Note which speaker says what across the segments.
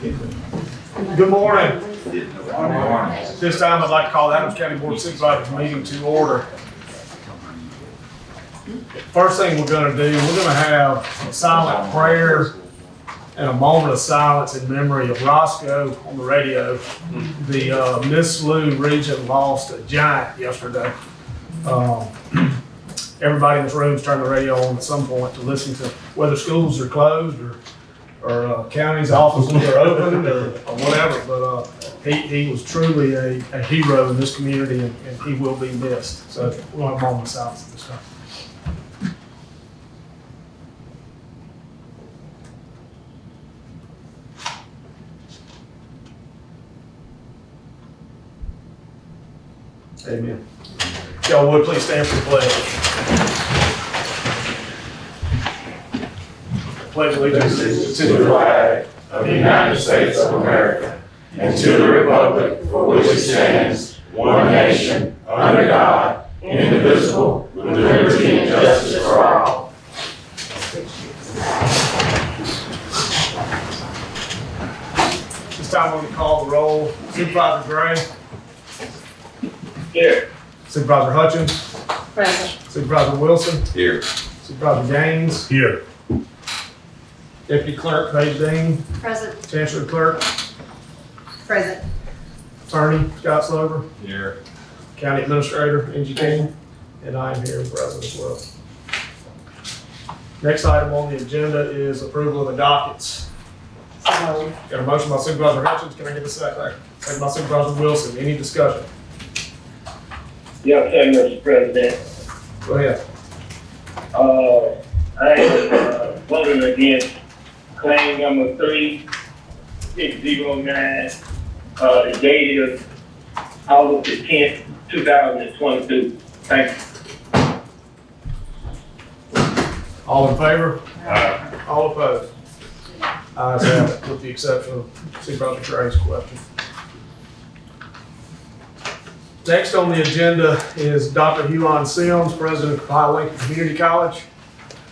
Speaker 1: Good morning. This time I'd like to call the Adams County Board of Supervisors meeting to order. First thing we're going to do, we're going to have a silent prayer and a moment of silence in memory of Roscoe on the radio. The Miss Lou region lost a giant yesterday. Everybody in this room's turned the radio on at some point to listen to whether schools are closed or county's offices are open or whatever. But he was truly a hero in this community, and he will be missed. So we'll have a moment of silence at this time. Amen. Y'all would please stand for the pledge. Pledge allegiance
Speaker 2: to the flag of the United States of America and to the republic for which it stands, one nation, under God, indivisible, with liberty and justice for all.
Speaker 1: This time we're going to call the roll. Supervisor Gray.
Speaker 2: Here.
Speaker 1: Supervisor Hutchins.
Speaker 3: Present.
Speaker 1: Supervisor Wilson.
Speaker 2: Here.
Speaker 1: Supervisor Gaines.
Speaker 2: Here.
Speaker 1: Deputy Clerk Paige Dean.
Speaker 3: Present.
Speaker 1: Chancellor Clerk.
Speaker 3: Present.
Speaker 1: Attorney Scott Slover.
Speaker 2: Here.
Speaker 1: County Administrator Angie King. And I am here present as well. Next item on the agenda is approval of the dockets.
Speaker 3: So,
Speaker 1: Got a motion by Supervisor Hutchins. Can I get a second? Second by Supervisor Wilson. Any discussion?
Speaker 4: Yes, sir, Mr. President.
Speaker 1: Go ahead.
Speaker 4: I am voting against claim number 3609. The date is August the 10th, 2022. Thank you.
Speaker 1: All in favor? All opposed? Ayes have it, with the exception of Supervisor Gray's question. Next on the agenda is Dr. Hulan Sims, President of Ohio Lincoln Community College.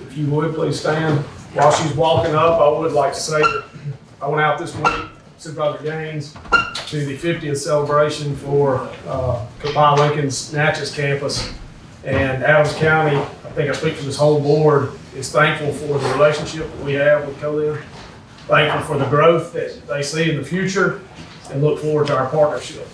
Speaker 1: If you would, please stand. While she's walking up, I would like to say that I went out this week, Supervisor Gaines, to the 50th celebration for Ohio Lincoln's Natchez campus. And Adams County, I think I speak for this whole board, is thankful for the relationship that we have with COLIN, thankful for the growth that they see in the future, and look forward to our partnership.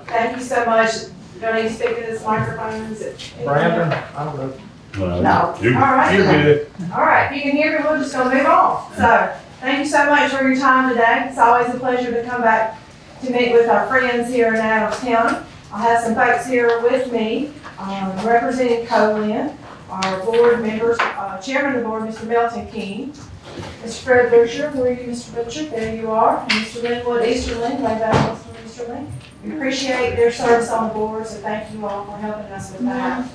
Speaker 3: thank you so much. Do I need to speak to this microphone? Is it?
Speaker 1: Brandon, I don't know.
Speaker 3: No. All right.
Speaker 1: You're good.
Speaker 3: All right. If you can hear me, we're just gonna move on. So, thank you so much for your time today. It's always a pleasure to come back to meet with our friends here in Adams County. I have some folks here with me, representing COLIN, our board members, Chairman of the board, Mr. Melton King, Mr. Fred Butcher, where are you, Mr. Butcher? There you are. And Mr. Linwood Easterling, way back, Mr. Easterling. We appreciate their service on the board, so thank you all for helping us with that.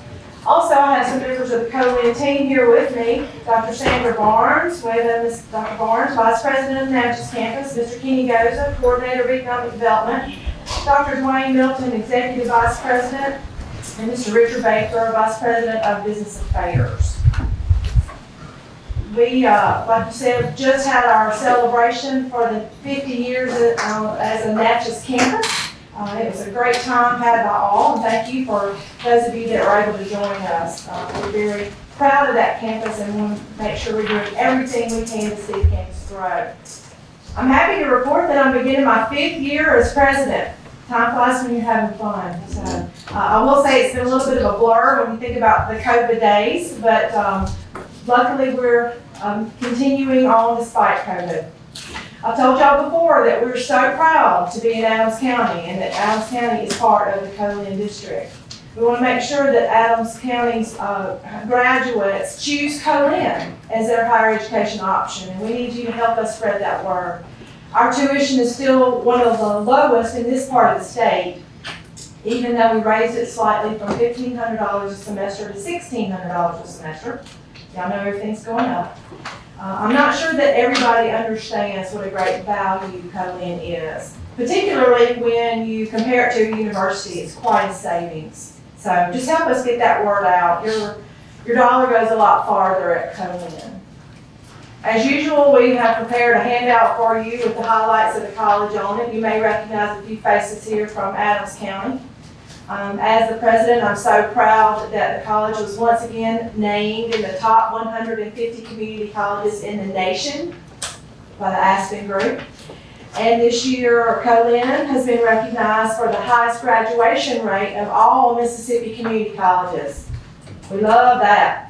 Speaker 3: Also, I have some members of the COLIN team here with me. Dr. Sandra Barnes, with Ms. Dr. Barnes, Vice President of Natchez Campus, Mr. Kenny Goza, Coordinator of Economic Development, Dr. Dwayne Milton, Executive Vice President, and Mr. Richard Baker, Vice President of Business Affairs. We, like you said, just had our celebration for the 50 years as a Natchez campus. It was a great time had by all, and thank you for those of you that were able to join us. We're very proud of that campus and want to make sure we're doing everything we can to see the campus grow. I'm happy to report that I'm beginning my 5th year as president. Time flies when you're having fun. So, I will say it's been a little bit of a blur when you think about the COVID days, but luckily we're continuing on despite COVID. I've told y'all before that we're so proud to be in Adams County and that Adams County is part of the COLIN district. We want to make sure that Adams County's graduates choose COLIN as their higher education option, and we need you to help us spread that word. Our tuition is still one of the lowest in this part of the state, even though we raised it slightly from $1,500 a semester to $1,600 a semester. Y'all know everything's going up. I'm not sure that everybody understands what a great value COLIN is, particularly when you compare it to a university. It's quite a savings. So just help us get that word out. Your dollar goes a lot farther at COLIN. As usual, we have prepared a handout for you with the highlights of the college on it. You may recognize a few faces here from Adams County. As the president, I'm so proud that the college was once again named in the top 150 community colleges in the nation by the Aspen Group. And this year, Co-Lin has been recognized for the highest graduation rate of all Mississippi community colleges. We love that.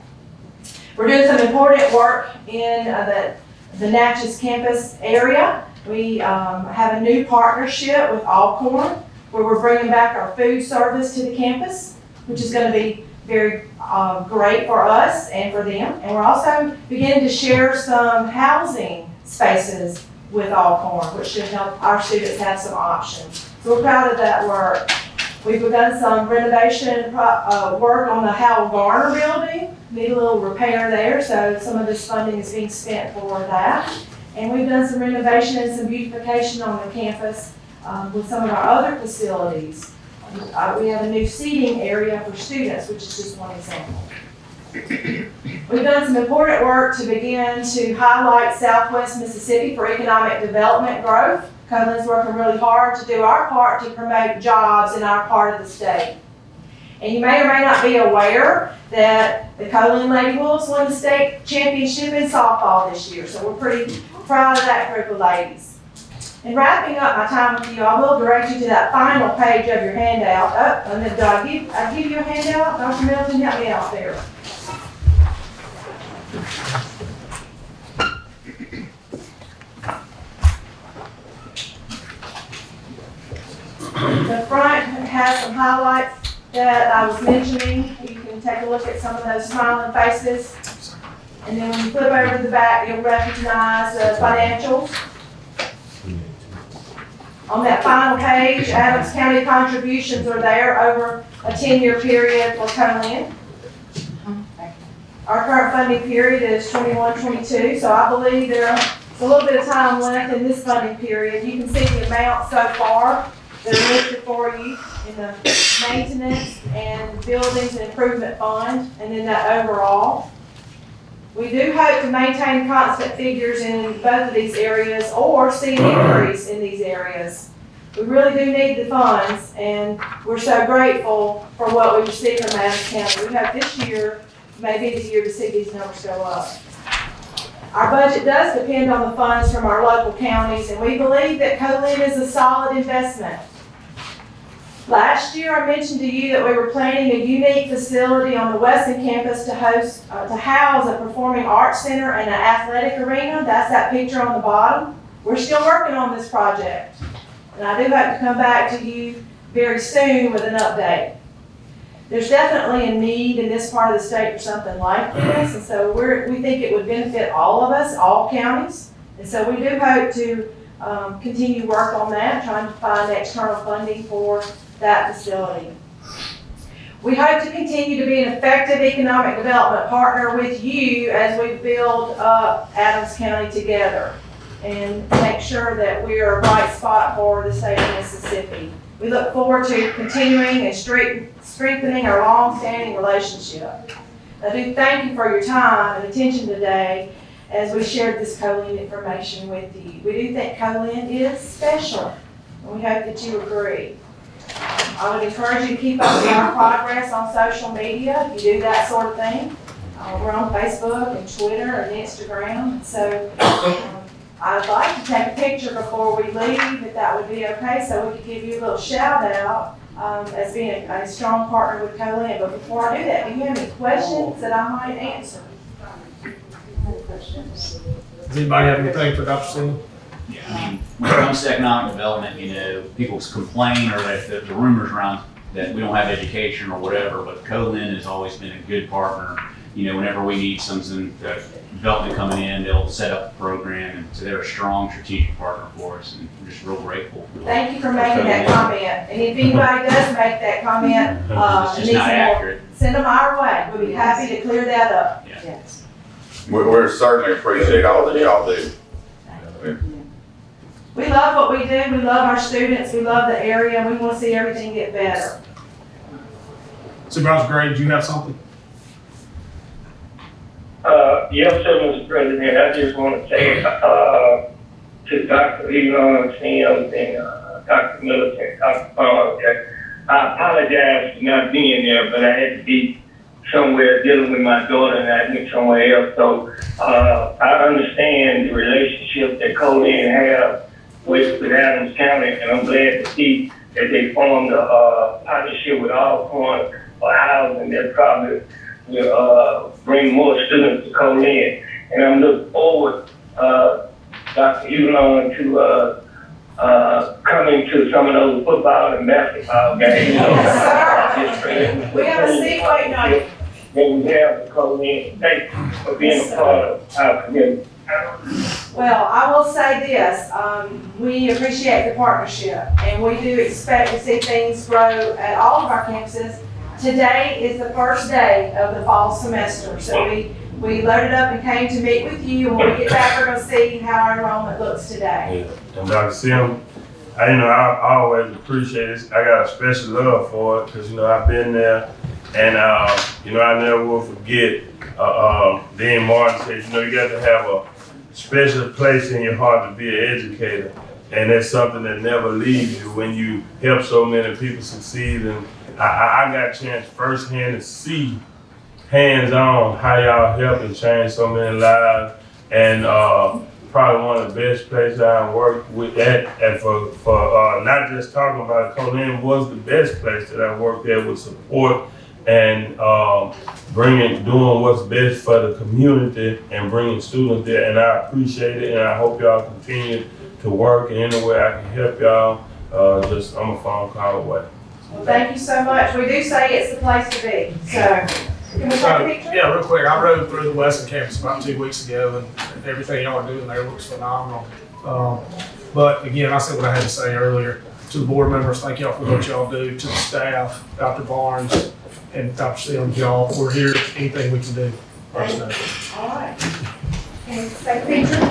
Speaker 3: We're doing some important work in the Natchez campus area. We have a new partnership with Alcorn, where we're bringing back our food service to the campus, which is going to be very great for us and for them. And we're also beginning to share some housing spaces with Alcorn, which should help our students have some options. So we're proud of that work. We've begun some renovation work on the Howell Garner building. Need a little repair there, so some of this funding is being spent for that. And we've done some renovation and some beautification on the campus with some of our other facilities. We have a new seating area for students, which is just one example. We've done some important work to begin to highlight Southwest Mississippi for economic development growth. Co-Lin's working really hard to do our part to promote jobs in our part of the state. And you may or may not be aware that the Co-Lin Lady Wolves won the state championship in softball this year, so we're pretty proud of that group of ladies. And wrapping up my time with you, I will direct you to that final page of your handout. Oh, and then did I give you a handout? Dr. Milton, help me out there. The front has some highlights that I was mentioning. You can take a look at some of those smiling faces. And then when you flip over to the back, you'll recognize the financials. On that final page, Adams County contributions are there over a 10-year period for Co-Lin. Our current funding period is 21-22, so I believe there's a little bit of time left in this funding period. You can see the amount so far that are listed for you in the maintenance and buildings and improvement fund, and then that overall. We do hope to maintain constant figures in both of these areas or see an increase in these areas. We really do need the funds, and we're so grateful for what we receive from Adams County. We hope this year may be the year to see these numbers go up. Our budget does depend on the funds from our local counties, and we believe that Co-Lin is a solid investment. Last year, I mentioned to you that we were planning a unique facility on the Weston campus to house, to house a performing arts center and an athletic arena. That's that picture on the bottom. We're still working on this project, and I do hope to come back to you very soon with an update. There's definitely a need in this part of the state for something like this, and so we think it would benefit all of us, all counties, and so we do hope to continue work on that, trying to find external funding for that facility. We hope to continue to be an effective economic development partner with you as we build up Adams County together and make sure that we are a bright spot for the state of Mississippi. We look forward to continuing and strengthening our long-standing relationship. I do thank you for your time and attention today as we shared this Co-Lin information with you. We do think Co-Lin is special, and we hope that you agree. I would encourage you to keep up with our progress on social media if you do that sort of thing. We're on Facebook and Twitter and Instagram. And so I'd like to take a picture before we leave, if that would be okay, so we could give you a little shout out as being a strong partner with Co-Lin. But before I do that, do you have any questions that I might answer?
Speaker 1: Does anybody have anything for Dr. Seaman?
Speaker 5: Yeah, I mean, when it comes to economic development, you know, people complain or that the rumors around that we don't have education or whatever, but Co-Lin has always been a good partner. You know, whenever we need something, development coming in, they'll set up a program, and so they're a strong strategic partner for us, and we're just real grateful.
Speaker 3: Thank you for making that comment. And if anybody does make that comment,
Speaker 5: It's just not accurate.
Speaker 3: send them our way. We'll be happy to clear that up.
Speaker 5: Yeah.
Speaker 3: Yes.
Speaker 2: We certainly appreciate all that y'all do.
Speaker 3: We love what we do. We love our students. We love the area. And we want to see everything get better.
Speaker 1: Supervisor Gray, did you have something?
Speaker 4: Yes, sir, Mr. President, I just want to say, to Dr. Elon Sims and, Dr. Millicent, and Dr. Barnes, that I apologize for not being there, but I had to be somewhere dealing with my daughter and I went somewhere else. So, I understand the relationship that Colin have with Adams County, and I'm glad to see that they formed a partnership with Alcorn for housing that probably will bring more students to come in. And I'm looking forward, Dr. Elon, to coming to some of those football and basketball games.
Speaker 3: Yes, sir. We have a seat waiting on you.
Speaker 4: That we have to come in. Thank you for being a part of our community.
Speaker 3: Well, I will say this, we appreciate the partnership, and we do expect to see things grow at all of our campuses. Today is the first day of the fall semester, so we loaded up and came to meet with you, and when we get back, we're gonna see how our enrollment looks today.
Speaker 2: Yeah. And Dr. Sim, I always appreciate it. I got a special love for it because, I've been there and, I never will forget, Dean Martin said, you got to have a special place in your heart to be an educator. And that's something that never leaves you when you help so many people succeed. And I got a chance firsthand to see hands-on how y'all help and change so many lives. And probably one of the best places I worked with that, and for not just talking about it, Colin was the best place that I worked at with support and doing what's best for the community and bringing students there. And I appreciate it, and I hope y'all continue to work in any way I can help y'all. I'm a phone call away.
Speaker 3: Well, thank you so much. We do say it's the place to be, so. Can we take a picture?
Speaker 1: Yeah, real quick, I rode through the Western campus about 2 weeks ago, and everything y'all are doing there looks phenomenal. But again, I said what I had to say earlier. To the board members, thank y'all for what y'all do. To the staff, Dr. Barnes and Dr. Sims, y'all, we're here, anything we can do. Let us know.
Speaker 3: All right. Can we take a picture?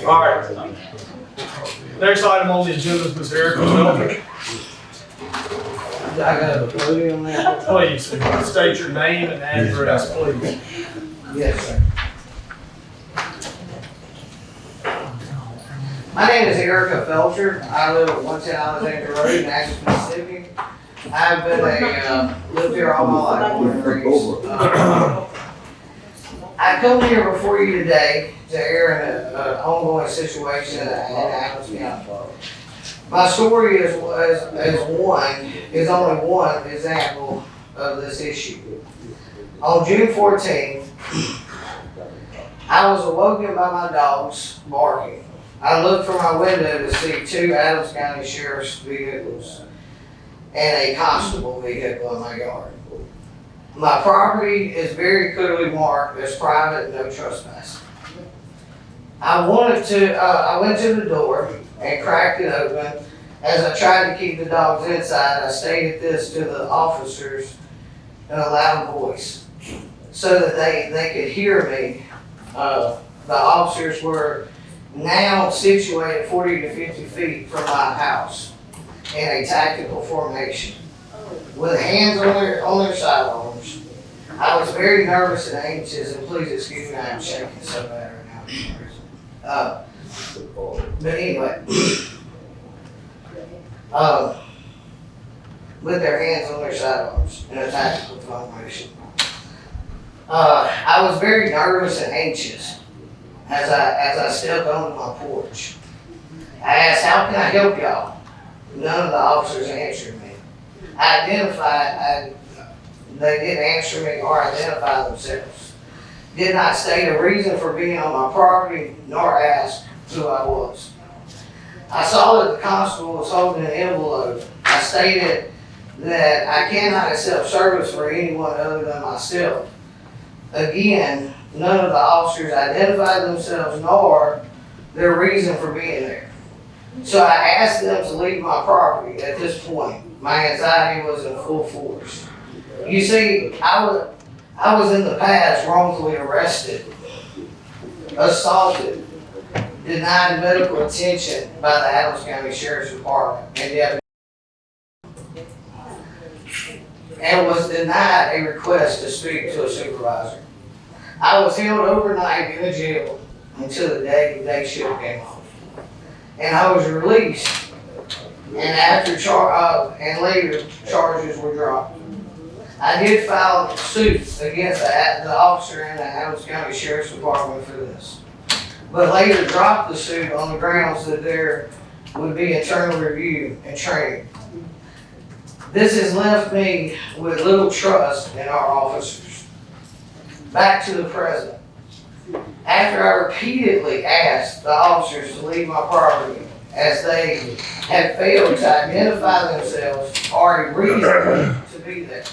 Speaker 1: All right. Next item on the agenda is Ms. Erica Melvin.
Speaker 6: I got a podium there.
Speaker 1: Please, state your name and address, please.
Speaker 6: Yes, sir. My name is Erica Felcher. I live at 110 Alexander Road in Nashville, Mississippi. I've been lived here all my life, born and raised. I come here before you today to air an ongoing situation in Adams County. My story is only one example of this issue. On June 14th, I was awoken by my dogs barking. I looked from my window to see 2 Adams County Sheriff's vehicles and a constable vehicle in my yard. My property is very clearly marked as private, no trespassing. I went to the door and cracked it open. As I tried to keep the dogs inside, I stated this to the officers in a loud voice so that they could hear me. The officers were now situated 40 to 50 feet from my house in a tactical formation with hands on their sidearms. I was very nervous and anxious, and please excuse me, I am shaking so bad right now. But anyway, with their hands on their sidearms in a tactical formation. I was very nervous and anxious as I stepped onto my porch. I asked, how can I help y'all? None of the officers answered me. They didn't answer me or identify themselves. Did not state a reason for being on my property, nor ask who I was. I saw that the constable was holding an envelope. I stated that I cannot accept service for anyone other than myself. Again, none of the officers identified themselves nor their reason for being there. So I asked them to leave my property. At this point, my anxiety was in full force. You see, I was in the past wrongfully arrested assaulted, denied medical attention by the Adams County Sheriff's Department, and was denied a request to speak to a supervisor. I was held overnight in a jail until the day shift came off. And I was released, and later charges were dropped. I did file a suit against the officer in the Adams County Sheriff's Department for this, but later dropped the suit on the grounds that there would be internal review and training. This has left me with little trust in our officers. Back to the present. After I repeatedly asked the officers to leave my property as they had failed to identify themselves or a reason to be there,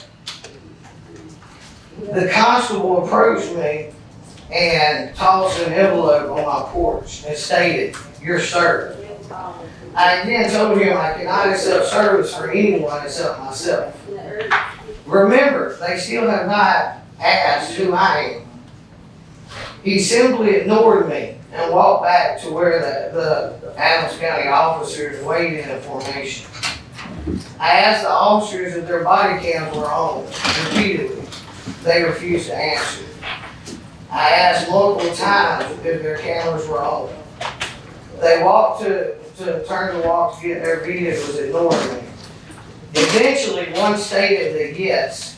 Speaker 6: the constable approached me and tossed an envelope on my porch and stated, "You're served." I then told him I cannot accept service for anyone except myself. Remember, they still have not asked who I am. He simply ignored me and walked back to where the Adams County officers waited in formation. I asked the officers if their body cams were on repeatedly. They refused to answer. I asked multiple times if their cameras were on. They walked to turn to walk to get their vehicles, ignoring me. Eventually, one stated that yes,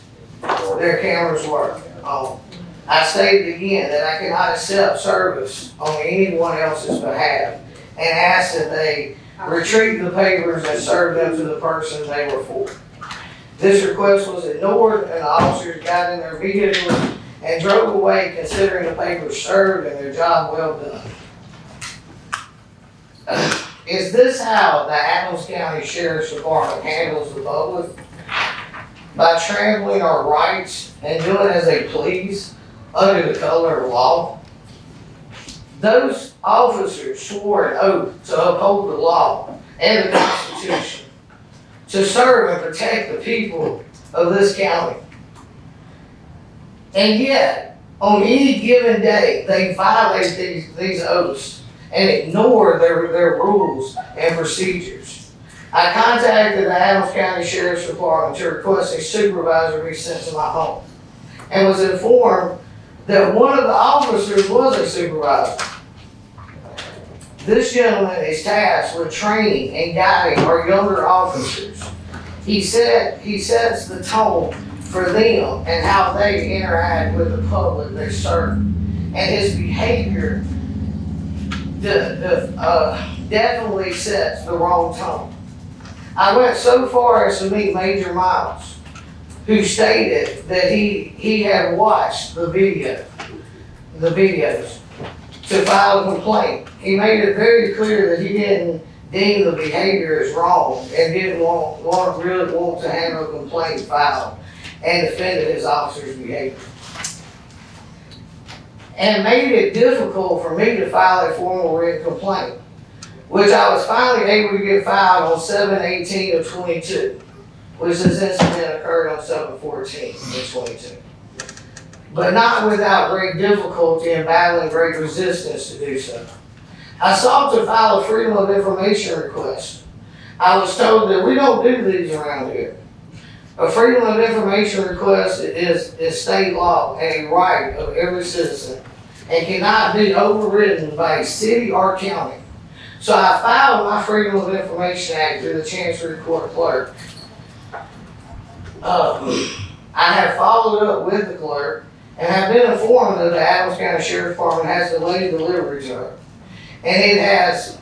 Speaker 6: their cameras were on. I stated again that I cannot accept service on anyone else's behalf and asked that they retrieve the papers and serve them to the person they were for. This request was ignored, and the officers got in their vehicles and drove away, considering the papers served and their job well done. Is this how the Adams County Sheriff's Department handles the public? By trampling our rights and doing as they please under the color of law? Those officers swore an oath to uphold the law and the Constitution, to serve and protect the people of this county. And yet, on any given day, they violate these oaths and ignore their rules and procedures. I contacted the Adams County Sheriff's Department to request a supervisor be sent to my home, and was informed that one of the officers was a supervisor. This gentleman is tasked with training and guiding our younger officers. He sets the tone for them and how they interact with the public they serve. And his behavior definitely sets the wrong tone. I went so far as to meet Major Miles, who stated that he had watched the videos to file a complaint. He made it very clear that he didn't deem the behavior as wrong and didn't really want to handle a complaint filed, and defended his officer's behavior. And made it difficult for me to file a formal written complaint, which I was finally able to get filed on 7/18/22, which this incident occurred on 7/14/22. But not without great difficulty and battling great resistance to do so. I sought to file a Freedom of Information request. I was told that we don't do these around here. A Freedom of Information request is state law and a right of every citizen and cannot be overridden by a city or county. So I filed my Freedom of Information Act through the Chancery Court clerk. I have followed up with the clerk and have been informed that the Adams County Sheriff's Department has delayed delivery to her. And it has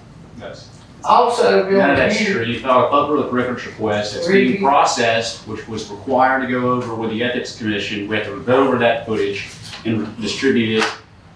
Speaker 6: also been
Speaker 5: None of that's true. You filed a public records request. It's being processed, which was required to go over with the Ethics Commission. We have to go over that footage and distribute it,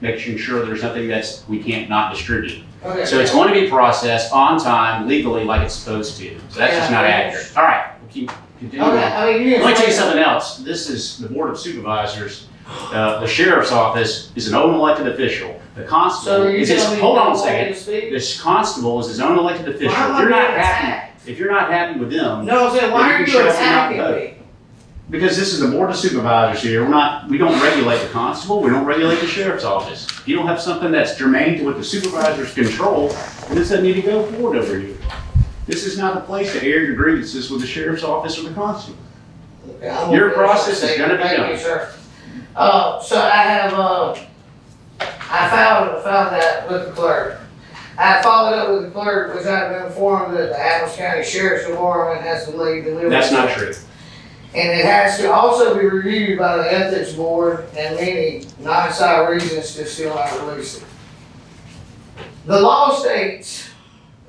Speaker 5: making sure there's nothing we can't not distribute.
Speaker 6: Okay.
Speaker 5: So it's going to be processed on time, legally, like it's supposed to. So that's just not accurate. All right, we'll keep continuing.
Speaker 6: Okay, I mean,
Speaker 5: Let me tell you something else. This is the Board of Supervisors. The Sheriff's Office is an own elected official. The constable is his, hold on a second. This constable is his own elected official. If you're not happy with them,
Speaker 6: No, I'm saying, why are you attacking me?
Speaker 5: Because this is the board of supervisors here, we don't regulate the constable, we don't regulate the sheriff's office. If you don't have something that's germane to what the supervisors control, then this doesn't need to go forward over here. This is not the place to air your grievances with the sheriff's office or the constable.
Speaker 6: Okay,
Speaker 5: Your process is gonna be
Speaker 6: Thank
Speaker 5: done.
Speaker 6: you, sir. So I have, I found that with the clerk. I followed up with the clerk, which I've been informed that the Adams County Sheriff's Department has to leave the liberty.
Speaker 5: That's not true.
Speaker 6: And it has to also be reviewed by the ethics board and many non-side reasons to still not release it. The law states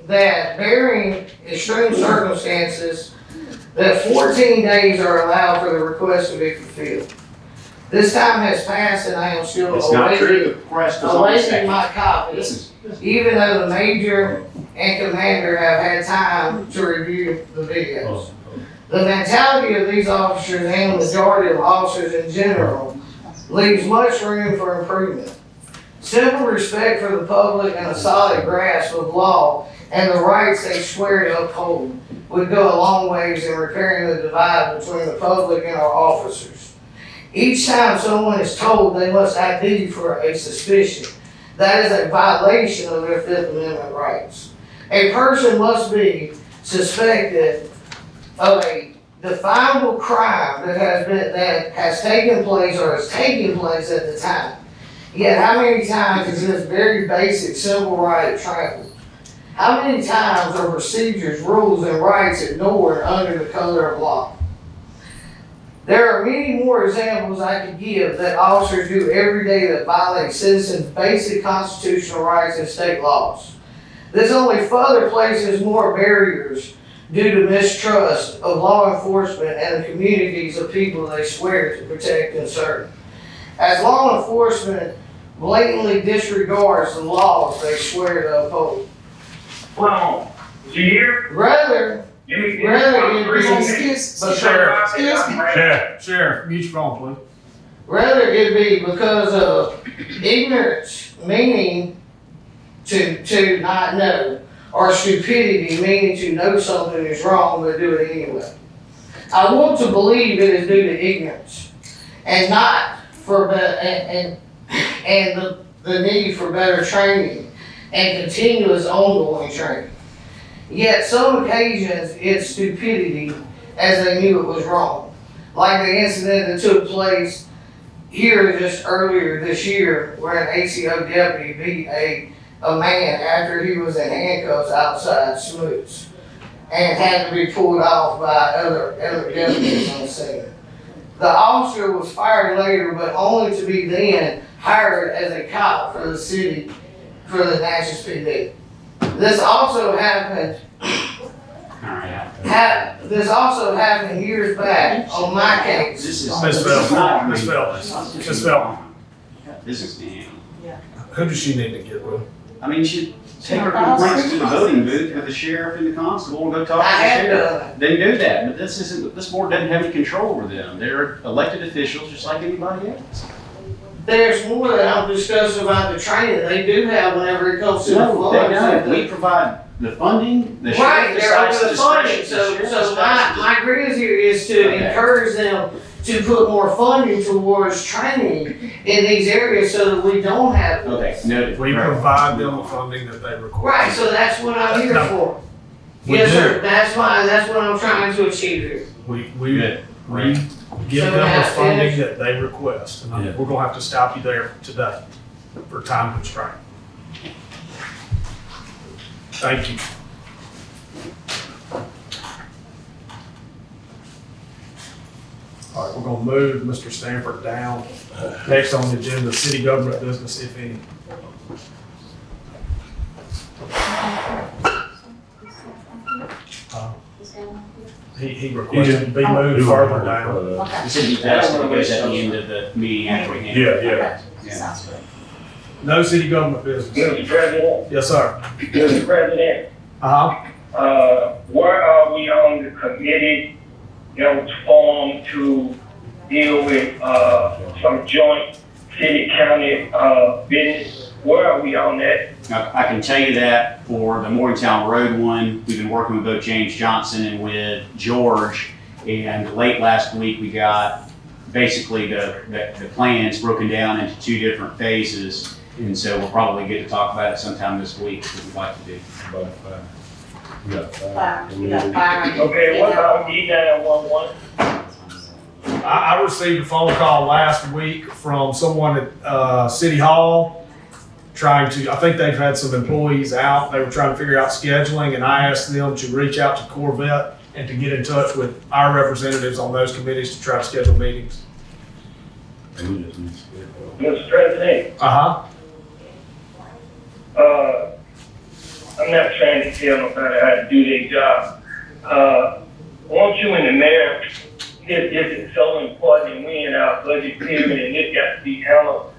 Speaker 6: that bearing extreme circumstances, that 14 days are allowed for the request to be fulfilled. This time has passed and I am still
Speaker 5: It's not true.
Speaker 6: awaiting
Speaker 5: The request was on the second.
Speaker 6: my copy.
Speaker 5: This is,
Speaker 6: Even though the major and commander have had time to review the videos. The mentality of these officers and the majority of officers in general leaves much room for improvement. Simple respect for the public and a solid grasp of law and the rights they swear to uphold would go a long ways in repairing the divide between the public and our officers. Each time someone is told they must ID for a suspicion, that is a violation of their Fifth Amendment rights. A person must be suspected of a definable crime that has taken place or is taking place at the time. Yet how many times is this very basic civil right trampled? How many times are procedures, rules, and rights ignored under the color of law? There are many more examples I could give that officers do every day that violate citizens' basic constitutional rights and state laws. This only further places more barriers due to mistrust of law enforcement and the communities of people they swear to protect and serve. As law enforcement blatantly disregards the laws they swear to uphold.
Speaker 4: Well, here,
Speaker 6: Rather,
Speaker 1: Sheriff, mute your phone, please.
Speaker 6: rather it be because of ignorance, meaning to not know, or stupidity, meaning to know something is wrong but do it anyway. I want to believe it is due to ignorance and not for the need for better training and continuous ongoing training. Yet some occasions it's stupidity as they knew it was wrong. Like the incident that took place here just earlier this year where an ACO deputy beat a man after he was in handcuffs outside Smoots and had to be pulled off by other deputies on the scene. The officer was fired later, but only to be then hired as a cop for the city, for the Natchez PD. This also happened years back on my case.
Speaker 5: this is.
Speaker 1: Miss Phelps, Miss Phelps,
Speaker 5: This is damn.
Speaker 1: who does she need to get with?
Speaker 5: I mean, you should take her complaints to the voting booth with the sheriff and the constable and go talk to
Speaker 6: I
Speaker 5: the
Speaker 6: have
Speaker 5: sheriff.
Speaker 6: done it.
Speaker 5: Then do that, but this board doesn't have any control over them. They're elected officials just like anybody else.
Speaker 6: There's more that I'm discussing about the training they do have whenever it comes to the
Speaker 5: No, they
Speaker 6: funds.
Speaker 5: don't. We provide the funding, the
Speaker 6: Right,
Speaker 5: sheriff
Speaker 6: they're over
Speaker 5: decides the
Speaker 6: the funding,
Speaker 5: discretion. The sheriff
Speaker 6: so
Speaker 5: decides
Speaker 6: my grievance here is to
Speaker 5: Okay.
Speaker 6: encourage them to put more funding towards training in these areas so that we don't have
Speaker 5: Okay,
Speaker 6: this.
Speaker 5: noted.
Speaker 1: We
Speaker 5: Right.
Speaker 1: provide them the funding that they require.
Speaker 6: Right, so that's what I'm here for.
Speaker 1: We
Speaker 6: Yes,
Speaker 1: do.
Speaker 6: sir, that's what I'm trying to achieve here.
Speaker 1: We
Speaker 5: Good.
Speaker 1: give
Speaker 6: So
Speaker 1: them the
Speaker 6: now
Speaker 1: funding
Speaker 6: finish.
Speaker 1: that they request. And
Speaker 2: Yeah.
Speaker 1: we're gonna have to stop you there today for time constraint. Thank you. All right, we're gonna move Mr. Stanford down. Next on the agenda, city government business, if any. He requested to be moved further down.
Speaker 5: He said he does, but it goes at the end of the meeting after we handle it. Yeah.
Speaker 1: No city government business.
Speaker 4: Mr. President,
Speaker 1: Yes, sir.
Speaker 4: Mr. President,
Speaker 1: Uh-huh.
Speaker 4: where are we on the committee that was formed to deal with, some joint city-county, business? Where are we on that?
Speaker 5: I can tell you that for the Morgantown Road one, we've been working with both James Johnson and with George, And late last week, we got basically the plans broken down into 2 different phases. And so we'll probably get to talk about it sometime this week, what we'd like to do.
Speaker 2: We got five.
Speaker 3: You got fire.
Speaker 4: Okay, what about E911?
Speaker 1: I received a phone call last week from someone at City Hall trying to, I think they've had some employees out. They were trying to figure out scheduling, and I asked them to reach out to Corvette and to get in touch with our representatives on those committees to try to schedule meetings.
Speaker 4: Mr. President,
Speaker 1: Uh-huh.
Speaker 4: I'm not trying to tell nobody how to do their job. Won't you and the mayor, this is so important, and we in our budget period, and this got to be handled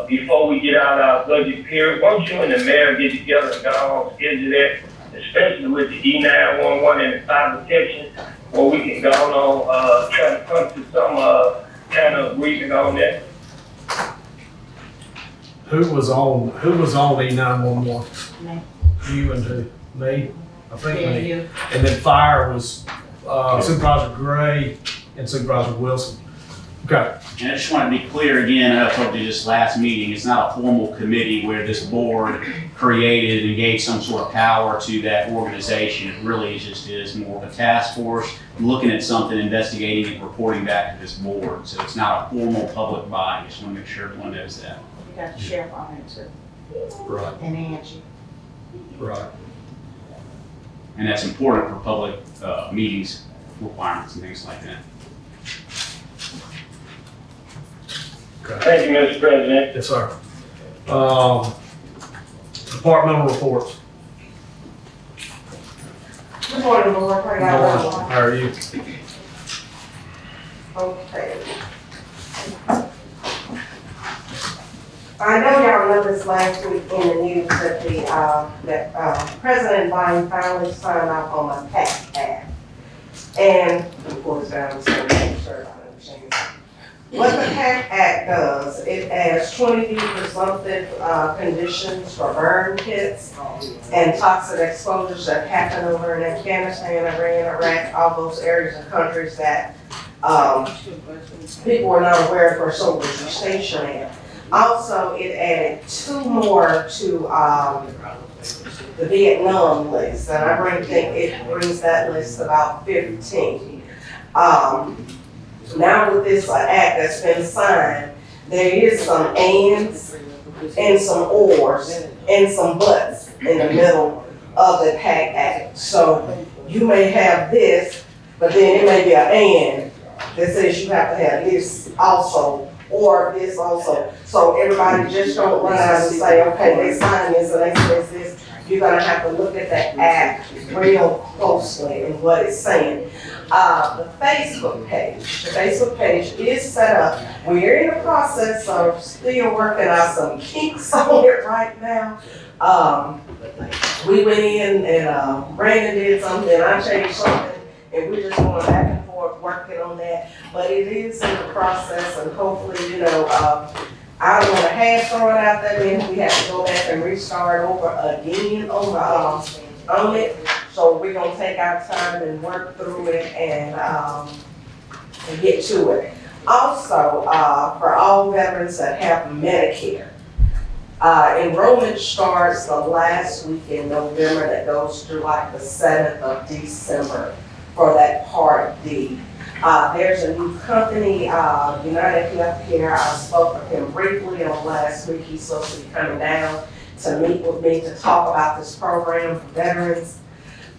Speaker 4: before we get out of our budget period. Won't you and the mayor get together and go on schedule that, especially with the E911 and the fire protection, where we can go on try to come to some kind of agreement on that?
Speaker 1: Who was on E911?
Speaker 3: Me.
Speaker 1: You and who? Me? I think
Speaker 3: Yeah,
Speaker 1: me.
Speaker 3: you.
Speaker 1: And then fire was Supervisor Gray and Supervisor Wilson. Okay.
Speaker 5: And I just want to be clear again, I told you this last meeting, it's not a formal committee where this board created and gave some sort of power to that organization. It really is more of a task force, looking at something, investigating and reporting back to this board. So it's not a formal public body. Just want to make sure everyone knows that.
Speaker 3: You got the sheriff on it too,
Speaker 1: Right.
Speaker 3: and Angie.
Speaker 1: Right.
Speaker 5: And that's important for public meetings, requirements and things like that.
Speaker 4: Thank you, Mr. President.
Speaker 1: Yes, sir. Departmental reports.
Speaker 7: Good morning, Lord. Pray God bless you.
Speaker 1: How are you?
Speaker 7: Okay. I know y'all noticed last week in the news that President Biden finally signed off on the tax act. And of course, I'm still not sure I understand. What the tax act does, it adds 20 presumptive conditions for burn pits and toxic exposures that happen over in Afghanistan, Iran, Iraq, all those areas and countries that people were not aware of or soldiers were stationed in. Also, it added 2 more to the Vietnam list, and I think it brings that list about 15. Now with this act that's been signed, there is some ands and some ors and some buts in the middle of the tax act. So you may have this, but then it may be an and that says you have to have this also, or this also. So everybody just don't run out and say, okay, they signed this and they says this. You're gonna have to look at that act real closely and what it's saying. The Facebook page is set up. We're in the process of still working out some kinks on it right now. We went in and Brandon did something, I changed something, and we're just going back and forth working on that. But it is in the process, and hopefully, I don't want to half throw it out there, then we have to go back and restart over again on it. So we're gonna take our time and work through it and get to it. Also, for all veterans that have Medicare, enrollment starts the last week in November that goes through like the 7th of December for that Part D. There's a new company, United Healthcare. I spoke with him briefly on last week. He's supposed to be coming down to meet with me to talk about this program for veterans.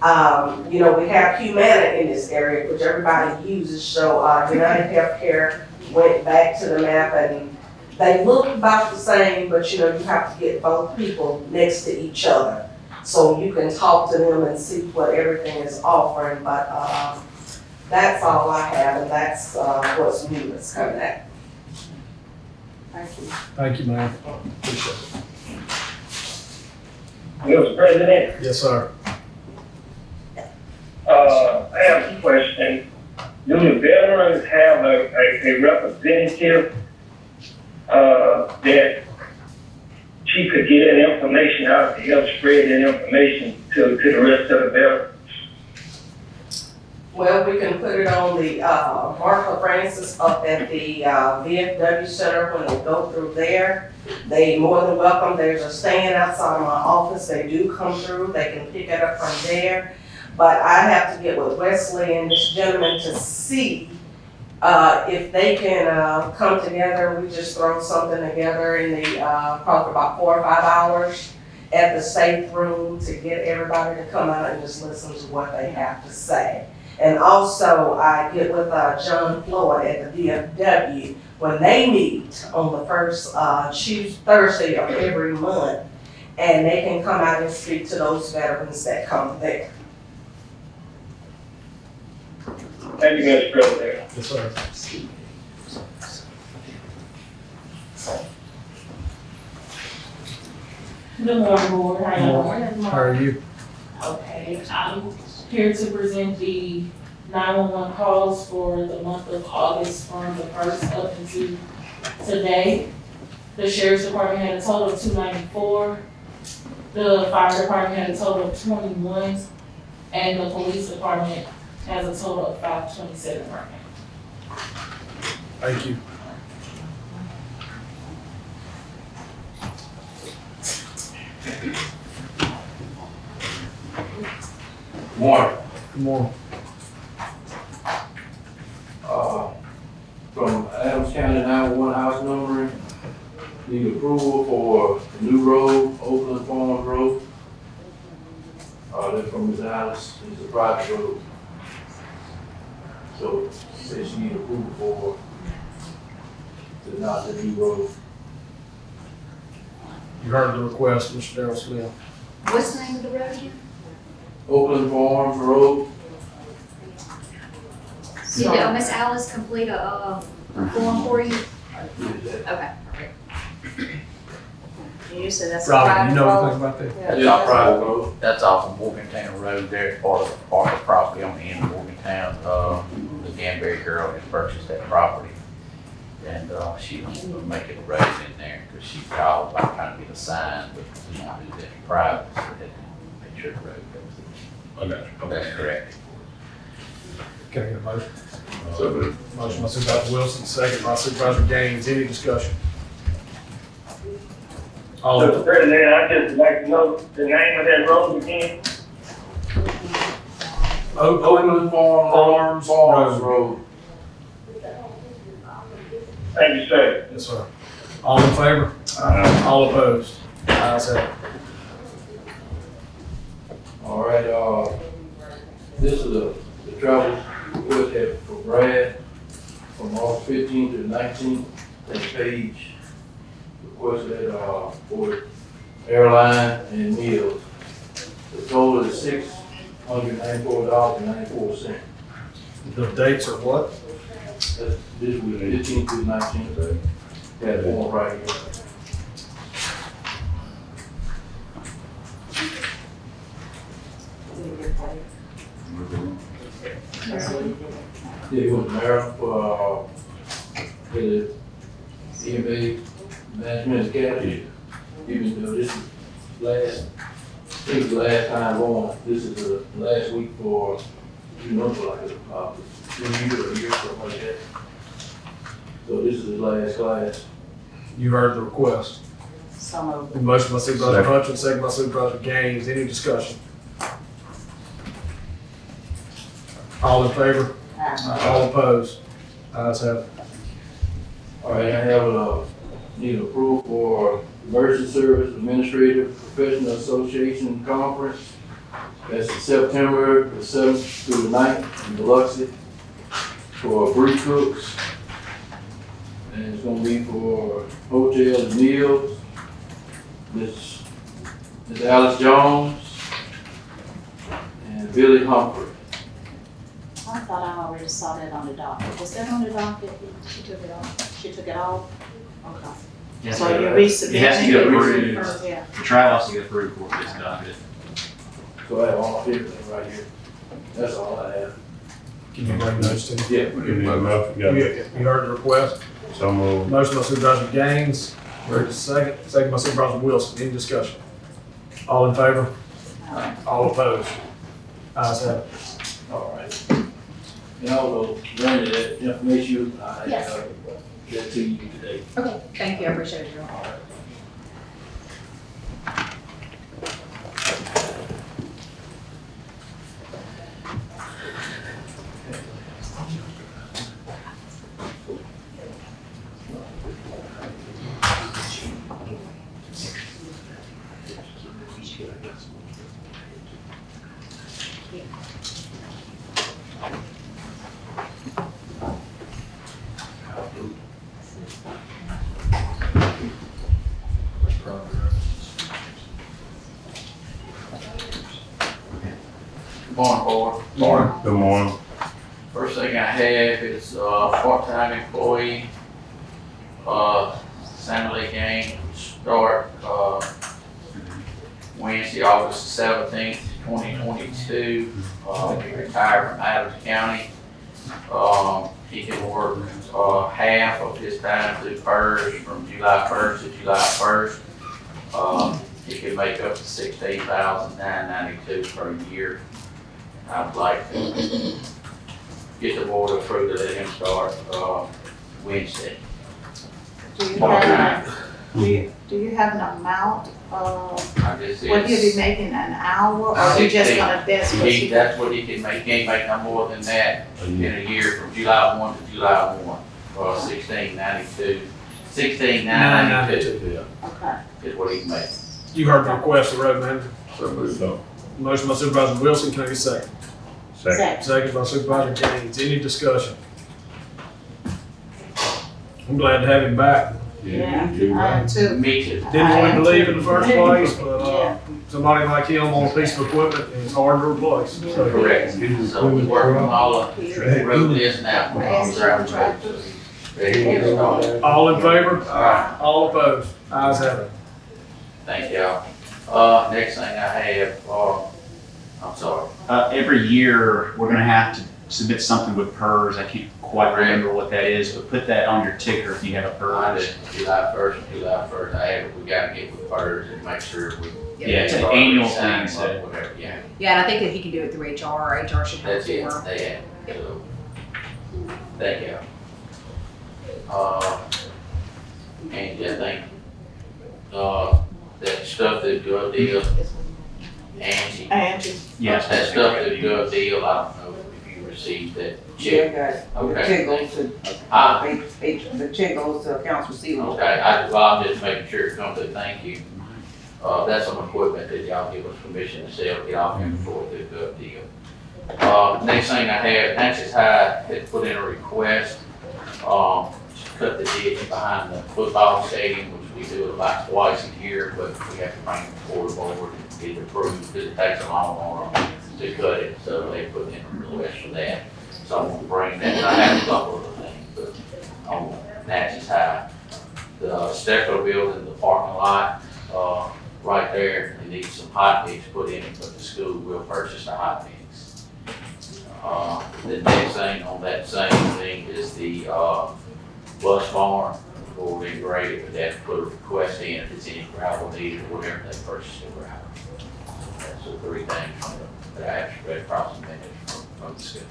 Speaker 7: We have Humana in this area, which everybody uses. So United Healthcare went back to the map and they look about the same, but you have to get both people next to each other. So you can talk to them and see what everything is offering, but that's all I have, and that's what's new that's coming out.
Speaker 3: Thank you.
Speaker 1: Thank you, ma'am. Appreciate it.
Speaker 4: Mr. President,
Speaker 1: Yes, sir.
Speaker 4: I have a question. Do the veterans have a representative that she could get that information out to help spread that information to the rest of the veterans?
Speaker 7: Well, we can put it on the, Martha Francis up at the, VFW Center when they go through there. They more than welcome, there's a stand outside of my office, they do come through, they can pick it up from there. But I have to get with Wesley and this gentleman to see, if they can, come together. We just throw something together in the, probably about 4 or 5 hours at the safe room to get everybody to come out and just listen to what they have to say. And also, I get with John Floyd at the VFW when they meet on the first Thursday of every month, and they can come out and speak to those veterans that come there.
Speaker 4: Thank you, Mr. President.
Speaker 1: Yes, sir.
Speaker 8: Good morning, board. How y'all doing?
Speaker 1: How are you?
Speaker 8: Okay, I'm here to present the 911 calls for the month of August from the 1st up into today. The sheriff's department had a total of 294. The fire department had a total of 21. And the police department has a total of 527 right now.
Speaker 1: Thank you.
Speaker 9: Morning.
Speaker 1: Good morning.
Speaker 9: From Adams County 911 house numbering, need approval for a new road, Oakland Farms Road. That's from Ms. Alice, it's a private road. So, she said she need approval for to not the new road.
Speaker 1: You heard the request, Mr. Darrell Smith.
Speaker 10: What's the name of the road again?
Speaker 9: Oakland Farms Road,
Speaker 10: Did Miss Alice complete a form for you?
Speaker 9: is that,
Speaker 10: Okay. You said that's a
Speaker 1: Robin,
Speaker 10: private
Speaker 1: you know
Speaker 10: road?
Speaker 1: anything about that?
Speaker 9: yeah, private road.
Speaker 11: That's off of Morgantown Road there, it's part of the property on the end of Morgantown. The Danbury girl has purchased that property. And, she wants to make it a road in there, because she called about trying to get a sign, but you know, it's private, so they had to make sure the road goes in. That's correct.
Speaker 1: Can I get a motion?
Speaker 9: So moved.
Speaker 1: Motion by Supervisor Wilson, second by Supervisor Gaines. Any discussion? All
Speaker 4: Mr.
Speaker 1: in,
Speaker 4: President, I'd just like to know the name of that road again.
Speaker 1: Oakland Farms
Speaker 9: Road.
Speaker 4: Thank you, sir.
Speaker 1: Yes, sir. All in favor? All opposed? Ayes have it.
Speaker 9: All right, this is the travel request that for Brad from August 15th to the 19th. That page requested for airline and meals. The total is $694.94.
Speaker 1: The dates are what?
Speaker 9: That's this week, 15th to the 19th. Right? Got it on right here. Yeah, he went to Maryland for the EMA Management Academy. Even though this is last, I think it's the last time on, this is the last week for, you know, for like a year, something like that. So this is his last class.
Speaker 1: You heard the request.
Speaker 10: Some of
Speaker 1: The motion by Supervisor Hutchins, second by Supervisor Gaines. Any discussion? All in favor? All opposed? Ayes have it.
Speaker 9: All right, I have need approval for Emergency Service Administrative Professional Association Conference. That's September the 7th through the 9th in Biloxi for Bree Cooks. And it's gonna be for hotels and meals. This Alice Jones and Billy Humphrey.
Speaker 10: I thought I already saw that on the docket. Was that on the docket? She took it off? She took it off? Okay.
Speaker 5: Yes,
Speaker 10: So
Speaker 5: sir.
Speaker 10: you're
Speaker 5: It has to get approved.
Speaker 10: resubmitting? Yeah.
Speaker 5: The trial has to get approved before it gets adopted.
Speaker 9: So I have all everything right here. That's all I have.
Speaker 1: Can you bring those to me?
Speaker 9: Yeah.
Speaker 1: You heard the request.
Speaker 2: So moved.
Speaker 1: Motion by Supervisor Gaines. Heard the second. Second by Supervisor Wilson. Any discussion? All in favor? All opposed? Ayes have it.
Speaker 9: All right. And also, Brandon, that information, I
Speaker 10: Yes.
Speaker 9: that to you today.
Speaker 10: Okay, thank you, I appreciate it, Joe.
Speaker 11: Morning, board.
Speaker 2: Morning. Good morning.
Speaker 11: First thing I have is part-time employee, Assembly League game start, Wednesday, August 17th, 2022. He retired from Adams County. He can work, half of his time through PERS from July 1st to July 1st. He can make up to $16,992 per year. I'd like to get the board approved to let him start, Wednesday.
Speaker 10: Do you
Speaker 11: Part-time.
Speaker 10: have, do you have an amount of
Speaker 11: I just,
Speaker 10: what he'll be
Speaker 11: it's,
Speaker 10: making an hour, or are you just gonna, that's what
Speaker 11: he,
Speaker 10: he?
Speaker 11: that's what he can make, he can't make no more than that in a year from July 1 to July 1, $16,992
Speaker 10: Okay.
Speaker 11: is what he can make.
Speaker 1: You heard the request of the road manager.
Speaker 2: So moved up.
Speaker 1: Motion by Supervisor Wilson, can I get a second?
Speaker 2: Second.
Speaker 1: Second by Supervisor Gaines. Any discussion? I'm glad to have him back.
Speaker 10: Yeah,
Speaker 2: you
Speaker 10: I am too.
Speaker 11: Me too.
Speaker 1: Didn't want him to leave in the first place, but,
Speaker 10: Yeah.
Speaker 1: somebody like him on a piece of equipment is hard to replace. So,
Speaker 11: Correct. So we work on all the road lists now.
Speaker 10: Ask your contractor.
Speaker 11: Ready to get started.
Speaker 1: all in favor?
Speaker 11: Aye.
Speaker 1: All opposed? Ayes have it.
Speaker 11: Thank y'all. Next thing I have, I'm sorry.
Speaker 5: Every year, we're gonna have to submit something with PERS. I can't quite remember what that is, but put that on your ticker if you have a
Speaker 11: I
Speaker 5: PERS.
Speaker 11: did July 1st and July 1st. I have, we gotta get with PERS and make sure we.
Speaker 5: Yeah, it's an annual
Speaker 11: Sign
Speaker 5: thing,
Speaker 11: up,
Speaker 5: so.
Speaker 11: Whatever, yeah.
Speaker 12: Yeah, and I think that he can do it through HR, HR should help
Speaker 11: That's it,
Speaker 12: for him.
Speaker 11: they have, so, thank you. And I think, that stuff that Gov deal, Angie,
Speaker 10: Angie.
Speaker 5: Yes.
Speaker 11: that stuff that Gov deal, I don't know if you received that check.
Speaker 7: The check goes to, the check goes to accounts receivable.
Speaker 11: Okay, I'm just making sure it comes to thank you. That's some equipment that y'all give us permission to sell, get off here before the Gov deal. Next thing I have, Natchez High had put in a request, to cut the ditch behind the football stadium, which we do about twice a year, but we have to bring it before the board and get it approved, because it takes a long time to cut it, so they put in a request for that. So I'm gonna bring that, and I have a couple of things, but on Natchez High. The Steckler building, the parking lot, right there, they need some hot mix put in it, but the school will purchase the hot mix. The next thing on that same thing is the, bus barn, before we grade it, but they have to put a request in if it's any gravel needed or whatever, they purchase the gravel. That's the three things that I have spread across the minutes from the schedule.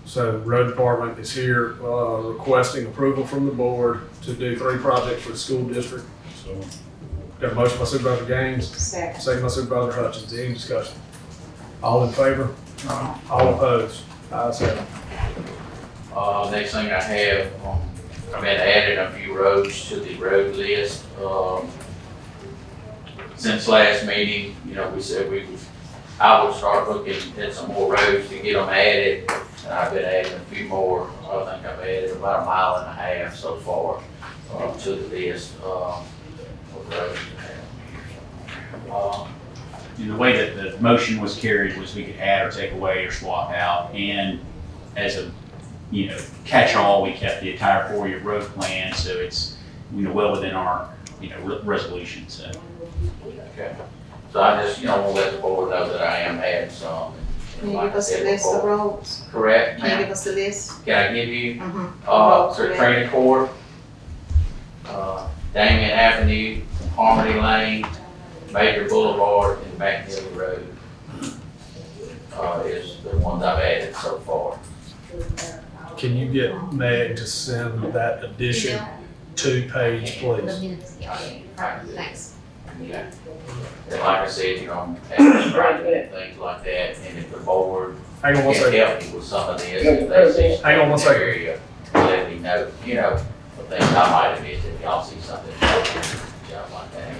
Speaker 1: So the road department is here, requesting approval from the board to do 3 projects for the school district. So, got a motion by Supervisor Gaines,
Speaker 10: Second.
Speaker 1: second by Supervisor Hutchins. Any discussion? All in favor? All opposed? Ayes have it.
Speaker 11: Next thing I have, I've been adding a few roads to the road list. Since last meeting, you know, we said I would start looking at some more roads to get them added. And I've been adding a few more. I think I've added about 1.5 miles so far, to the list, of roads.
Speaker 5: And the way that the motion was carried was we could add or take away or swap out. And as a, catch-all, we kept the entire 4-year road plan, so it's, well within our, resolution, so.
Speaker 11: Okay. So I just, want to let the board know that I am adding some.
Speaker 10: Can you give us a list of roads?
Speaker 11: Correct,
Speaker 10: Can you
Speaker 11: ma'am?
Speaker 10: give us a list?
Speaker 11: Can I give you?
Speaker 10: Mm-hmm.
Speaker 11: For training court, Damien Avenue, Harmony Lane, Major Boulevard, and McNeely Road, is the ones I've added so far.
Speaker 1: can you get Meg to send that addition to Paige, please?
Speaker 12: Thanks.
Speaker 11: Okay. And like I said, you know, and things like that, and if the board
Speaker 1: Hang on one
Speaker 11: can
Speaker 1: second.
Speaker 11: help you with some of this, if they see
Speaker 1: Hang on one
Speaker 11: something
Speaker 1: second.
Speaker 11: in the area, let me know, you know, the things I might have missed, if y'all see something, jump like that.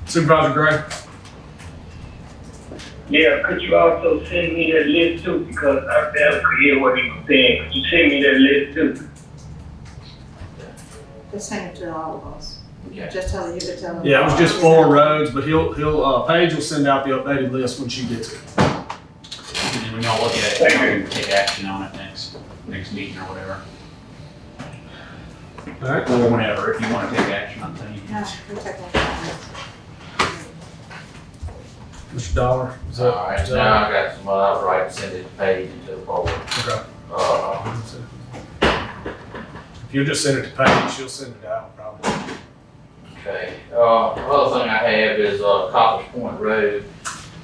Speaker 1: Supervisor Gray?
Speaker 4: Yeah, could you also send me that list too, because I barely could hear what he was saying. Could you send me that list too?
Speaker 10: Just send it to all of us.
Speaker 11: Okay.
Speaker 10: Just tell her, you could tell her.
Speaker 1: Yeah, it was just 4 roads, but Paige will send out the updated list when she gets it.
Speaker 5: And then when y'all look at it, y'all can take action on it next meeting or whatever.
Speaker 1: All right.
Speaker 5: Or whenever, if you wanna take action on things.
Speaker 10: No, we'll take that.
Speaker 1: Mr. Dollar? Is that-
Speaker 11: All right,
Speaker 1: is that-
Speaker 11: now I got some, right to send it to Paige and to the board.
Speaker 1: Okay.
Speaker 11: Uh,
Speaker 1: If you'll just send it to Paige, she'll send it out probably.
Speaker 11: Okay, other thing I have is, Coppers Point Road.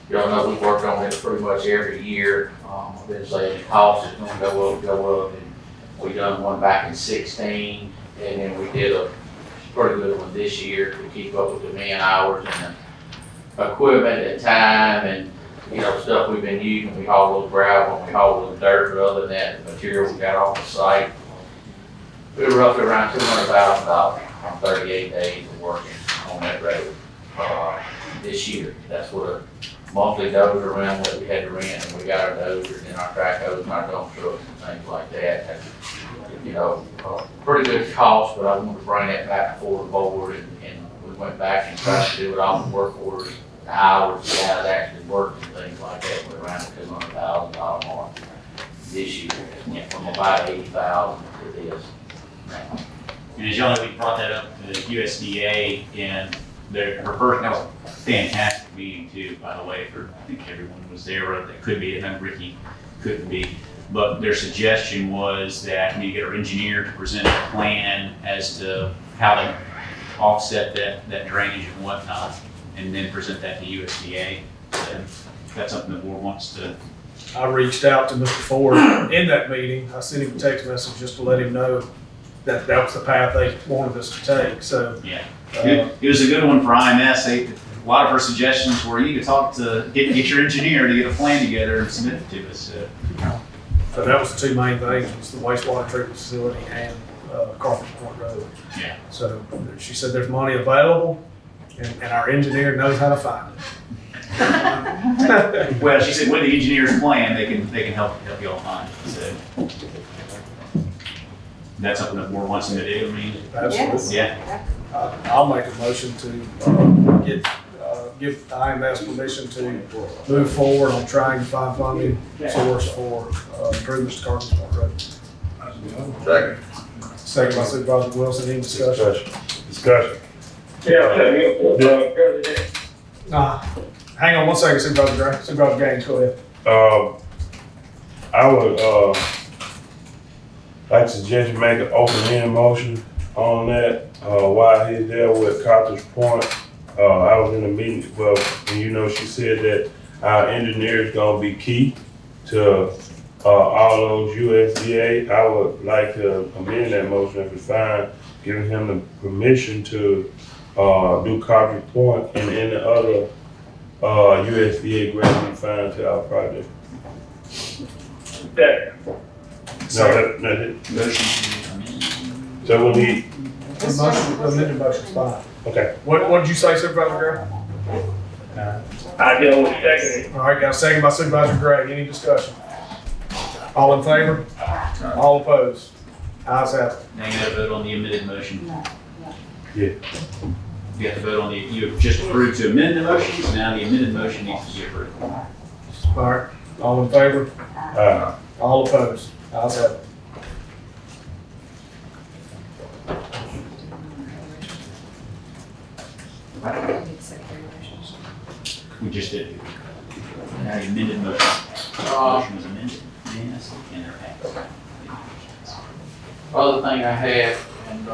Speaker 11: Y'all know we worked on it pretty much every year. I've been saying the cost is gonna go up, and we done one back in 16, and then we did a pretty good one this year to keep up with the man hours and the equipment and time and, you know, stuff we've been using. We haul a little gravel, and we haul a little dirt, but other than that, the material we got off the site, we were roughly around $200,000 on 38 days of working on that road, this year. That's what a monthly dozer around that we had to rent, and we got our dozers and our track hose and our dump trucks and things like that. And, you know, pretty good cost, but I wanted to bring that back before the board, and we went back and tried to do it all the work orders, the hours the guys actually worked and things like that, we're around the $200,000 mark this year. It went from about 80,000 to this.
Speaker 5: And as y'all know, we brought that up to the USDA, and that was a fantastic meeting too, by the way, I think everyone was there, or that could be, I know Ricky couldn't be. But their suggestion was that we get our engineer to present a plan as to how to offset that drainage and whatnot, and then present that to USDA. So if that's something the board wants to.
Speaker 1: I reached out to Mr. Ford in that meeting. I sent him a text message just to let him know that was the path they wanted us to take, so.
Speaker 5: Yeah. It was a good one for IMS. A lot of her suggestions were you to talk to, get your engineer to get a plan together and submit it to us.
Speaker 1: So that was the 2 main things, was the wastewater treatment facility and Carpenter Point Road.
Speaker 5: Yeah.
Speaker 1: So she said there's money available, and our engineer knows how to find it.
Speaker 5: Well, she said with the engineer's plan, they can help you all find it. So that's something the board wants them to do. I mean,
Speaker 1: Absolutely.
Speaker 5: yeah.
Speaker 1: I'll make a motion to give IMS permission to move forward on trying to find funding source for improvements to Carpenter Point Road.
Speaker 2: Second.
Speaker 1: Second by Supervisor Wilson, any discussion?
Speaker 2: Discussion.
Speaker 4: Yeah, President.
Speaker 1: Hang on one second, Supervisor Gray. Supervisor Gaines, go ahead.
Speaker 2: I would, like to suggest you make an open-end motion on that, while he's there with Cottage Point. I was in a meeting, well, and you know, she said that our engineer is gonna be key to, all those USDA. I would like to amend that motion if it's fine, giving him the permission to, do Cottage Point and any other, USDA grant we find to our project. That's it. So we need,
Speaker 1: The amended motion's fine.
Speaker 2: okay.
Speaker 1: What did you say, Supervisor Gray?
Speaker 4: I just was seconding.
Speaker 1: All right, got a second by Supervisor Gray. Any discussion? All in favor? All opposed? Ayes have it.
Speaker 5: Now you got to vote on the amended motion.
Speaker 2: Yeah.
Speaker 5: You have to vote on you have just approved to amend the motion, so now the amended motion needs to be approved.
Speaker 1: All right, all in favor? All opposed? Ayes have it.
Speaker 5: We just did. Now the amended motion. Motion was amended. Yes, and they're passed.
Speaker 11: Other thing I have, and,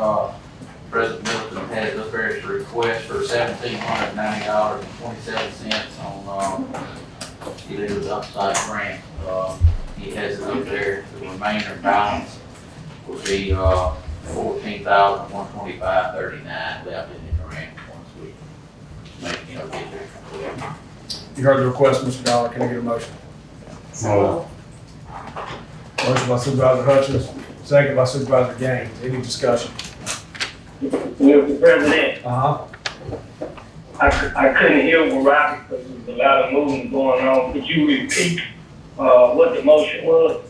Speaker 11: President Middleton has up there is a request for $1,790.27 on, illegal dump site grant. he has it up there, the remainder balance would be, $14,125.39 left in the grant once we make, get there.
Speaker 1: You heard the request, Mr. Dollar, can I get a motion?
Speaker 10: So,
Speaker 1: Motion by Supervisor Hutchins, second by Supervisor Gaines. Any discussion?
Speaker 4: Mr. President,
Speaker 1: Uh-huh.
Speaker 4: I couldn't hear what Robbie because there was a lot of moving going on. Could you repeat, what the motion was?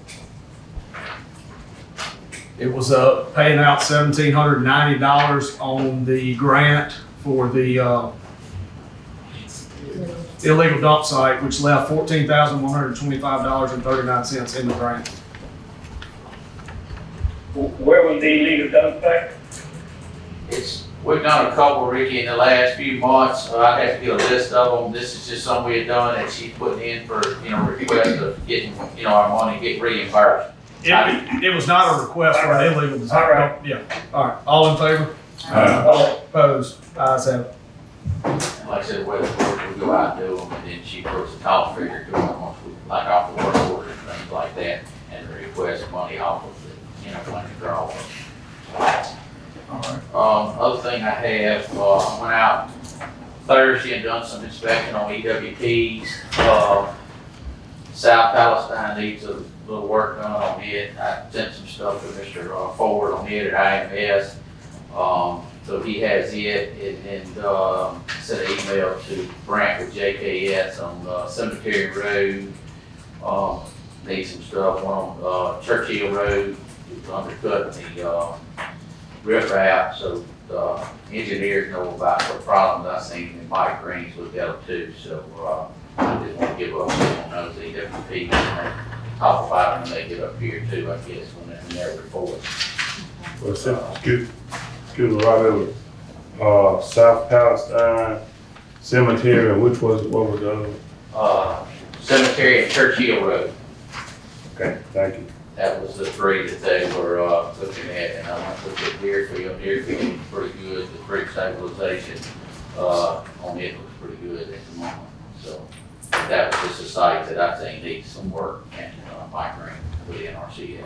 Speaker 1: It was, paying out $1,790 on the grant for the, illegal dump site, which left $14,125.39 in the grant.
Speaker 4: Where was the illegal dump site?
Speaker 11: We've done a couple, Ricky, in the last few months. I have to get a list of them. This is just something we had done that she's putting in for, request of getting, our money, get reimbursed.
Speaker 1: It was not a request for an illegal design.
Speaker 4: All right.
Speaker 1: Yeah, all right. All in favor? Opposed? Ayes have it.
Speaker 11: And like I said, whether we go out and do them, and then she puts a cost figure to them once we, like off the work order and things like that, and request money off of it, when they draw. Other thing I have, I went out Thursday and done some inspection on EWPs. South Palestine needs a little work done on it. I sent some stuff to Mr. Ford on it at IMS. So he has it, and sent an email to Brant with JKS on Cemetery Road. Need some stuff on Churchill Road, undercutting the riprap, so the engineers know about the problems I seen, and Mike Green's looked at them too, so I didn't want to give up on those EWPs, and they talk about them when they get up here too, I guess, when they're in their report.
Speaker 2: Well, excuse me, right over, South Palestine Cemetery, and what was the other?
Speaker 11: Cemetery and Churchill Road.
Speaker 2: Okay, thank you.
Speaker 11: That was the three that they were looking at, and I went to look at Deerfield. Deerfield was pretty good. The creek stabilization on it looks pretty good at the moment. So that was just a site that I think needs some work, and Mike Green with the NRCS.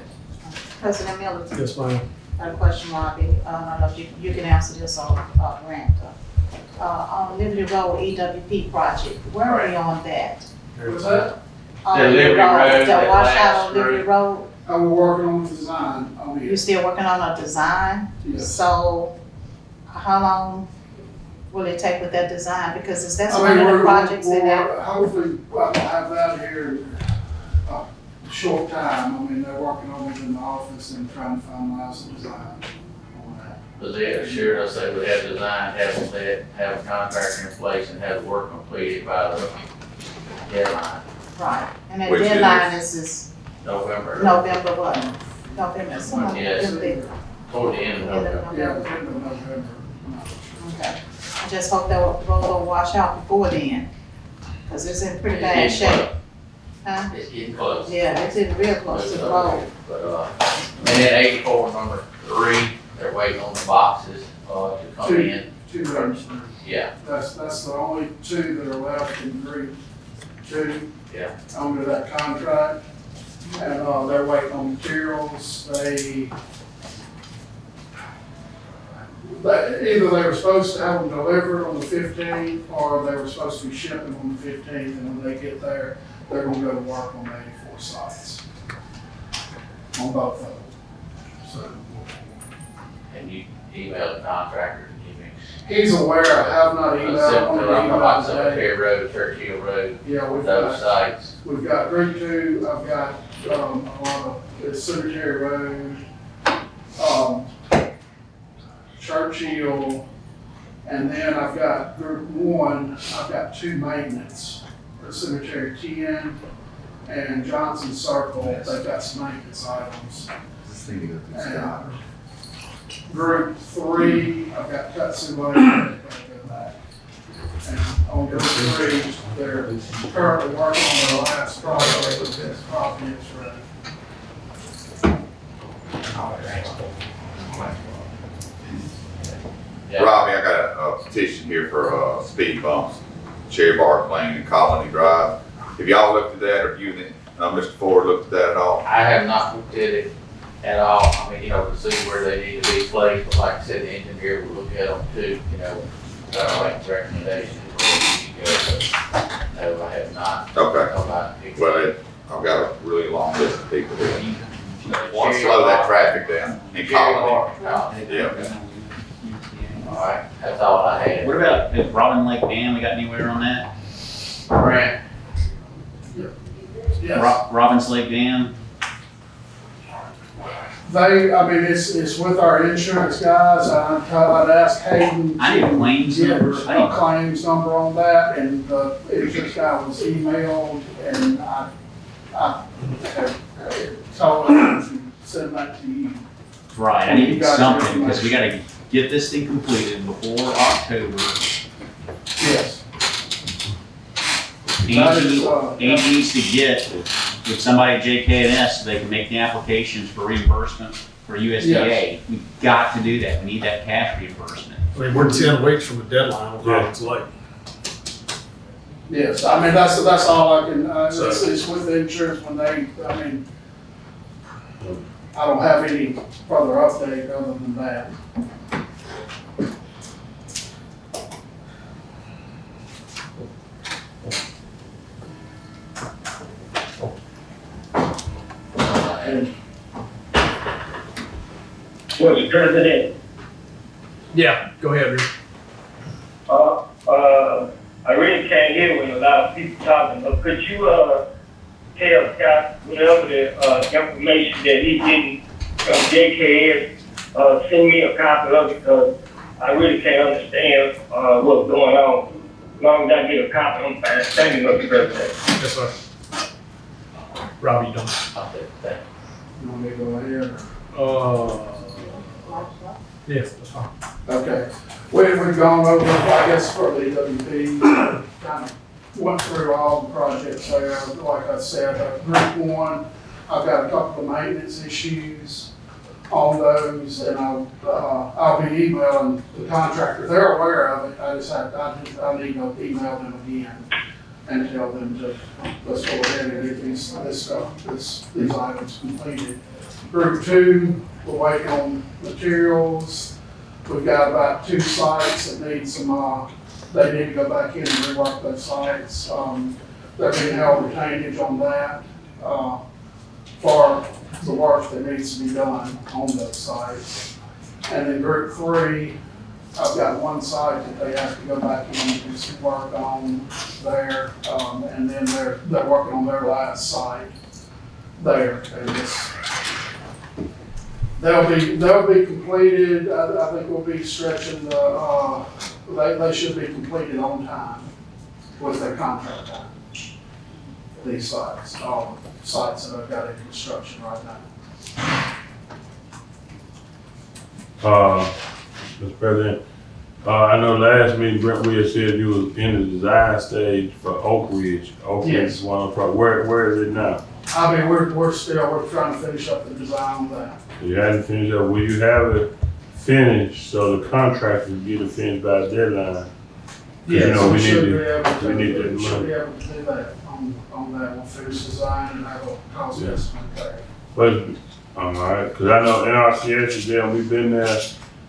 Speaker 10: President Miller,
Speaker 1: Yes, ma'am.
Speaker 10: I have a question, Robbie. I don't know if you can answer this on, Grant. On Liberty Road EWP project, where are we on that?
Speaker 1: What's that?
Speaker 10: On
Speaker 11: The Liberty Road,
Speaker 10: The
Speaker 11: that
Speaker 10: washout
Speaker 11: last
Speaker 10: on Liberty Road,
Speaker 13: We're working on the design on
Speaker 10: you
Speaker 13: it.
Speaker 10: still working on a design?
Speaker 13: Yes.
Speaker 10: So how long will it take with that design? Because that's
Speaker 13: I
Speaker 10: one
Speaker 13: mean,
Speaker 10: of the
Speaker 13: we're,
Speaker 10: projects that.
Speaker 13: hopefully, I'll have that here in a short time. I mean, they're working on it in the office and trying to finalize the design on that.
Speaker 11: But they assured us they would have design, have a contractor in place, and have the work completed by the deadline,
Speaker 10: Right, and that
Speaker 2: Which
Speaker 10: deadline is
Speaker 11: November.
Speaker 10: November what? November, something.
Speaker 11: Yes. Toward the end of November.
Speaker 13: Yeah, it's in November.
Speaker 10: Okay. I just hope that road will wash out before then, cause it's in pretty bad
Speaker 11: It's
Speaker 10: shape. Huh?
Speaker 11: It's getting close.
Speaker 10: Yeah, it's in real close to the road.
Speaker 11: But, and then 84, number 3, they're waiting on the boxes, to come in.
Speaker 13: Two roads.
Speaker 11: Yeah,
Speaker 13: That's the only two that are left in Group 2.
Speaker 11: Yeah.
Speaker 13: Under that contract. And, they're waiting on materials. Either they were supposed to have them delivered on the 15th, or they were supposed to be shipping on the 15th, and when they get there, they're gonna go to work on the 84 sites. On both of them. So,
Speaker 11: and you email the contractor to give me.
Speaker 13: he's aware, I have not emailed on the email today.
Speaker 11: Cemetery Road, Churchill Road,
Speaker 13: Yeah,
Speaker 11: those sites.
Speaker 13: we've got Group 2, I've got, a lot of, it's Cemetery Road, Churchill, and then I've got Group 1, I've got 2 maintenance, the Cemetery 10 and Johnson Circle, they've got some maintenance items. And Group 3, I've got Tatsuo, and on Group 3, they're currently working on the last project with this property insurance.
Speaker 11: Yeah.
Speaker 14: Robbie, I got a petition here for speed bumps, Cherry Bark Lane and Colony Drive. Have y'all looked at that or viewed it? Mr. Ford looked at that at all?
Speaker 11: I have not looked at it at all. I mean, to see where they need to be placed, but like I said, the engineer will look at them too, make recommendations where we should go. But no, I have not.
Speaker 14: Okay.
Speaker 11: Nobody.
Speaker 14: Well, I've got a really long list of people that want to slow that traffic down in Colony. Yeah.
Speaker 11: All right, that's all I had.
Speaker 5: What about the Robin Lake Dam? We got anywhere on that?
Speaker 11: Grant,
Speaker 13: Yes.
Speaker 5: Robbins Lake Dam?
Speaker 13: It's with our insurance guys, I'd asked Hayden.
Speaker 5: I need a claims
Speaker 13: Get
Speaker 5: number.
Speaker 13: a claims number on that, and the insurance guy was emailed, and I told him to send that to you.
Speaker 5: Right, I
Speaker 13: You
Speaker 5: need
Speaker 13: got
Speaker 5: something,
Speaker 13: your
Speaker 5: because we gotta get this thing completed before October.
Speaker 13: Yes.
Speaker 5: Angie needs to get with somebody at JKNS so they can make the applications for reimbursement for USDA. We've got to do that. We need that cash reimbursement.
Speaker 1: I mean, we're 10 weeks from the deadline on Robbins Lake.
Speaker 13: Yes, that's all I can, it's with the insurance when I don't have any further update other than that. And
Speaker 4: Mr. President,
Speaker 1: Yeah, go ahead, Rick.
Speaker 4: I really can't hear when a lot of people talking, but could you, tell Scott whatever the, information that he didn't from JKS, send me a copy of it, because I really can't understand, what's going on. As long as I get a copy, I'm fine. Thank you, Mr. President.
Speaker 1: Yes, sir. Robbie, you done?
Speaker 13: you want me to go ahead?
Speaker 1: Yes, that's fine.
Speaker 13: Okay, we've gone over, I guess, for the EWP, kind of went through all the projects there. Like I said, group one, I've got a couple of maintenance issues on those, and I'll be emailing the contractor. They're aware of it, I need to email them again and tell them to, let's go ahead and get these items completed. Group two, we're waiting on materials. We've got about 2 sites that need some, they need to go back in and rework those sites. They're being held retainage on that, for the work that needs to be done on those sites. And then group three, I've got 1 site that they have to go back in and do some work on there. And then they're working on their last site there. And they'll be completed. I think we'll be stretching they should be completed on time with their contract time. These sites, all the sites that I've got in construction right now.
Speaker 2: Mr. President, I know last meeting, Brent Williams said you was in the design stage for Oak Ridge. Oak Ridge is one of the projects. Where is it now?
Speaker 13: I mean, we're trying to finish up the design on that.
Speaker 2: You hadn't finished up. Will you have it finished so the contractor can get it finished by the deadline?
Speaker 13: Yes,
Speaker 2: we
Speaker 13: we should
Speaker 2: need
Speaker 13: be able
Speaker 2: to,
Speaker 13: to,
Speaker 2: we need that
Speaker 13: we should
Speaker 2: money.
Speaker 13: be able to do that on that. We'll finish design and have a cost
Speaker 2: Yeah.
Speaker 13: estimate there.
Speaker 2: But, all right, because I know NRCS is there, we've been there,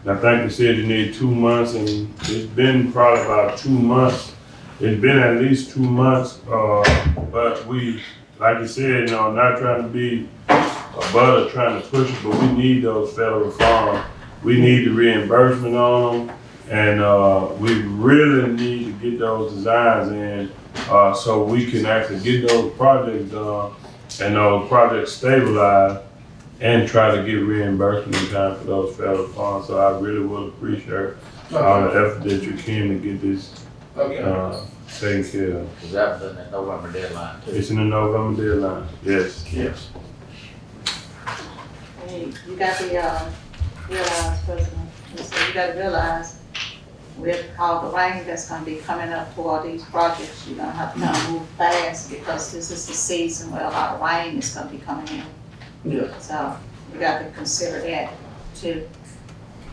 Speaker 2: and I think they said you need 2 months, and it's been probably about 2 months. It's been at least 2 months, but we, like you said, not trying to be a butter, trying to push it, but we need those federal funds. We need the reimbursement on them, and we really need to get those designs in, so we can actually get those projects done and those projects stabilized and try to get reimbursement in time for those federal funds. So I really would appreciate all the effort that you can to get this taken care of.
Speaker 11: because that was in the November deadline too.
Speaker 2: It's in the November deadline, yes.
Speaker 13: Yes.
Speaker 10: Hey, you got to realize, President, you got to realize with all the rain that's gonna be coming up toward these projects, you're gonna have to kind of move fast because this is the season where a lot of rain is gonna be coming in.
Speaker 13: Yeah.
Speaker 10: So you got to consider that too.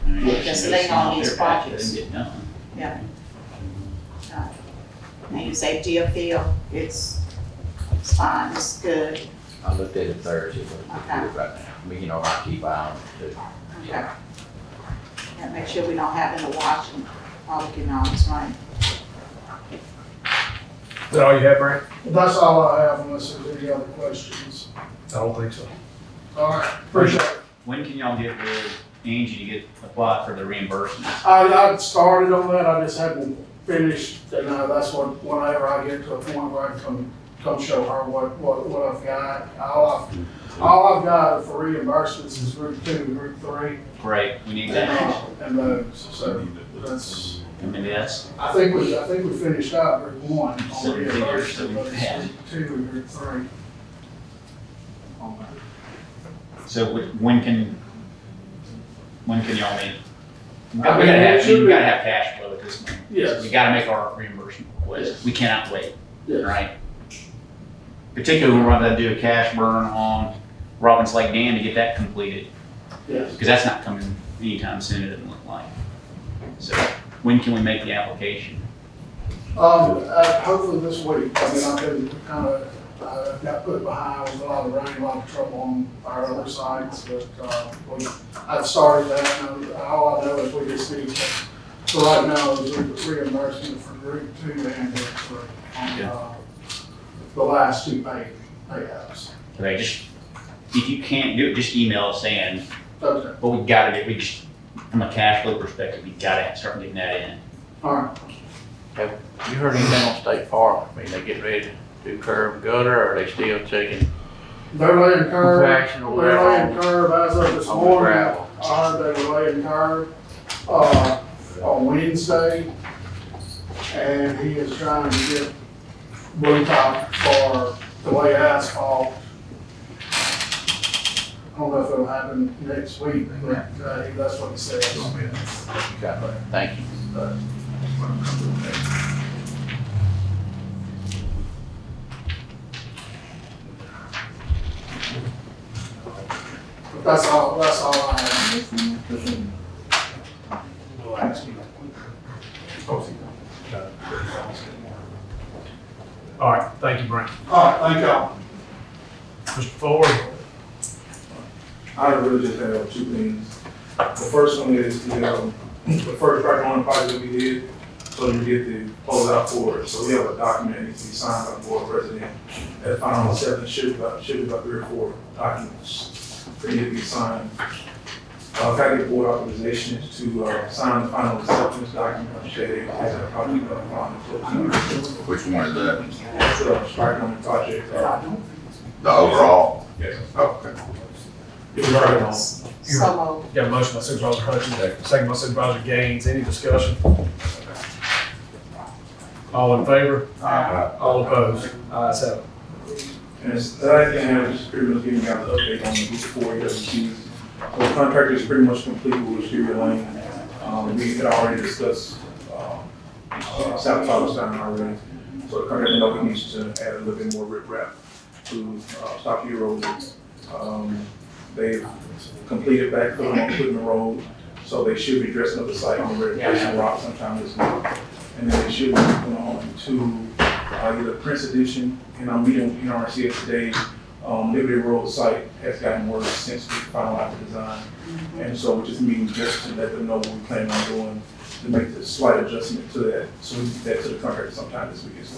Speaker 5: I mean,
Speaker 10: Just
Speaker 5: she
Speaker 10: lay
Speaker 5: knows
Speaker 10: on
Speaker 5: some
Speaker 10: these
Speaker 5: of their path
Speaker 10: projects.
Speaker 5: Didn't get done.
Speaker 10: Yeah. And you say Deerfield, it's It's fine, it's good,
Speaker 11: I looked at it Thursday, but it's good right now. I mean, you know, I keep an eye on it too.
Speaker 10: okay. Yeah, make sure we don't have any washing while we're getting all this rain.
Speaker 1: Is that all you have, Brent?
Speaker 13: That's all I have unless there's any other questions.
Speaker 1: I don't think so.
Speaker 13: All right, appreciate it.
Speaker 5: When can y'all get with Angie to get applied for the reimbursements?
Speaker 13: I started on that, I just hadn't finished, and that's what, whenever I get to a point where I can come show her what I've got. All I've got for reimbursements is group 2 and group 3.
Speaker 5: Great, we need that.
Speaker 13: And those, so that's,
Speaker 5: I mean, that's,
Speaker 13: I think we finished out group 1 on
Speaker 5: 7 figures, so
Speaker 13: reimbursement, but
Speaker 5: we
Speaker 13: it's
Speaker 5: had.
Speaker 13: group 2 and group 3. On that.
Speaker 5: so when can y'all meet? We
Speaker 13: I mean,
Speaker 5: gotta have cash flow at this point.
Speaker 13: Yes.
Speaker 5: We gotta make our reimbursement request. We cannot wait,
Speaker 13: Yes.
Speaker 5: right? Particularly when we're gonna do a cash burn on Robbins Lake Dam to get that completed,
Speaker 13: Yes.
Speaker 5: because that's not coming anytime soon, it doesn't look like. So when can we make the application?
Speaker 13: Hopefully this week. I mean, I've been kind of, got put behind with a lot of rain, a lot of trouble on our other sites, but, I've started that, and all I know is we just need to, right now, is reimbursement for group 2 and group 3 on, the last 2 payouts.
Speaker 5: Okay, just, if you can't do it, just email us saying,
Speaker 13: Okay,
Speaker 5: but we gotta do, we just, from a cash flow perspective, we gotta start getting that in.
Speaker 13: all right.
Speaker 11: Have you heard anything on State Farm? I mean, they getting ready to do curb and gutter, or are they still checking
Speaker 13: They're laying curb,
Speaker 11: compaction or
Speaker 13: they're
Speaker 11: whatever
Speaker 13: laying curb as of this
Speaker 11: on the
Speaker 13: morning.
Speaker 11: gravel?
Speaker 13: I heard they were laying curb, on Wednesday. And he is trying to get blue top for the lay asphalt. I don't know if it'll happen next week, but, that's what he said.
Speaker 11: Okay, thank you.
Speaker 13: But that's all I have.
Speaker 1: All right, thank you, Brent.
Speaker 13: All right, thank y'all.
Speaker 1: Mr. Ford?
Speaker 15: I really just have 2 things. The first one is the first record on the project we did, so we get the close out for it. So we have a document that needs to be signed by the board president. At final 7, should be about 3 or 4 documents that need to be signed. I've got to get board authorization to sign the final acceptance document. Shay has a copy of the final.
Speaker 14: Which one is that?
Speaker 15: That's the strike on the project.
Speaker 14: The overall?
Speaker 15: Yes.
Speaker 14: Okay.
Speaker 15: It's right on.
Speaker 10: So moved.
Speaker 1: Got a motion by Supervisor Hutchins, second by Supervisor Gaines. Any discussion? All in favor? All opposed? Ayes have it.
Speaker 15: And the last thing I have is pretty much giving you guys an update on the group 4 EWQs. So the contract is pretty much complete with Wisteria Lane. We had already discussed South Palestine already. So the contract now needs to add a little bit more riprap to stop the erosion. They've completed backfilling on Quitman Road, so they should be dressing up the site and ready to place some rock sometime this month. And then they should be moving on to either Prince Edition, and I'm meeting NRCS today. Liberty Road site has gotten worse since we finalized the design. And so we're just meeting just to let them know what we plan on doing to make the slight adjustment to that, so we can get that to the contractor sometime this week as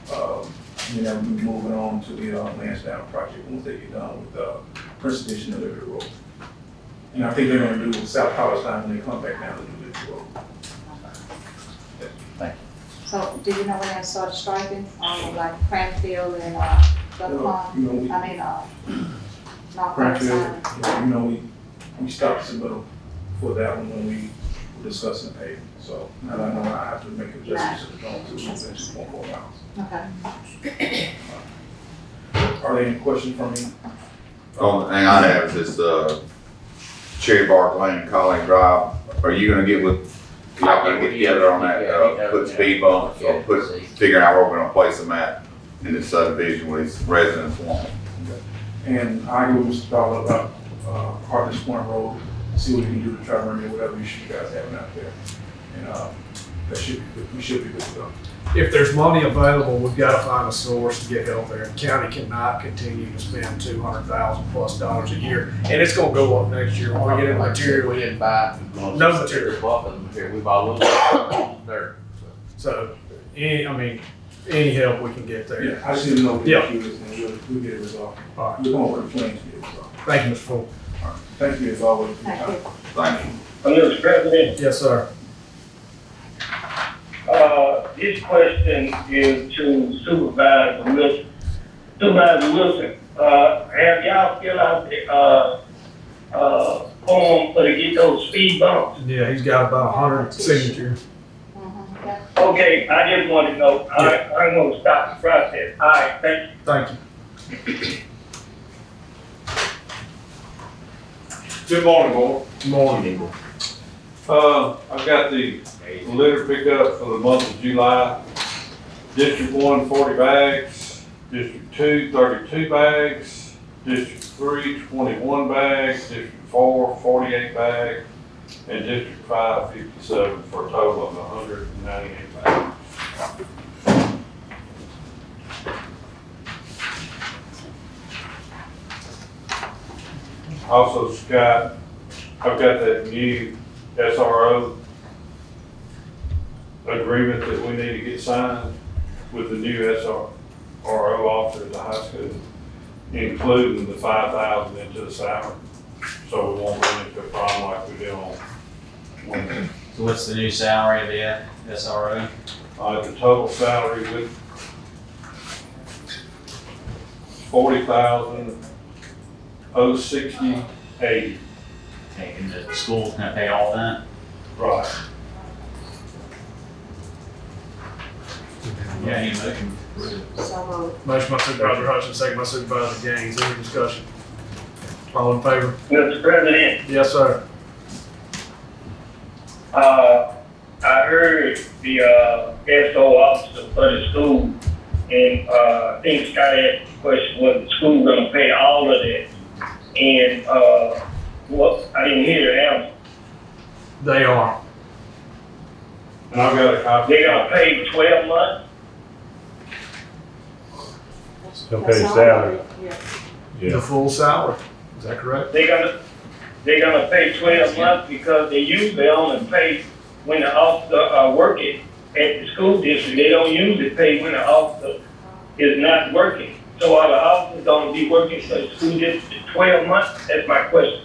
Speaker 15: well. And then we'll be moving on to the Lansdowne project once they get done with Prince Edition and Liberty Road. And I think they're gonna do South Palestine when they come back down to do Liberty Road.
Speaker 10: So, do you know when they started striking, like Cranfield and, Buckland?
Speaker 15: You know, we,
Speaker 10: North
Speaker 15: Cranfield,
Speaker 10: Carolina?
Speaker 15: you know, we stopped submittal for that one when we were discussing paving. So now that I know I have to make adjustments to the dome too, so that's 1.4 miles.
Speaker 10: Okay.
Speaker 15: Are there any questions from me?
Speaker 14: Only thing I have is this, Cherry Bark Lane, Colleen Drive. Are you gonna get with, y'all gonna get together on that, put speed bumps, or figuring out where we're gonna place them at in the subdivision where these residents want?
Speaker 15: And I go with Mr. Dollar about Hartness Point Road, see what we can do to try to remedy whatever issue you guys have out there. And that should be good. We should be good to go.
Speaker 1: If there's money available, we've got to find a source to get help there. The county cannot continue to spend $200,000+ a year, and it's gonna go up next year when we get into material.
Speaker 11: We didn't buy.
Speaker 1: No material.
Speaker 11: Here, we bought a little dirt.
Speaker 1: So, any help we can get there.
Speaker 15: Yeah, I just need to know what the
Speaker 1: Yeah.
Speaker 15: issue is, and we'll get it resolved.
Speaker 1: All right.
Speaker 15: We're going over the plans to get it resolved.
Speaker 1: Thank you, Mr. Full.
Speaker 15: Thank you as always.
Speaker 10: Thank you.
Speaker 14: Thank you.
Speaker 4: Mr. President,
Speaker 1: Yes, sir.
Speaker 4: this question is to Supervisor Wilson. Supervisor Wilson, have y'all filled out the, form for to get those speed bumps?
Speaker 1: Yeah, he's got about 100 signatures.
Speaker 4: Okay, I just want to know, I'm gonna stop the process. All right, thank you.
Speaker 1: Thank you.
Speaker 16: Good morning, board.
Speaker 1: Good morning.
Speaker 16: I've got the litter pickup for the month of July. District 1, 40 bags. District 2, 32 bags. District 3, 21 bags. District 4, 48 bags. And District 5, 57, for a total of 198 bags. Also, Scott, I've got that new SRO agreement that we need to get signed with the new SRO officer at the high school, including the 5,000 into the salary. So we won't run into a problem like we did on Wednesday.
Speaker 5: So what's the new salary of the SRO?
Speaker 16: The total salary with 40,060.80.
Speaker 5: Okay, and the school's gonna pay all that?
Speaker 16: Right.
Speaker 5: Yeah, any motion?
Speaker 1: Motion by Supervisor Hutchins, second by Supervisor Gaines. Any discussion? All in favor?
Speaker 4: Mr. President,
Speaker 1: Yes, sir.
Speaker 4: I heard the, SO officer for the school, and, I think Scott asked the question, was the school gonna pay all of that? And, I didn't hear the answer.
Speaker 1: They are.
Speaker 16: And I've got a copy.
Speaker 4: They gonna pay 12 months?
Speaker 2: They'll pay the salary.
Speaker 1: The full salary. Is that correct?
Speaker 4: They're gonna pay 12 months because they usually only pay when the officer are working at the school district. They don't usually pay when the officer is not working. So are the officers gonna be working for the school district 12 months? That's my question.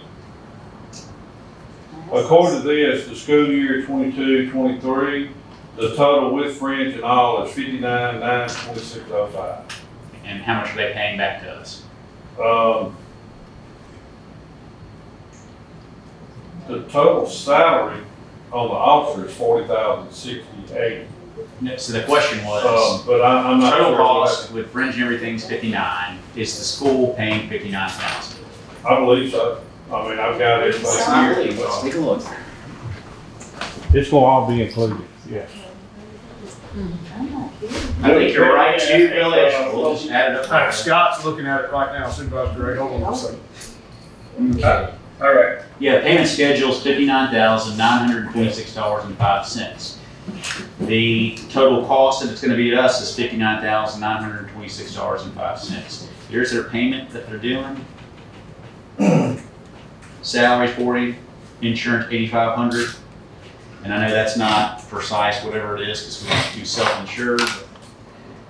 Speaker 16: According to this, the school year 22-23, the total with fringe and all is 59,926.05.
Speaker 5: And how much are they paying back to us?
Speaker 16: The total salary on the officer is 40,060.80.
Speaker 5: No, so the question was,
Speaker 16: But I'm not
Speaker 5: total
Speaker 16: sure.
Speaker 5: cost with fringe and everything's 59. Is the school paying 59,000?
Speaker 16: I believe so. I mean, I've got it right here.
Speaker 5: Let's take a look.
Speaker 2: It's gonna all be included, yeah.
Speaker 5: I think you're right, too, Billy. We'll just add it up.
Speaker 1: All right, Scott's looking at it right now. Supervisor Gray, hold on a second.
Speaker 4: All right.
Speaker 5: Yeah, payment schedule is $59,926.05. The total cost that it's gonna be to us is $59,926.05. Here's their payment that they're doing. Salary 40, insurance 8,500. And I know that's not precise, whatever it is, because we have to do self-insured.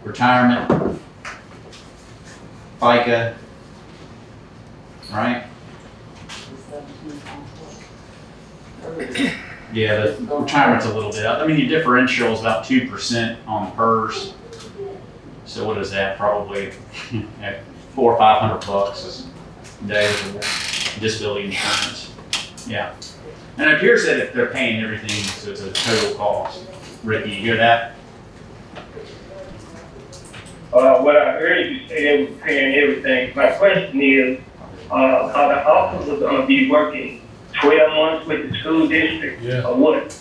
Speaker 5: Retirement, FICA, right? Yeah, the retirement's a little bit up. I mean, your differential is about 2% on PERS. So what is that? Probably at $400 or $500 is days of disability insurance. Yeah. And it appears that if they're paying everything, so it's a total cost. Ricky, you hear that?
Speaker 4: What I heard you say they were paying everything. My question is, are the officers gonna be working 12 months with the school district or what?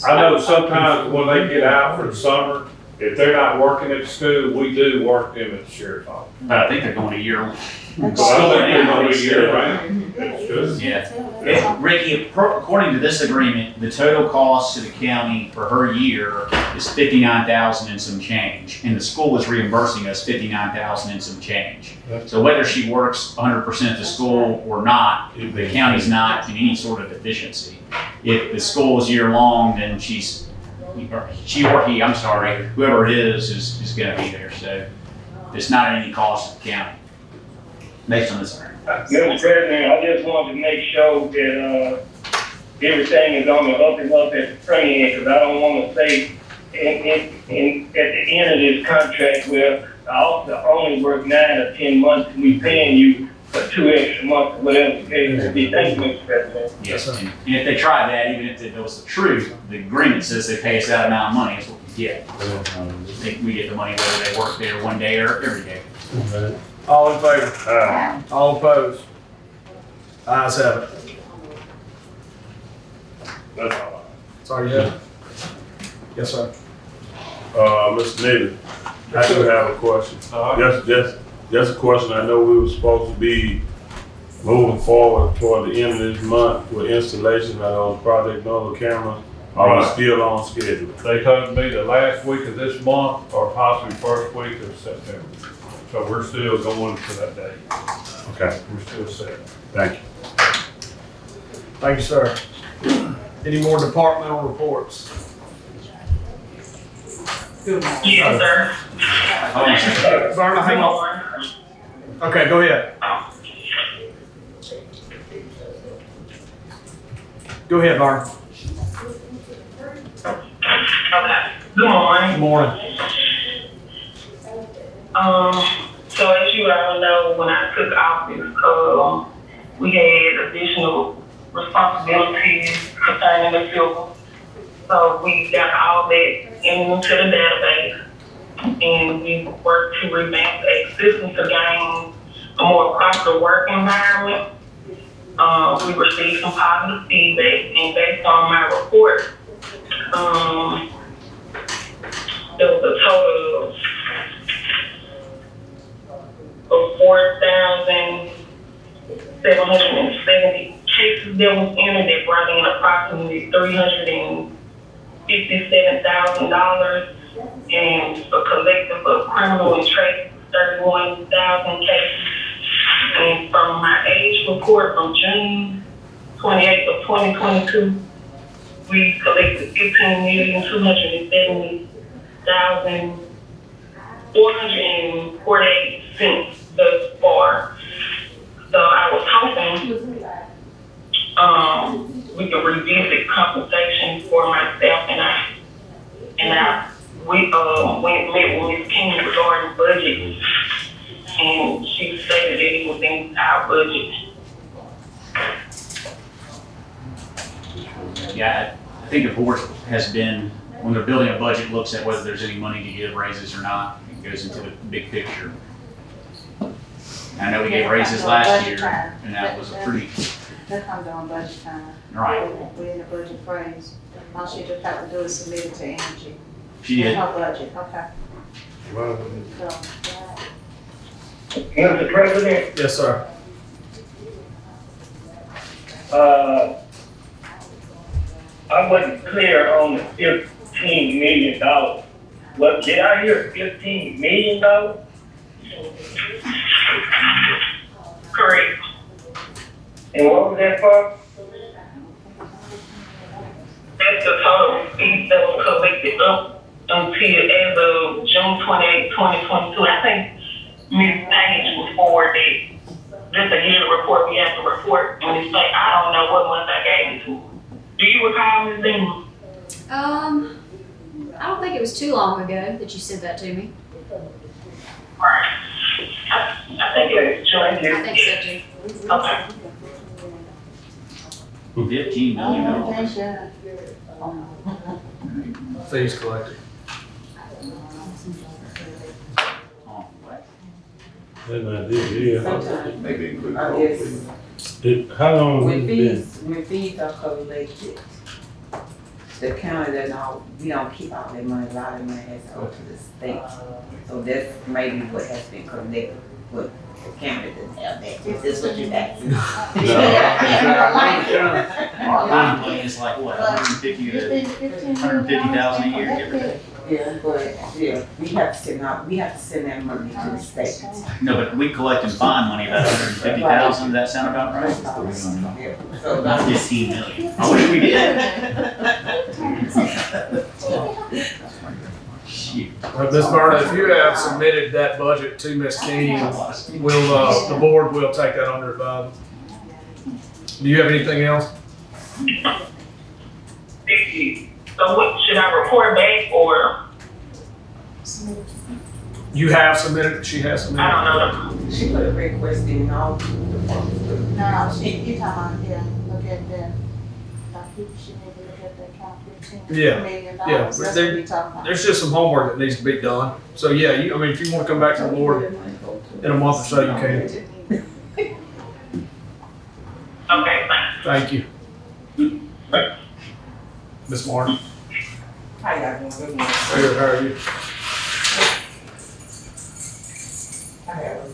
Speaker 16: I know sometimes when they get out for the summer, if they're not working at the school, we do work them at the sheriff's office.
Speaker 5: But I think they're going a year.
Speaker 16: But I think they're gonna be year round. That's good.
Speaker 5: Yeah. Ricky, according to this agreement, the total cost to the county for her year is $59,000 and some change, and the school is reimbursing us $59,000 and some change. So whether she works 100% at the school or not, the county's not in any sort of deficiency. If the school is year long, then she or he, I'm sorry, whoever it is gonna be there. So it's not at any cost to the county, based on this agreement.
Speaker 4: Mr. President, I just wanted to make sure that, everything is on the up and up at the front end, because I don't want to say at the end of this contract where the officer only worked 9 or 10 months and we paying you for 2 extra months or whatever the case may be. Thank you, Mr. President.
Speaker 5: Yes, and if they try that, even if it was the truth, the agreement says they pay us that amount of money, that's what we get. We get the money whether they work there one day or every day.
Speaker 1: All in favor? All opposed? Ayes have it.
Speaker 2: That's all.
Speaker 1: Sorry, yeah. Yes, sir.
Speaker 2: Mr. Nivens, I do have a question. Just a question. I know we were supposed to be moving forward toward the end of this month with installation of those Project Nova cameras. Are we still on schedule?
Speaker 16: They told me the last week of this month or possibly first week of September. So we're still going to that day.
Speaker 2: Okay.
Speaker 16: We're still set.
Speaker 2: Thank you.
Speaker 1: Thank you, sir. Any more departmental reports?
Speaker 4: Yes, sir.
Speaker 1: Verna, hang on. Okay, go ahead. Go ahead, Verna.
Speaker 17: Okay. Good morning.
Speaker 1: Good morning.
Speaker 17: So as you all know, when I took office, we had additional responsibilities concerning the fuel. So we got all that into the database, and we worked to revamp a system to gain a more proper work environment. We received some positive feedback, and based on my report, there was a total of 4,770 cases that was entered that brought in approximately $357,000 and a collective of criminal and trade 31,000 cases. And from my age report from June 28th of 2022, we collected 15,270,448 cents thus far. So I was hoping we could revisit compensation for myself and we met with Ms. King regarding budget, and she stated that it was in our budget.
Speaker 5: Yeah, I think the board has been, when they're building a budget, looks at whether there's any money to give raises or not. It goes into the big picture. I know we gave raises last year, and that was a pretty,
Speaker 10: That comes on budget time.
Speaker 5: right.
Speaker 10: We're in the budget phase. All she just have to do is submit it to Energy.
Speaker 5: She did.
Speaker 10: Her budget, okay. So,
Speaker 4: Mr. President,
Speaker 1: Yes, sir.
Speaker 4: I wasn't clear on the $15 million. What, did I hear $15 million? Correct. And what was that for? That's the total fees that was collected up until as of June 28, 2022. I think Ms. Page was forwarded just a year report we have to report, and it's like, I don't know what month I gave it to. Do you recall, Ms. Zimmer?
Speaker 12: I don't think it was too long ago that you sent that to me.
Speaker 4: Right. I think it was June.
Speaker 12: I think so too.
Speaker 4: Okay.
Speaker 5: $15 million.
Speaker 1: Fees collected.
Speaker 14: Maybe include.
Speaker 2: How long?
Speaker 7: When fees are collected,
Speaker 18: the county we don't keep all that money, a lot of money has to go to the state. So that's maybe what has been collected, but the county doesn't have that, if that's what you're asking.
Speaker 5: Bond money is like what, 150 to 150,000 a year, give or take?
Speaker 18: Yeah, but, yeah, we have to send that money to the state.
Speaker 5: No, but we collect in bond money about 150,000, does that sound about right?
Speaker 18: Yeah, so
Speaker 5: Not 15 million. I wish we did. Shoot.
Speaker 1: Well, Ms. Vernon, if you have submitted that budget to Ms. King, the board will take that under advisement. Do you have anything else?
Speaker 17: So what, should I report back or?
Speaker 1: You have submitted, she has submitted?
Speaker 17: I don't know.
Speaker 18: she put a request in all the departments.
Speaker 10: No, you talking, yeah, look at that. She need to look at that count, $15
Speaker 1: Yeah,
Speaker 10: million.
Speaker 1: yeah,
Speaker 10: That's what we talking about.
Speaker 1: There's just some homework that needs to be done. So yeah, if you want to come back to the board in a month or so, you can.
Speaker 17: Okay, thanks.
Speaker 1: Thank you. Ms. Martin.
Speaker 18: How y'all doing? Good morning.
Speaker 1: Good, how are you?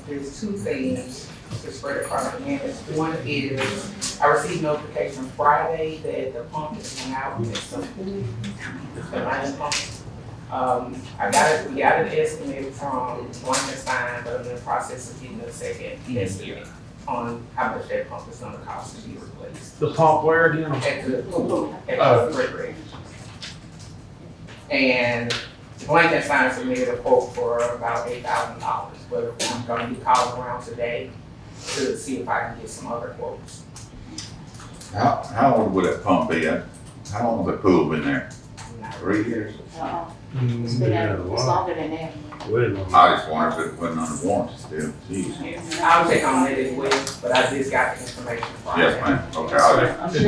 Speaker 18: There's two things to spread across the campus. One is, I received notification Friday that the pump is going out, the line pump. We got an estimate from Blankenstein, but I'm in the process of getting a second estimate on how much that pump is gonna cost to be replaced.
Speaker 1: The pump where again?
Speaker 18: At the refrigerator. And Blankenstein submitted a quote for about $8,000, but I'm gonna be calling around today to see if I can get some other quotes.
Speaker 14: How old would that pump be? How long has the pool been there? 3 years?
Speaker 10: It's been there, it's longer than that.
Speaker 14: I just wonder if it wasn't under warranty still. Jeez.
Speaker 18: I'll check on that as well, but I just got the information Friday.
Speaker 14: Yes, ma'am. Okay,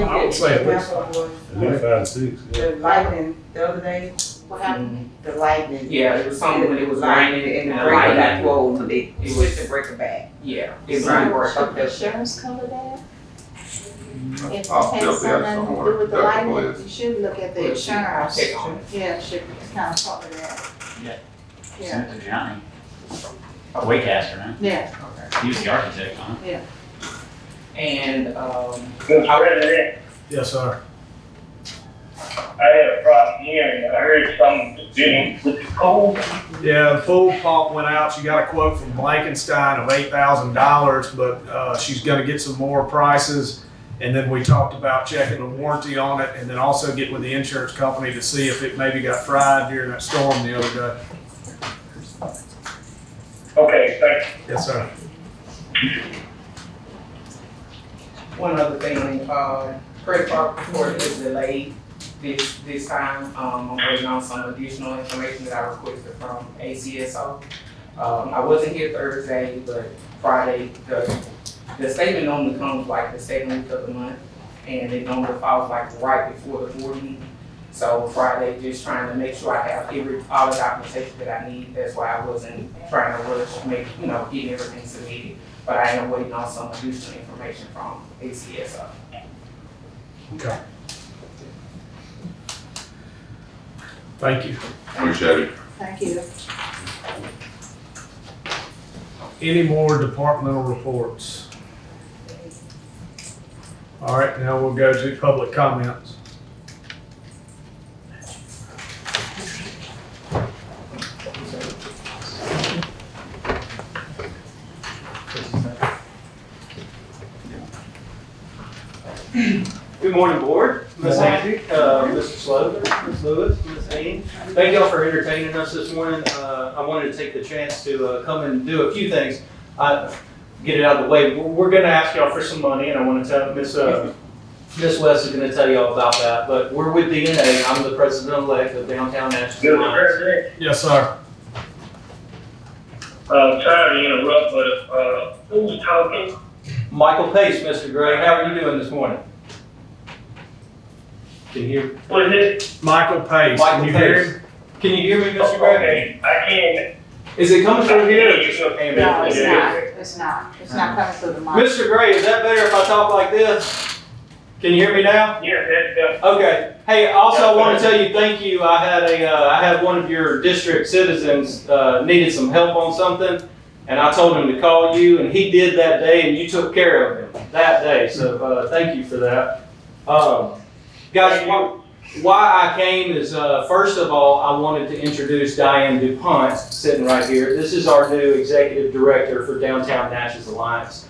Speaker 1: I would say at least.
Speaker 18: The lightning the other day,
Speaker 10: What happened?
Speaker 18: the lightning.
Speaker 6: Yeah, it was something when it was raining
Speaker 18: and the
Speaker 6: the
Speaker 18: breaker
Speaker 6: light
Speaker 18: got
Speaker 6: got
Speaker 18: swollen, they switched the breaker back.
Speaker 6: Yeah, it
Speaker 10: So,
Speaker 6: might work.
Speaker 10: should the insurance cover that? If it
Speaker 14: I'll
Speaker 10: has
Speaker 14: still be
Speaker 10: something
Speaker 14: at
Speaker 10: to
Speaker 14: somewhere.
Speaker 10: do with the
Speaker 14: Deductible
Speaker 10: lighting,
Speaker 14: is.
Speaker 10: you should look at the
Speaker 6: I'll
Speaker 10: insurance.
Speaker 6: check on it.
Speaker 10: Yeah, should kind of cover that.
Speaker 5: Yeah.
Speaker 10: Yeah,
Speaker 5: Send it to Johnny. Waycaster, man.
Speaker 10: yeah,
Speaker 5: He was the architect on it.
Speaker 10: yeah.
Speaker 6: And,
Speaker 4: Mr. President,
Speaker 1: Yes, sir.
Speaker 4: I had a problem hearing. I heard something dealing with the pool.
Speaker 1: Yeah, the pool pump went out. She got a quote from Blankenstein of $8,000, but she's gonna get some more prices. And then we talked about checking the warranty on it and then also getting with the insurance company to see if it maybe got fried during that storm the other day.
Speaker 4: Okay, thank you.
Speaker 1: Yes, sir.
Speaker 6: one other thing, credit card report is delayed this time. I'm waiting on some additional information that I requested from ACSO. I wasn't here Thursday, but Friday, the statement normally comes like the second week of the month, and it normally falls like right before the board meeting. So Friday, just trying to make sure I have all the documentation that I need. That's why I wasn't trying to rush, getting everything submitted. But I am waiting on some additional information from ACSO.
Speaker 1: Okay. Thank you.
Speaker 14: Appreciate it.
Speaker 10: Thank you.
Speaker 1: Any more departmental reports? All right, now we'll go to public comments.
Speaker 19: Good morning, board. Ms. Angie, Mr. Slover, Ms. Lewis, Ms. Ames. Thank y'all for entertaining us this morning. I wanted to take the chance to come and do a few things. Get it out of the way. We're going to ask y'all for some money, and I want to tell Miss West is going to tell y'all about that. But we're with DNA. I'm the president-elect of Downtown National.
Speaker 4: Mr. President,
Speaker 1: Yes, sir.
Speaker 4: sorry to interrupt, but who's talking?
Speaker 19: Michael Pace, Mr. Gray. How are you doing this morning? Can you hear?
Speaker 4: What is it?
Speaker 1: Michael Pace.
Speaker 19: Michael
Speaker 1: Can you hear
Speaker 19: Pace.
Speaker 1: him?
Speaker 19: Can you hear me, Mr. Gray?
Speaker 4: Okay, I can.
Speaker 19: Is it coming through here or just?
Speaker 10: No, it's not. It's not. It's not coming through the mic.
Speaker 19: Mr. Gray, is that better if I talk like this? Can you hear me now?
Speaker 4: Yeah, that's,
Speaker 19: Okay. Hey, also I want to tell you thank you. I had one of your district citizens needed some help on something, and I told him to call you, and he did that day, and you took care of him that day. So thank you for that. Guys, why I came is first of all I wanted to introduce Diane DuPont sitting right here. This is our new executive director for Downtown Natchez Alliance.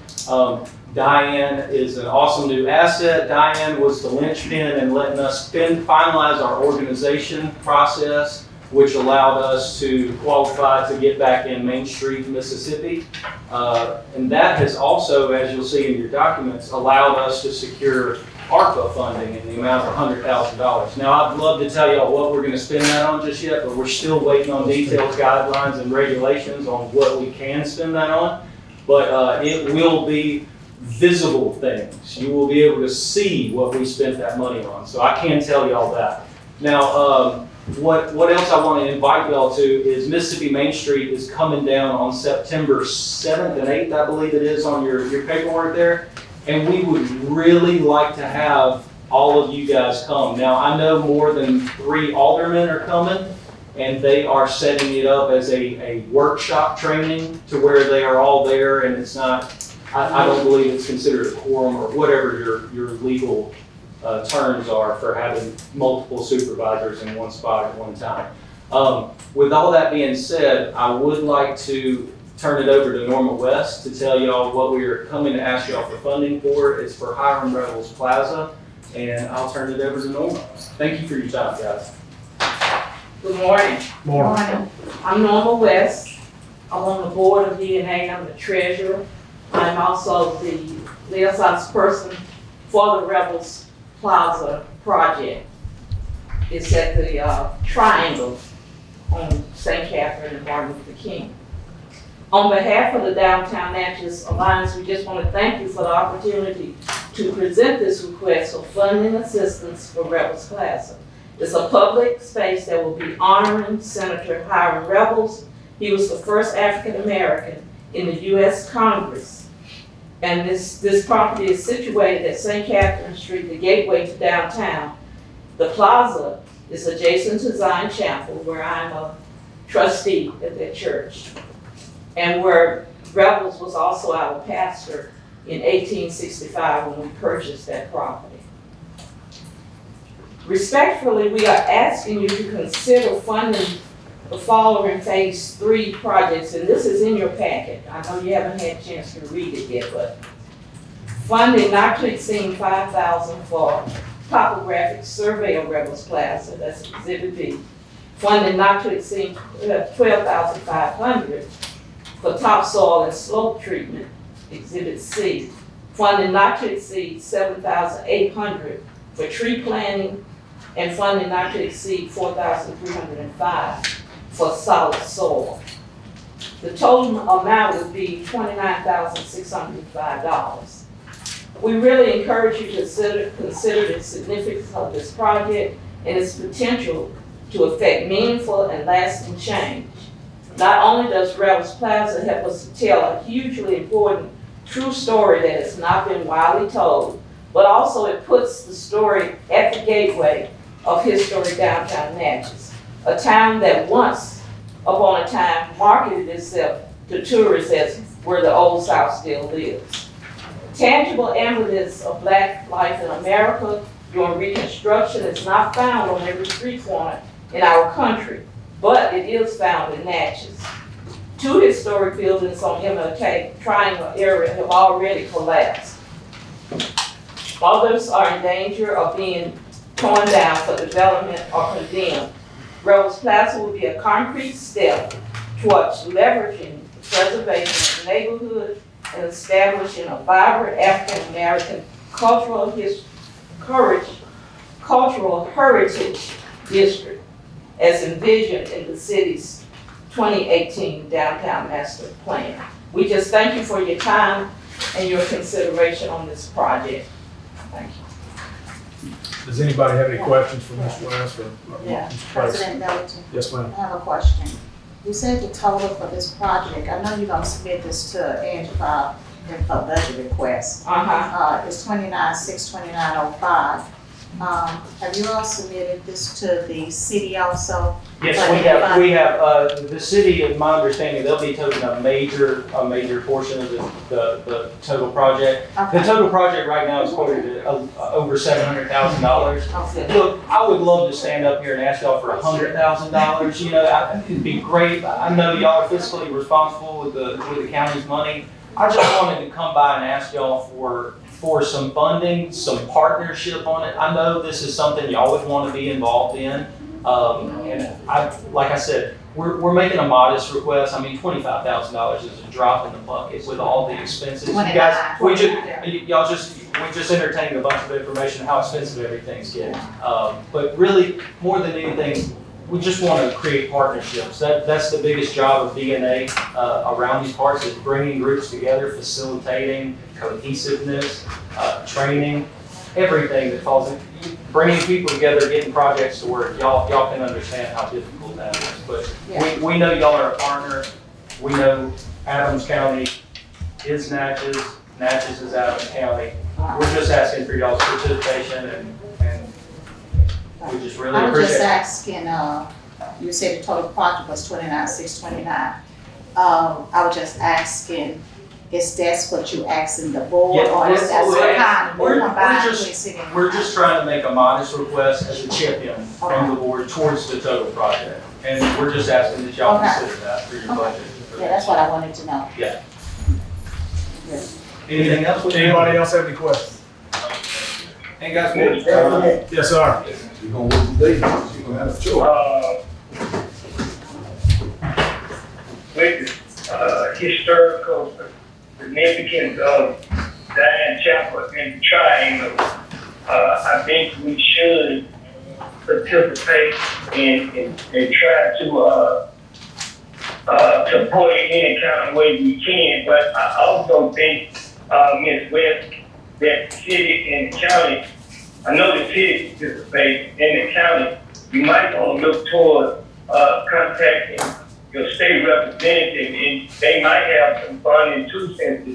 Speaker 19: Diane is an awesome new asset. Diane was the linchpin in letting us finalize our organization process, which allowed us to qualify to get back in Main Street, Mississippi. And that has also, as you'll see in your documents, allowed us to secure ARPA funding in the amount of $100,000. Now, I'd love to tell y'all what we're going to spend that on just yet, but we're still waiting on detailed guidelines and regulations on what we can spend that on. But it will be visible things. You will be able to see what we spent that money on. So I can tell y'all that. Now, what else I want to invite y'all to is Mississippi Main Street is coming down on September 7th and 8th, I believe it is on your paperwork there. And we would really like to have all of you guys come. Now, I know more than 3 aldermen are coming, and they are setting it up as a workshop training to where they are all there, and it's not, I don't believe it's considered a quorum or whatever your legal terms are for having multiple supervisors in one spot at one time. With all that being said, I would like to turn it over to Norma West to tell y'all what we are coming to ask y'all for funding for. It's for Hiram Rebels Plaza, and I'll turn it over to Norma. Thank you for your time, guys.
Speaker 7: Good morning.
Speaker 1: Morning.
Speaker 7: I'm Norma West. I'm on the board of DNA. I'm the treasurer. I'm also the liaison person for the Rebels Plaza project. It's at the Triangle on St. Catherine and Martin Luther King. On behalf of the Downtown Natchez Alliance, we just want to thank you for the opportunity to present this request for funding assistance for Rebels Plaza. It's a public space that will be honoring Senator Hiram Rebels. He was the first African American in the U.S. Congress. And this property is situated at St. Catherine Street, the gateway to downtown. The plaza is adjacent to Zion Chapel, where I'm a trustee at that church, and where Rebels was also our pastor in 1865 when we purchased that property. Respectfully, we are asking you to consider funding the following Phase 3 projects, and this is in your packet. I know you haven't had a chance to read it yet, but funding not to exceed $5,000 for topographic survey of Rebels Plaza, that's Exhibit B. Funding not to exceed $12,500 for topsoil and slope treatment, Exhibit C. Funding not to exceed $7,800 for tree planting, and funding not to exceed $4,305 for solid soil. The total amount would be $29,605. We really encourage you to consider the significance of this project and its potential to affect meaningful and lasting change. Not only does Rebels Plaza help us to tell a hugely important true story that has not been widely told, but also it puts the story at the gateway of historic downtown Natchez, a town that once upon a time marketed itself to tourists as where the Old South still lives. Tangible evidence of Black life in America during Reconstruction is not found on every street corner in our country, but it is found in Natchez. 2 historic buildings on MLK Triangle area have already collapsed. Others are in danger of being torn down for development or condemned. Rebels Plaza will be a concrete step towards leveraging the preservation of the neighborhood and establishing a vibrant African American cultural heritage district as envisioned in the city's 2018 Downtown Master Plan. We just thank you for your time and your consideration on this project. Thank you.
Speaker 1: Does anybody have any questions for Ms. West or
Speaker 10: Yeah,
Speaker 1: Mr. Price?
Speaker 10: President Middleton.
Speaker 1: Yes, ma'am.
Speaker 10: I have a question. You said the total for this project, I know you're gonna submit this to Angela for budget request. It's 29/6/2905. Have you all submitted this to the city also?
Speaker 19: Yes, we have, the city, in my understanding, they'll be taking a major portion of the total project. The total project right now is quoted at over $700,000. Look, I would love to stand up here and ask y'all for $100,000, you know, it'd be great. I know y'all are fiscally responsible with the county's money. I just wanted to come by and ask y'all for some funding, some partnership on it. I know this is something y'all would want to be involved in. And like I said, we're making a modest request. I mean, $25,000 is a drop in the bucket with all the expenses. You guys, we just entertained a bunch of information on how expensive everything's getting. But really, more than anything, we just want to create partnerships. That's the biggest job of DNA around these parts, is bringing groups together, facilitating cohesiveness, training, everything that falls in, bringing people together, getting projects to work. Y'all can understand how difficult that is. But we know y'all are a partner. We know Adams County is Natchez. Natchez is Adams County. We're just asking for y'all's participation, and we just really appreciate it.
Speaker 10: I was just asking, you said the total project was 29/6/29. I was just asking, is that what you asking the board, or is that what kind of
Speaker 19: we're just trying to make a modest request as a chip-in from the board towards the total project. And we're just asking that y'all consider that for your budget.
Speaker 10: Yeah, that's what I wanted to know.
Speaker 19: Yeah. Anything else?
Speaker 1: Anybody else have any questions?
Speaker 19: Hey guys,
Speaker 1: yes, sir.
Speaker 2: You're gonna work today, you're gonna have a choice.
Speaker 4: With historical significance of Diane Chapel and the Triangle, I think we should participate and try to support it any kind of way we can. But I also think, Ms. West, that the city and the county, I know the city participates in the county, you might want to look toward contacting your state representative, and they might have some funding too, since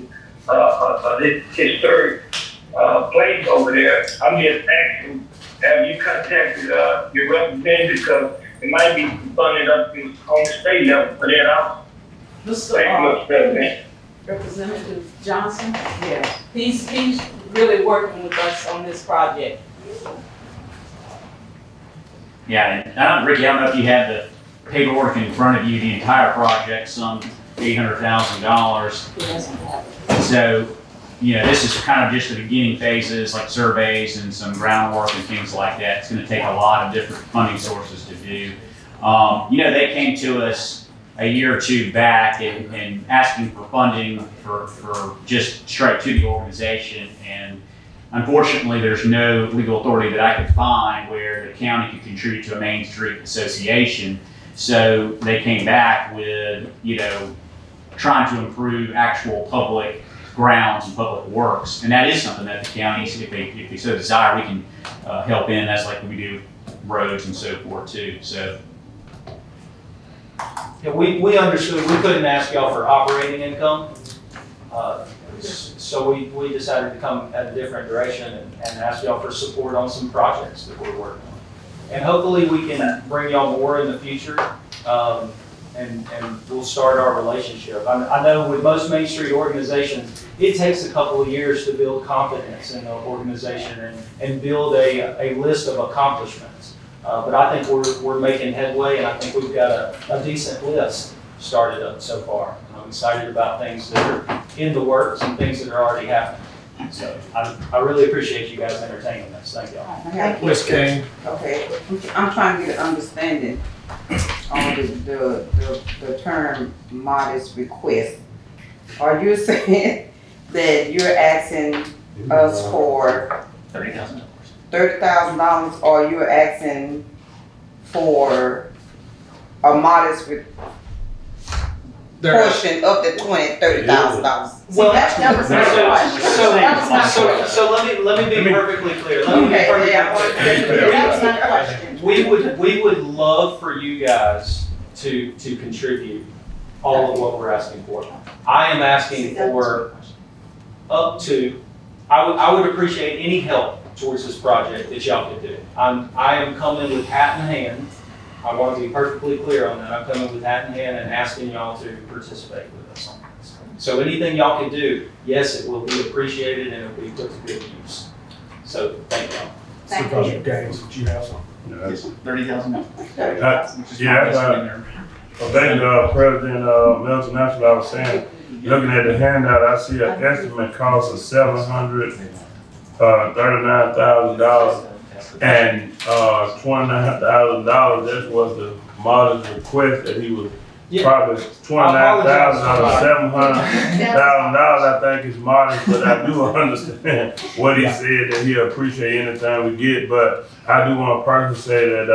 Speaker 4: this historic place over there. I'm just asking, have you contacted your representative, because it might be some funding up on the state level for that also.
Speaker 20: Representative Johnson? Yes. He's really working with us on this project.
Speaker 5: Yeah, and Ricky, I don't know if you have the paperwork in front of you, the entire project, some $800,000. So, you know, this is kind of just the beginning phases, like surveys and some groundwork and things like that. It's going to take a lot of different funding sources to do. You know, they came to us a year or two back and asking for funding for just straight to the organization. And unfortunately, there's no legal authority that I could find where the county could contribute to a Main Street association. So they came back with, you know, trying to improve actual public grounds and public works. And that is something that the counties, if they so desire, we can help in. That's like we do roads and so forth too. So.
Speaker 19: Yeah, we understood we couldn't ask y'all for operating income. So we decided to come at a different direction and ask y'all for support on some projects that we're working on. And hopefully we can bring y'all more in the future, and we'll start our relationship. I know with most Main Street organizations, it takes a couple of years to build confidence in the organization and build a list of accomplishments. But I think we're making headway, and I think we've got a decent list started up so far. And I'm excited about things that are in the works and things that are already happening. So I really appreciate you guys entertaining us. Thank y'all.
Speaker 1: Ms. King.
Speaker 21: Okay, I'm trying to get an understanding on the term modest request. Are you saying that you're asking us for
Speaker 5: $30,000.
Speaker 21: $30,000, or you're asking for a modest portion of the $30,000?
Speaker 19: Well,
Speaker 21: that was my question.
Speaker 19: so let me be perfectly clear. We would love for you guys to contribute all of what we're asking for. I am asking for up to, I would appreciate any help towards this project that y'all could do. I am coming with hat in hand. I want to be perfectly clear on that. I'm coming with hat in hand and asking y'all to participate with us on this. So anything y'all can do, yes, it will be appreciated and it will be put to good use. So thank y'all.
Speaker 1: Supervisor Gaines, did you have something?
Speaker 5: $30,000.
Speaker 2: Yeah, I think President Milton, that's what I was saying. Looking at the handout, I see an estimate cost of $739,000 and $29,000. That was the modest request that he was probably $29,000 out of $700,000. I think is modest, but I do understand what he said that he'll appreciate anything we get. But I do want to personally say that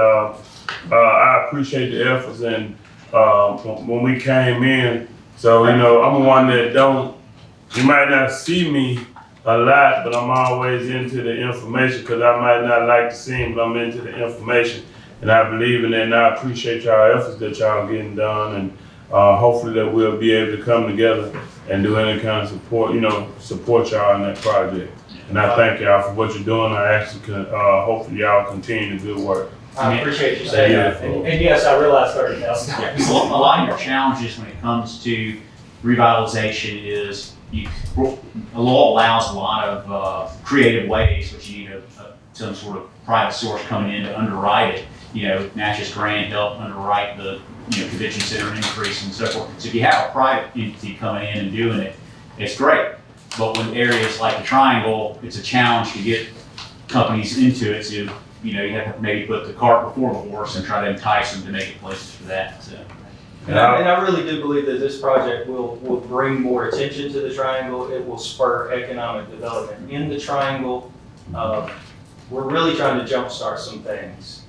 Speaker 2: I appreciate the efforts and when we came in. So, you know, I'm one that you might not see me a lot, but I'm always into the information because I might not like to see him, but I'm into the information. And I believe in it, and I appreciate y'all efforts that y'all getting done, and hopefully that we'll be able to come together and do any kind of support, support y'all in that project. And I thank y'all for what you're doing. I actually hopefully y'all continue the good work.
Speaker 19: I appreciate you saying that. And yes, I realize $30,000.
Speaker 5: Yeah, a lot of your challenges when it comes to revitalization is the law allows a lot of creative ways, which you need some sort of private source coming in to underwrite it. Natchez Grant help underwrite the convention center increase and so forth. So if you have a private entity coming in and doing it, it's great. But when areas like the Triangle, it's a challenge to get companies into it. So you have to maybe put the cart before the horse and try to entice them to make it places for that. So.
Speaker 19: And I really do believe that this project will bring more attention to the Triangle. It will spur economic development in the Triangle. We're really trying to jumpstart some things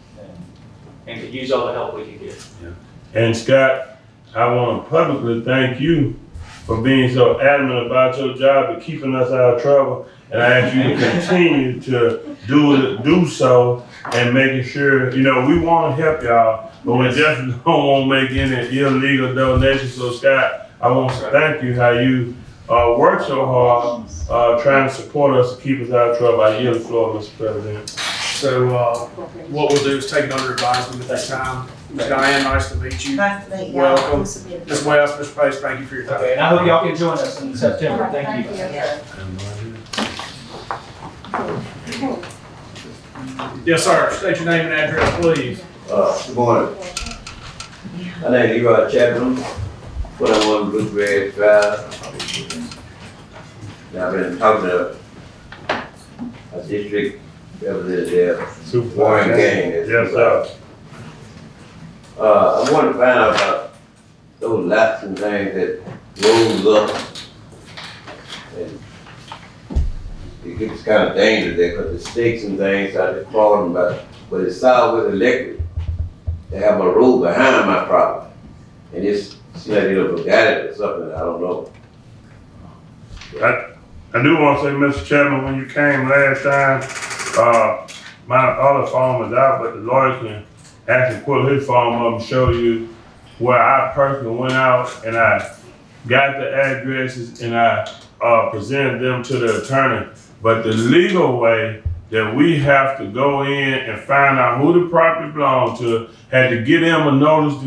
Speaker 19: and could use all the help we can get.
Speaker 2: Yeah. And Scott, I want to publicly thank you for being so adamant about your job and keeping us out of trouble. And I ask you to continue to do so and making sure, we want to help y'all, but we definitely don't want to make any illegal donations. So Scott, I want to thank you how you work so hard trying to support us to keep us out of trouble. I yield the floor, Mr. President.
Speaker 1: So what we'll do is take it under advisement at this time. Diane, nice to meet you.
Speaker 7: Nice to meet you.
Speaker 1: Welcome. Ms. West, Mr. Pace, thank you for your time.
Speaker 19: Okay, and I hope y'all can join us in September. Thank you.
Speaker 1: Yes, sir. State your name and address, please.
Speaker 3: Good morning. My name is Leroy Chapman, 21 Bluegrass Drive. Now, I've been talking to a district representative there, Warren Gaines.
Speaker 2: Yes, sir.
Speaker 3: I wanted to find out about those lots and things that rose up. And it gets kind of dangerous there because the sticks and things started crawling about. But it's solid with electric. They have a road behind my property. And it's seems like they don't forgot it or something, I don't know.
Speaker 2: I do want to say, Mr. Chairman, when you came last time, my other phone was out, but the lawyer can actually pull his phone up and show you where I personally went out and I got the addresses and I presented them to the attorney. But the legal way that we have to go in and find out who the property belonged to, had to get them a notice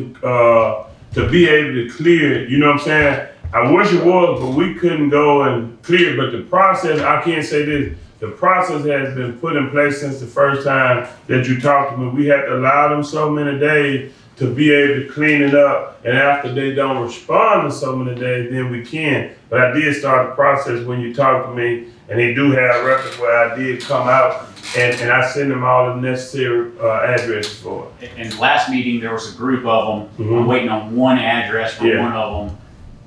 Speaker 2: to be able to clear it, you know what I'm saying? I wish it was, but we couldn't go and clear it. But the process, I can't say this, the process has been put in place since the first time that you talked to me. We had to allow them so many days to be able to clean it up. And after they don't respond to so many days, then we can. But I did start the process when you talked to me, and they do have records where I did come out and I send them all the necessary addresses for it.
Speaker 5: In the last meeting, there was a group of them. I'm waiting on one address for one of them.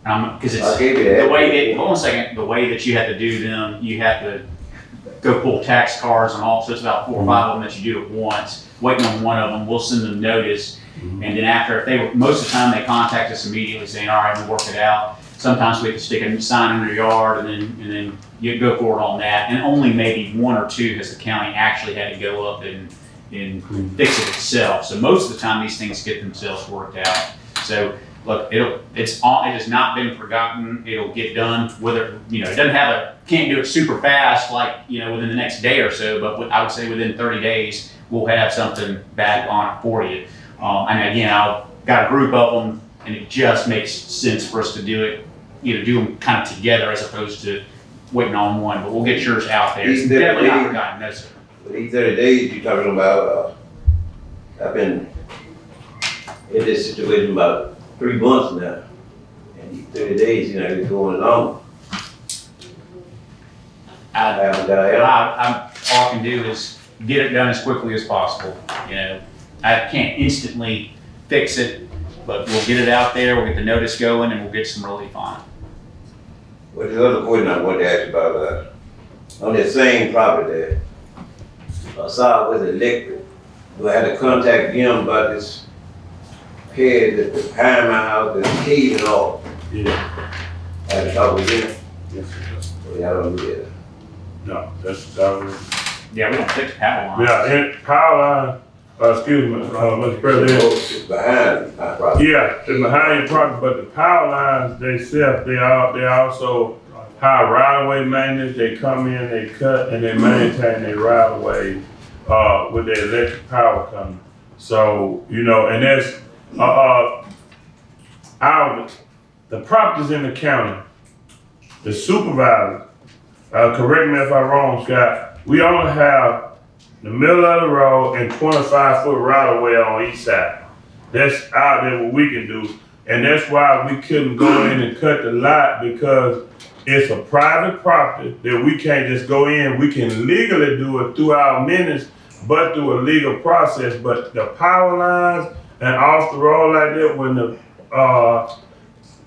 Speaker 5: Because it's the way that, hold on a second, the way that you have to do them, you have to go pull tax cards and all, so it's about 4 or 5 of them that you do at once. Waiting on one of them, we'll send them notice. And then after, most of the time they contact us immediately saying, all right, we'll work it out. Sometimes we have to stick a sign in their yard and then you go forward on that. And only maybe 1 or 2 has the county actually had to go up and fix it itself. So most of the time these things get themselves worked out. So look, it has not been forgotten. It'll get done, whether, it doesn't can't do it super fast, like, within the next day or so, but I would say within 30 days, we'll have something back on it for you. And again, I've got a group of them, and it just makes sense for us to do it, do them kind of together as opposed to waiting on one, but we'll get yours out there. It's definitely not forgotten, no, sir.
Speaker 3: These 30 days you're talking about, I've been in this situation about 3 months now. And these 30 days, it's going on.
Speaker 5: All I can do is get it done as quickly as possible. I can't instantly fix it, but we'll get it out there, we'll get the notice going, and we'll get some relief on it.
Speaker 3: Well, the other question I wanted to ask you about, on that same property there, Solid West Electric, do I have to contact them about this head that's behind my house, the key and all?
Speaker 2: Yeah.
Speaker 3: I have to talk with them?
Speaker 2: Yes, sir.
Speaker 3: Well, y'all don't do that.
Speaker 2: No, that's,
Speaker 5: Yeah, we don't fix power lines.
Speaker 2: yeah, and power line, excuse me, Mr. President.
Speaker 3: It's behind my property.
Speaker 2: Yeah, it's behind your property, but the power lines themselves, they also hire right-of-way maintenance. They come in, they cut, and they maintain their right-of-way, with their electric power coming. So, and that's, the properties in the county, the supervisors, correct me if I'm wrong, Scott, we only have the middle of the road and 25-foot right-of-way on each side. That's out there what we can do. And that's why we couldn't go in and cut the lot, because it's a private property that we can't just go in. We can legally do it through our minutes, but through a legal process. But the power lines and off the road like that, when the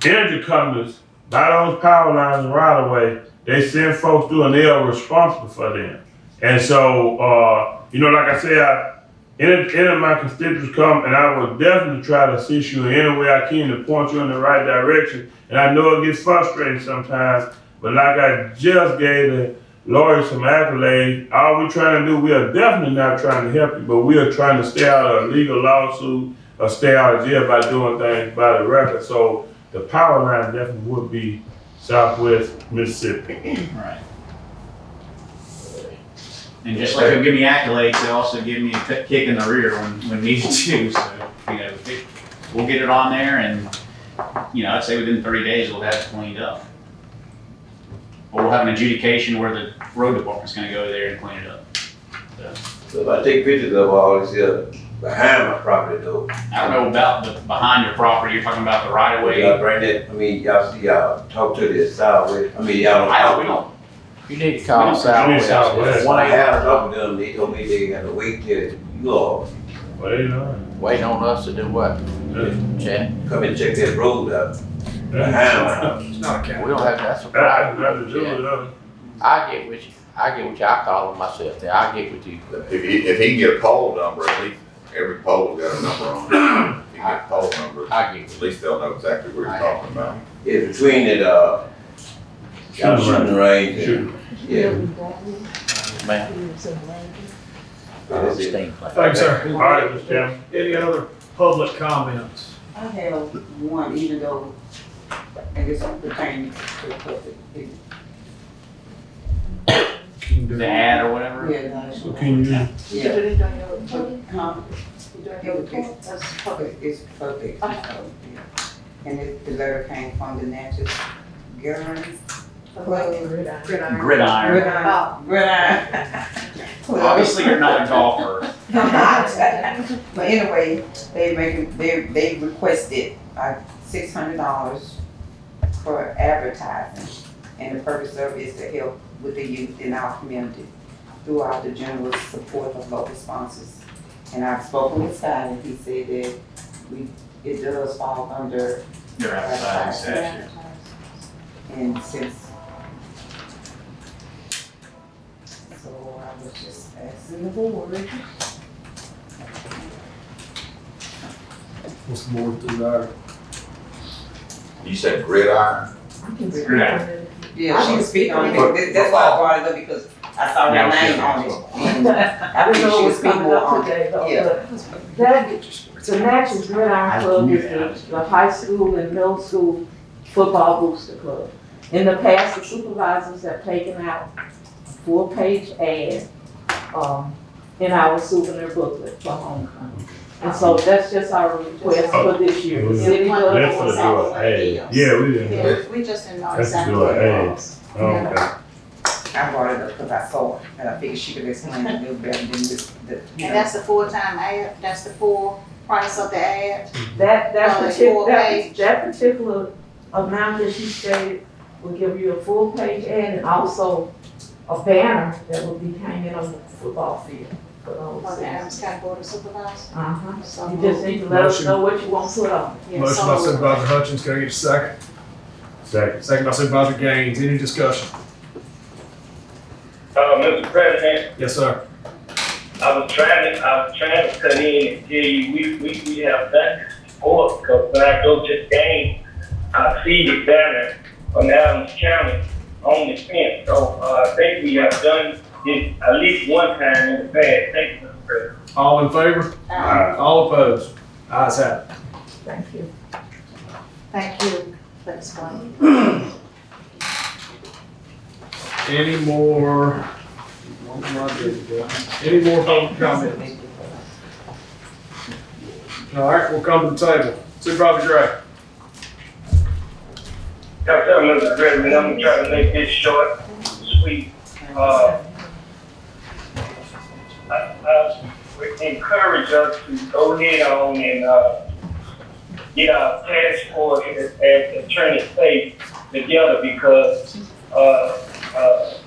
Speaker 2: energy companies buy those power lines and right-of-way, they send folks through and they are responsible for them. And so, like I said, any of my constituents come, and I will definitely try to assist you in any way I can to point you in the right direction. And I know it gets frustrating sometimes, but like I just gave the lawyer some accolades, all we're trying to do, we are definitely not trying to help you, but we are trying to stay out of a legal lawsuit or stay out of jail by doing things by the record. So the power line definitely would be Southwest Mississippi.
Speaker 5: Right. And just like they'll give me accolades, they'll also give me a kick in the rear when needed to. So, we'll get it on there, and, I'd say within 30 days we'll have it cleaned up. Or we'll have an adjudication where the road department's gonna go there and clean it up.
Speaker 3: So if I take pictures of all this here behind my property though.
Speaker 5: I don't know about the behind your property, you're talking about the right of way.
Speaker 3: Y'all bring that, y'all talk to the Southwest, y'all
Speaker 5: We don't.
Speaker 11: You need to call Southwest.
Speaker 3: When I have talked to them, they told me they had to wait till you all
Speaker 11: Wait on us to do what? Check.
Speaker 3: come and check that road out behind my house.
Speaker 1: It's not a county.
Speaker 11: We don't have, that's a
Speaker 2: That has
Speaker 11: problem.
Speaker 2: nothing to do with us.
Speaker 11: I get with you, I call them myself, I get with you.
Speaker 14: If he can get a poll number, at least every poll's got a number on it. If he can get a poll number,
Speaker 11: I get
Speaker 14: at least they'll know exactly what he's talking about.
Speaker 3: Yeah, between the, shooting range. Yeah.
Speaker 11: Man.
Speaker 3: That's it.
Speaker 1: Thanks, sir.
Speaker 2: All right, Mr. Chairman.
Speaker 1: Any other public comments?
Speaker 21: I have one, even though I guess it pertains to the public.
Speaker 5: The ad or whatever?
Speaker 21: Yeah, no,
Speaker 2: So can you,
Speaker 21: yeah. Huh? It's public. And the letter came from the Natchez Gridiron.
Speaker 5: Obviously, you're not a golfer.
Speaker 21: But anyway, they requested $600 for advertising. And the purpose of it is to help with the youth in our community throughout the general support of local sponsors. And I've spoken with Scott, and he said that it does fall under
Speaker 5: Your advertising statute.
Speaker 21: and since, so I was just asking the board.
Speaker 1: What's the board desire?
Speaker 14: You said gridiron?
Speaker 21: Yeah, she can speak on it. That's why I brought it up, because I saw her name on it. And I think she would speak more on it. Yeah.
Speaker 20: The National Gridiron Club is the high school and middle school football booster club. In the past, the supervisors have taken out a full-page ad, in our souvenir booklet for homecoming. And so that's just our request for this year. The city does.
Speaker 12: Definitely do an ad.
Speaker 2: Yeah, we didn't.
Speaker 12: Yeah, we just didn't know
Speaker 2: That's
Speaker 12: exactly
Speaker 2: do
Speaker 12: what
Speaker 2: an
Speaker 12: it
Speaker 2: ad.
Speaker 12: was.
Speaker 2: Oh, okay.
Speaker 21: I brought it up because I saw it, and I figured she could explain it a little better than this,
Speaker 10: And that's the full-time ad, that's the full price of the ad?
Speaker 20: That
Speaker 10: full page.
Speaker 20: particular amount that you stated will give you a full page ad and also a banner that will be hanging on the football field for those.
Speaker 10: For the Adams County Board of Supervisors?
Speaker 20: Uh-huh.
Speaker 10: So
Speaker 20: You just need to let us
Speaker 1: Motion.
Speaker 20: know what you want put on.
Speaker 10: Yeah,
Speaker 1: Motion
Speaker 10: so
Speaker 1: by
Speaker 10: moved.
Speaker 1: Supervisor Hutchins, can I get a second?
Speaker 2: Second.
Speaker 1: Second by Supervisor Gaines, any discussion?
Speaker 4: Mr. President,
Speaker 1: Yes, sir.
Speaker 4: I was trying to cut in and tell you, we have done this before, because when I go to the game, I see the banner from Adams County on the fence. So, I think we have done this at least one time in the past. Thank you, Mr. President.
Speaker 1: All in favor? All opposed? Ayes have it.
Speaker 20: Thank you.
Speaker 10: Thank you for explaining.
Speaker 1: Any more? Any more public comments? All right, we'll come to the table. Supervisor Gray.
Speaker 4: Yes, sir, Mr. President, I'm gonna try to make this short, sweet. I would encourage us to go ahead on and, get our task force as Attorney State together, because,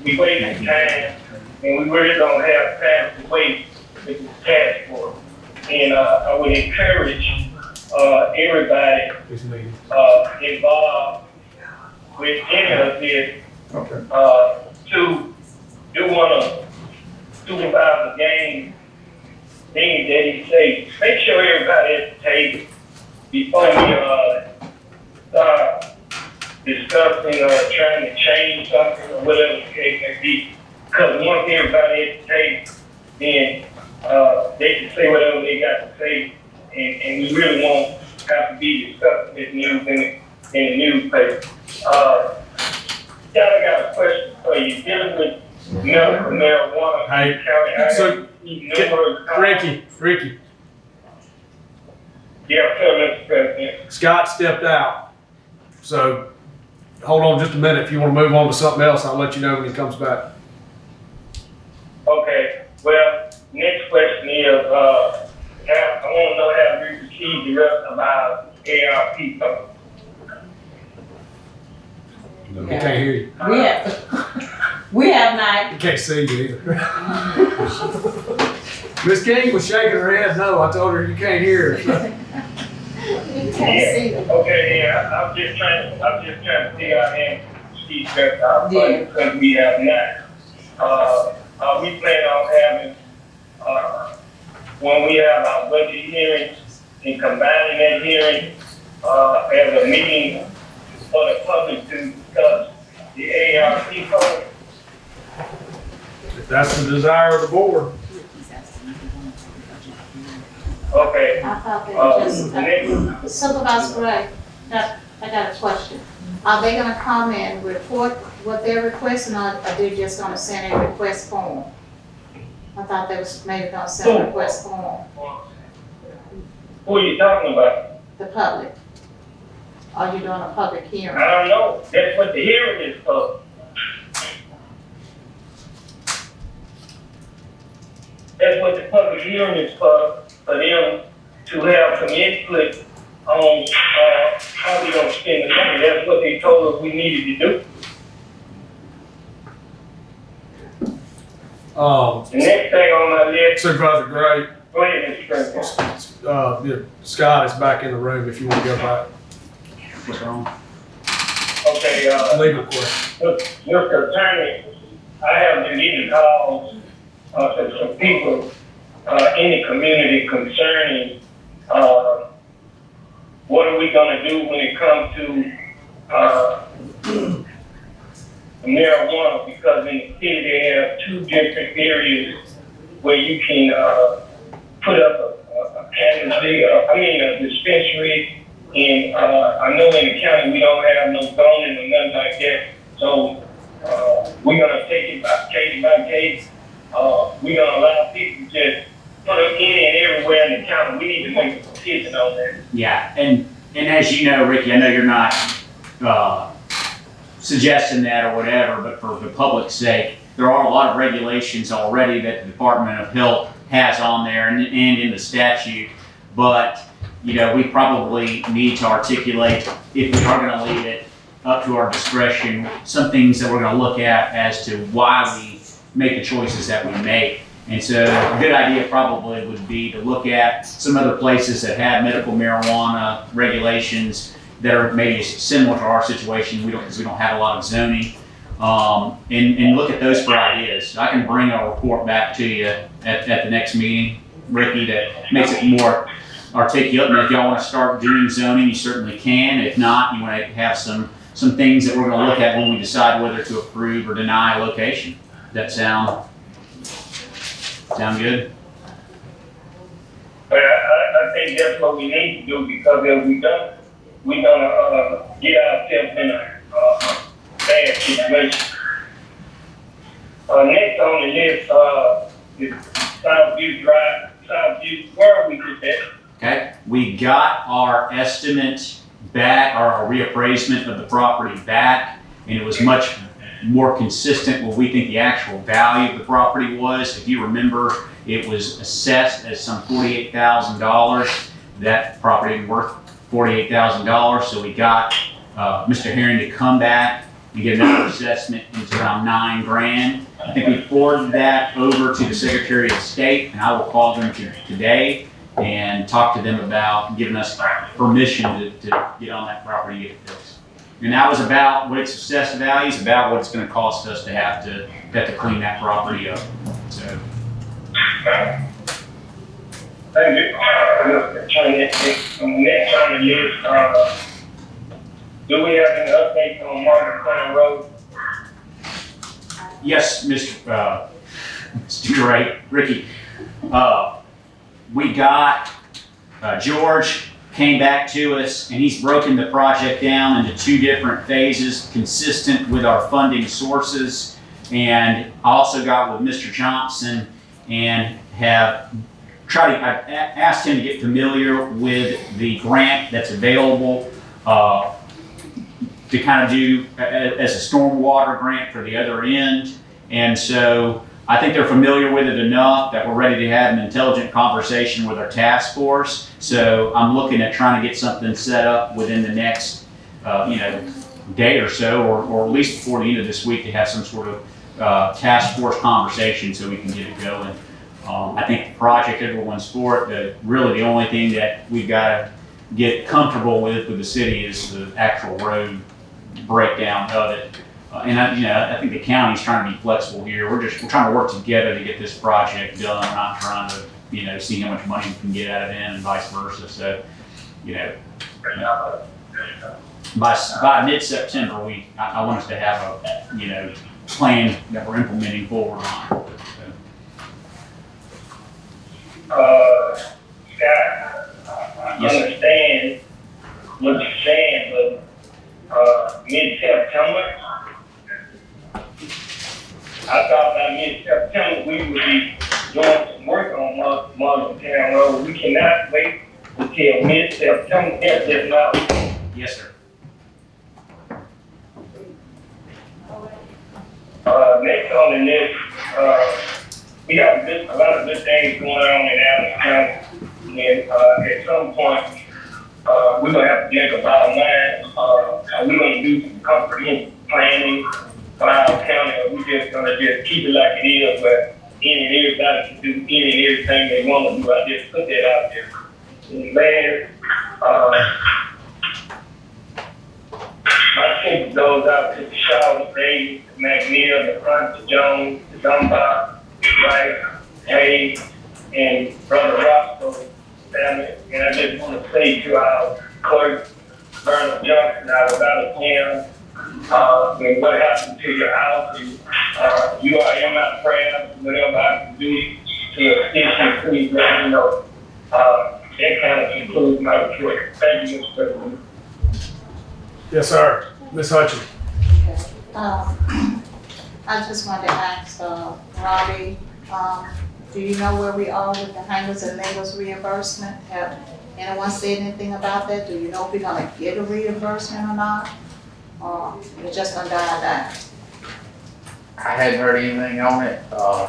Speaker 4: we wasting time, and we really don't have time to wait with the task force. And, I would encourage, everybody, involved with any of this, to do one of supervise the game, things that he say. Make sure everybody at the table before we, start discussing, trying to change something or whatever the case may be. Because once everybody at the table, then, they can say whatever they got to say, and we really won't have to be discussing this news in the newspaper. I got a question for you. Dealing with medical marijuana in the county, I
Speaker 1: So,
Speaker 4: have numerous
Speaker 1: Ricky,
Speaker 4: Yeah, sir, Mr. President.
Speaker 1: Scott stepped out. So, hold on just a minute. If you want to move on to something else, I'll let you know when he comes back.
Speaker 4: Okay, well, next question is, I want to know how we received the rest of our ARP funds.
Speaker 1: He can't hear you.
Speaker 20: We have not.
Speaker 1: He can't see you either. Miss King was shaking her head no. I told her you can't hear her.
Speaker 10: You can't see them.
Speaker 4: Okay, yeah, I'm just trying to figure out and see that our budget, because we have not. We plan on having, when we have our budget hearings and combining that hearing, as a meeting for the public to discuss the ARP fund.
Speaker 1: If that's the desire of the board.
Speaker 4: Okay.
Speaker 10: I thought they were just,
Speaker 4: Next,
Speaker 10: Supervisor Gray, I got a question. Are they gonna come and report what they're requesting, or are they just gonna send a request form? I thought they was maybe gonna send a request form,
Speaker 4: who are you talking about?
Speaker 10: the public. Are you doing a public hearing?
Speaker 4: I don't know. That's what the hearing is for. That's what the public hearing is for them to have some input on, how we gonna spend the money. That's what they told us we needed to do. The next thing on my list.
Speaker 1: Supervisor Gray.
Speaker 4: Go ahead, Mr. President.
Speaker 1: Scott is back in the room if you want to go back.
Speaker 5: What's wrong?
Speaker 4: Okay,
Speaker 1: Legal question.
Speaker 4: Mr. Attorney, I have been getting calls, from some people, in the community concerning, what are we gonna do when it comes to, marijuana? Because in the city, they have two different areas where you can, put up a a dispensary, and, I know in the county, we don't have no zoning or nothing like that, so, we're gonna take it by case. We're gonna allow people to just put them in and everywhere in the county, we need to make a decision on that.
Speaker 5: Yeah, and as you know, Ricky, I know you're not, suggesting that or whatever, but for the public's sake, there are a lot of regulations already that the Department of Health has on there and in the statute. But, you know, we probably need to articulate, if we are gonna leave it up to our discretion, some things that we're gonna look at as to why we make the choices that we make. And so a good idea probably would be to look at some other places that have medical marijuana regulations that are maybe similar to our situation. Because we don't have a lot of zoning. And look at those for ideas. I can bring a report back to you at the next meeting, Ricky, that makes it more articulate. And if y'all want to start doing zoning, you certainly can. If not, you want to have some things that we're going to look at when we decide whether to approve or deny a location. Does that sound good?
Speaker 4: But I think that's what we need to do, because if we don't, we're gonna get ourselves in a bad situation. Next on the list is Southview Drive. Southview, where are we with that?
Speaker 5: Okay, we got our estimate back, our reappraisement of the property back, and it was much more consistent with what we think the actual value of the property was. If you remember, it was assessed as some $48,000. That property was worth $48,000, so we got Mr. Herring to come back and get another assessment. It's around $9,000. I think we forwarded that over to the Secretary of State, and I will call them today and talk to them about giving us permission to get on that property and get it fixed. And that was about what its assessed value is, about what it's going to cost us to have to clean that property up. So.
Speaker 4: Thank you. Next on the list, do we have any updates on Martin Clinton Road?
Speaker 5: Yes, Mr. Gray, Ricky. We got George came back to us, and he's broken the project down into 2 different phases consistent with our funding sources. And I also got with Mr. Johnson and have I asked him to get familiar with the grant that's available to kind of do as a stormwater grant for the other end. And so I think they're familiar with it enough that we're ready to have an intelligent conversation with our task force. So I'm looking at trying to get something set up within the next, day or so, or at least before the end of this week, to have some sort of task force conversation so we can get it going. I think the project, everyone's for it. Really the only thing that we've got to get comfortable with the city is the actual road breakdown of it. And I think the county's trying to be flexible here. We're trying to work together to get this project done. We're not trying to, see how much money we can get out of them and vice versa. So, by mid-September, I want us to have a, plan that we're implementing forward on.
Speaker 4: Scott, I understand what you're saying, but mid-September, I thought by mid-September we would be doing some work on Martin Town Road. We cannot wait until mid-September. Just now.
Speaker 5: Yes, sir.
Speaker 4: Next on the list, we have a lot of good things going on in Adams County, and at some point, we're gonna have to think about mine. We're gonna do some comprehensive planning for our county, or we just gonna keep it like it is, but any and everybody can do any and everything they want to do. I just put that out there. And man, my sympathy goes out to the Shaw, Davis, the McNeil, the Hunt, the Jones, the Dunbar, Rice, Hayes, and Brother Roscoe family. And I just want to say to our clerk, Bernard Johnson, I was out of town. When what happened to your house, and you are in my prayers, whatever I can do to assist you, please let me know. that kind of concludes my report. Thank you, Mr. President.
Speaker 1: Yes, sir. Ms. Hutchins.
Speaker 10: I just wanted to ask, Robbie, do you know where we are with the hangers and neighbors reimbursement? Have anyone said anything about that? Do you know if we're gonna get a reimbursement or not? Or it's just gonna die down?
Speaker 11: I hadn't heard anything on it.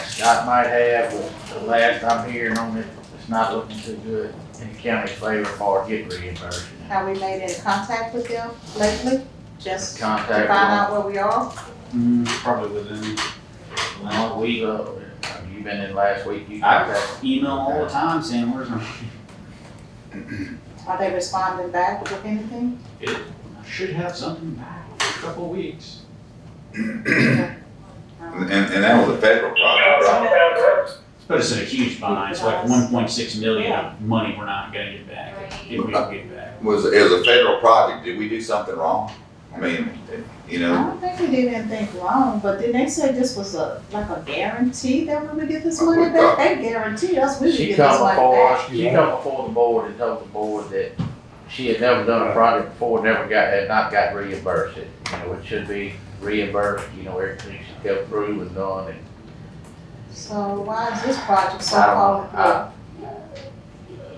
Speaker 11: Scott might have, but the last I'm hearing on it, it's not looking too good in the county's favor for getting reimbursed.
Speaker 10: Have we made any contact with them lately? Just to find
Speaker 11: Contact
Speaker 10: out where we are?
Speaker 5: Probably within,
Speaker 11: Well, you been in last week, you
Speaker 5: I
Speaker 11: contact.
Speaker 5: email all the time saying, where's our,
Speaker 10: Are they responding back with anything?
Speaker 5: I should have something back in a couple of weeks.
Speaker 14: And that was a federal project, right?
Speaker 5: Put us in a huge bind. It's like 1.6 million of money we're not gonna get back, if we don't get it back.
Speaker 14: It was a federal project. Did we do something wrong? I mean, you
Speaker 10: I
Speaker 14: know,
Speaker 10: don't think we did anything wrong, but didn't they say this was like a guarantee that we would get this money back? They guaranteed us we would
Speaker 11: She
Speaker 10: get this
Speaker 11: come
Speaker 10: money
Speaker 11: before,
Speaker 10: back.
Speaker 11: she come before the board and told the board that she had never done a project before, had not got reimbursed. It should be reimbursed, everything she kept through and done and.
Speaker 10: So why is this project so
Speaker 11: I don't
Speaker 10: called?
Speaker 11: know.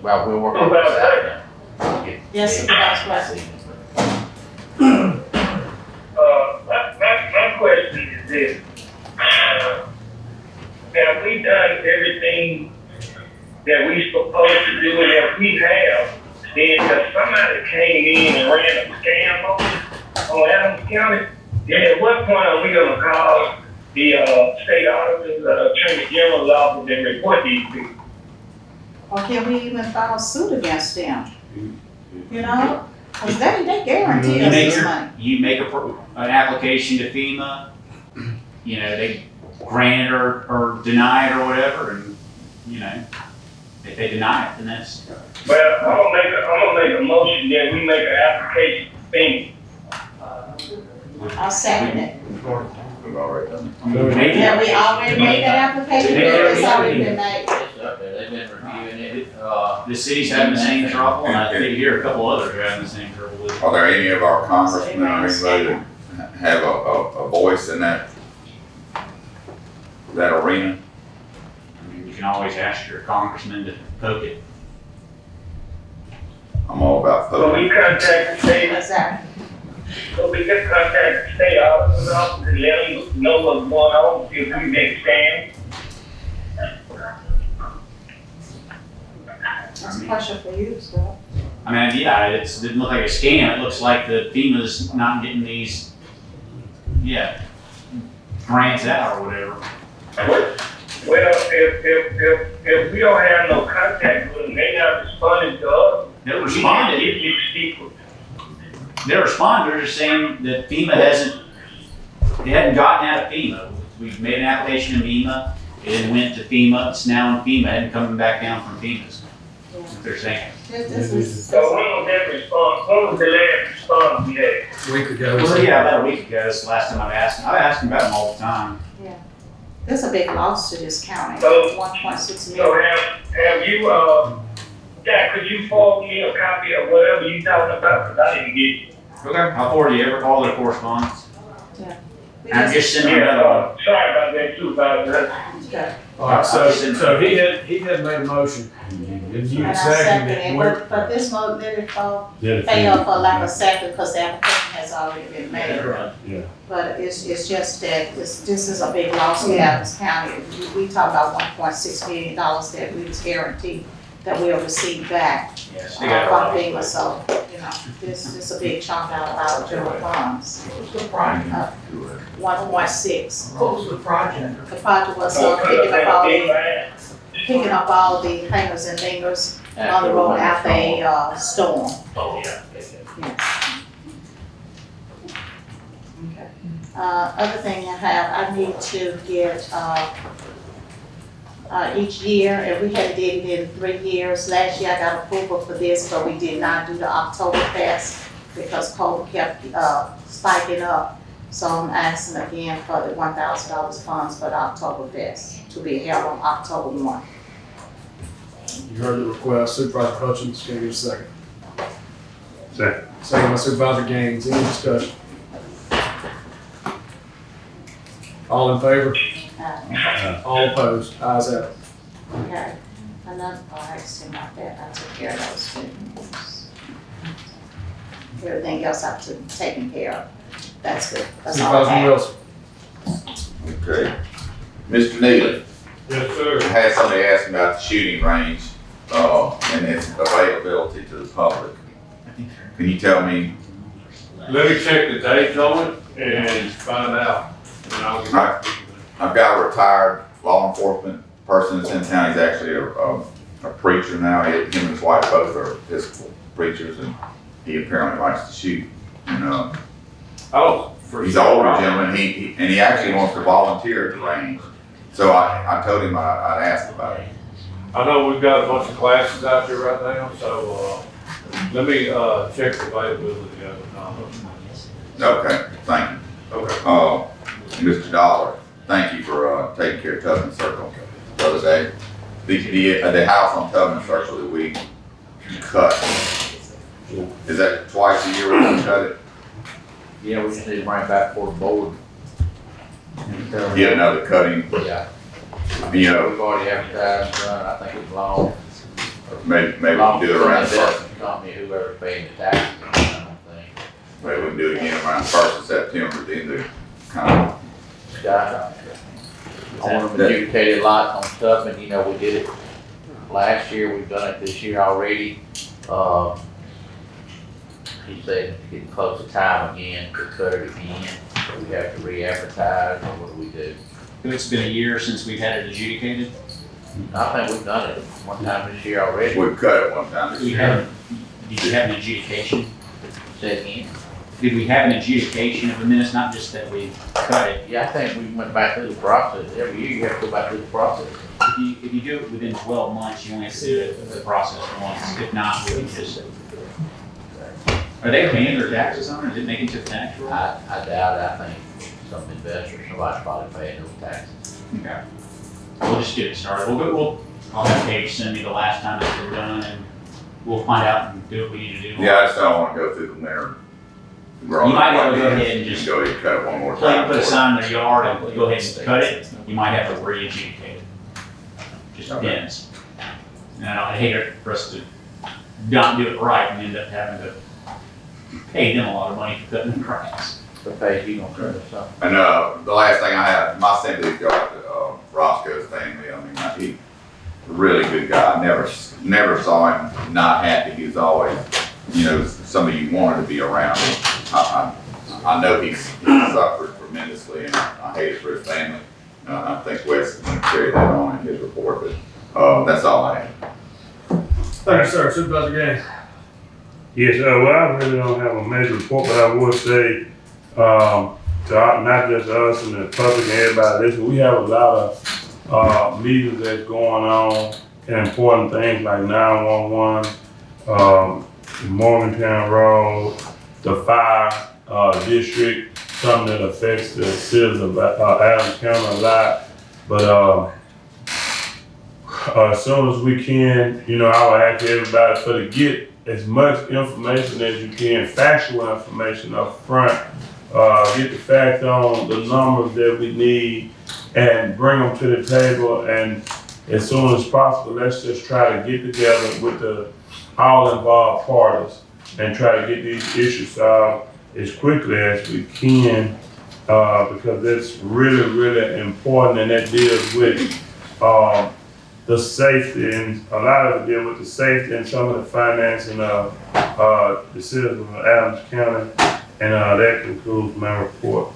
Speaker 11: Well, we'll work on that.
Speaker 10: Yes, Supervisor.
Speaker 4: My question is this. Have we done everything that we supposed to do, and if we have, then if somebody came in and ran a scam on Adams County, then at what point are we gonna call the state auditors, attorney general's office and report these people?
Speaker 10: Or can we even file suit against them? Cause they guarantee us this money.
Speaker 5: You make an application to FEMA, they grant it or deny it or whatever, and, if they deny it, then that's.
Speaker 4: Well, I'm gonna make a motion that we make an application to FEMA.
Speaker 10: I'll second it.
Speaker 14: we've already done
Speaker 10: Have we already made that application? It's already been made.
Speaker 11: It's up there, they've been reviewing it,
Speaker 5: The city's having the same trouble, and I think here a couple others are having the same trouble with it.
Speaker 14: Are there any of our congressmen or anybody that have a voice in that arena?
Speaker 5: I mean, you can always ask your congressman to poke it.
Speaker 14: I'm all about
Speaker 4: So we
Speaker 14: poking.
Speaker 4: contact the state,
Speaker 10: Exactly.
Speaker 4: so we can contact the state auditor's office and let them know what's going on, see if we make scams.
Speaker 10: That's a question for you, so.
Speaker 5: I mean, yeah, it didn't look like a scam. It looks like the FEMA's not getting these, grants out or whatever.
Speaker 4: Well, if we don't have no contact with them, they not responding to us.
Speaker 5: They responded.
Speaker 4: You secret.
Speaker 5: They responded, they're just saying that FEMA they hadn't gotten out of FEMA. We've made an application to FEMA, it went to FEMA, it's now in FEMA, hadn't come back down from FEMA's. They're saying.
Speaker 4: So when was that response, when was the last response we had?
Speaker 1: Week ago.
Speaker 5: Well, yeah, about a week ago, that's the last time I've asked them. I ask them about them all the time.
Speaker 10: There's a big loss to this county,
Speaker 4: So-
Speaker 10: 1.6
Speaker 4: So
Speaker 10: million.
Speaker 4: have you, Jack, could you forward me a copy of whatever you talking about, cause I didn't get it.
Speaker 5: Okay. I'll forward you all their correspondence.
Speaker 10: We
Speaker 5: And
Speaker 10: just-
Speaker 5: just send me another one.
Speaker 4: Sorry about that, Supervisor.
Speaker 10: Okay.
Speaker 1: All right, so he had made a motion. And you
Speaker 10: And I
Speaker 1: seconded
Speaker 10: second
Speaker 1: it.
Speaker 10: it, but this one, let it fail for lack of second, because the application has already been made. But it's just that this is a big loss to Adams County. We talk about $1.6 million that we was guaranteed that we'll receive back
Speaker 5: Yes.
Speaker 10: from FEMA, so, this is a big chunk out of our general funds.
Speaker 18: What's the project?
Speaker 10: 1.6.
Speaker 18: What was the project?
Speaker 10: The project was picking up all the hangers and dingers on the road after a storm.
Speaker 11: Oh, yeah.
Speaker 10: Okay. Other thing I need to get, each year, and we had did it in 3 years. Last year I got approval for this, but we did not do the Oktoberfest because COVID kept, spiking up. So I'm asking again for the $1,000 funds for the Oktoberfest to be held on October 1.
Speaker 1: You heard the request. Supervisor Hutchins, can I get a second?
Speaker 14: Second.
Speaker 1: Second by Supervisor Gaines. Any discussion? All in favor? All opposed? Ayes have it.
Speaker 10: Okay, another, I asked him about that, I took care of those students. Everything else I've taken care of, that's good, that's all I
Speaker 1: Supervisor
Speaker 10: have.
Speaker 1: Wilson.
Speaker 14: Okay. Mr. Neely,
Speaker 16: Yes, sir.
Speaker 14: I had somebody ask me about the shooting range, and its availability to the public. Can you tell me?
Speaker 16: Let me check the dates on it and find out. And I'll get back to you.
Speaker 14: I've got a retired law enforcement person that's in town. He's actually a preacher now. Him and his wife both are Episcopal preachers, and he apparently likes to shoot. And
Speaker 16: Oh,
Speaker 14: he's an older gentleman. He actually wants to volunteer at the range. So I told him I'd ask about it.
Speaker 16: I know we've got a bunch of classes out there right now, so, let me, check the availability of it.
Speaker 14: Okay, thank you.
Speaker 16: Okay.
Speaker 14: Mr. Dollar, thank you for taking care of Tubman Circle the other day. The house on Tubman Circle that we cut, is that twice a year we're gonna cut it?
Speaker 11: Yeah, we just need to bring it back for the board.
Speaker 14: Get another cutting,
Speaker 11: Yeah.
Speaker 14: you know,
Speaker 11: We've already advertised, I think it's long.
Speaker 14: maybe we can do it around the first.
Speaker 11: Company, whoever's paying the taxes, I don't think.
Speaker 14: Maybe we can do it again around the 1st of September, then do kind of.
Speaker 11: Got on them adjudicated lots on Tubman, you know, we did it last year, we've done it this year already. He said it's getting close to time again to cut it again, so we have to re-advertise, or what do we do?
Speaker 5: It's been a year since we've had it adjudicated.
Speaker 11: I think we've done it one time this year already.
Speaker 14: We've cut it one time this
Speaker 5: We
Speaker 14: year.
Speaker 5: haven't, did you have an adjudication?
Speaker 11: Say it again?
Speaker 5: Did we have an adjudication of the minutes, not just that we cut it?
Speaker 11: Yeah, I think we went back through the process. Every year you have to go back through the process.
Speaker 5: If you do it within 12 months, you only have to do it the process once. If not, we can just. Are they paying their taxes on it, or is it making to the tax roll?
Speaker 11: I doubt it. I think some investors, somebody's probably paying those taxes.
Speaker 5: Okay. We'll just get it started. I'll have Paige send me the last time it's been done, and we'll find out and do what we need to do.
Speaker 14: Yeah, I just don't want to go through the winter.
Speaker 5: You might be able to go ahead and just
Speaker 14: go ahead and cut it one more
Speaker 5: Put
Speaker 14: time.
Speaker 5: a sign in their yard and go ahead and cut it. You might have to re-adjudicate it. Just depends. And I hate it for us to not do it right and end up having to pay them a lot of money for cutting the grass.
Speaker 11: But Paige, you gonna cut us up?
Speaker 14: And the last thing I had, my sympathy go out to Roscoe's family. I mean, he's a really good guy. I never saw him not happy. He was always, you know, somebody you wanted to be around. I know he's suffered tremendously, and I hate it for his family. I think Wes is going to carry that on in his report, but that's all I have.
Speaker 1: Thank you, sir. Supervisor Gaines.
Speaker 8: Yes, well, I really don't have a major report, but I would say, not just us and the public and everybody, listen, we have a lot of meetings that's going on and important things like 911, Morgantown Road, the fire district, something that affects the citizens of Adams County a lot. But as soon as we can, you know, I would ask everybody to get as much information as you can, factual information up front. Get the facts on the numbers that we need and bring them to the table. And as soon as possible, let's just try to get together with the all involved parties and try to get these issues solved as quickly as we can, because it's really, really important, and that deals with the safety, and a lot of it deal with the safety and some of the financing of the citizens of Adams County. And that concludes my report,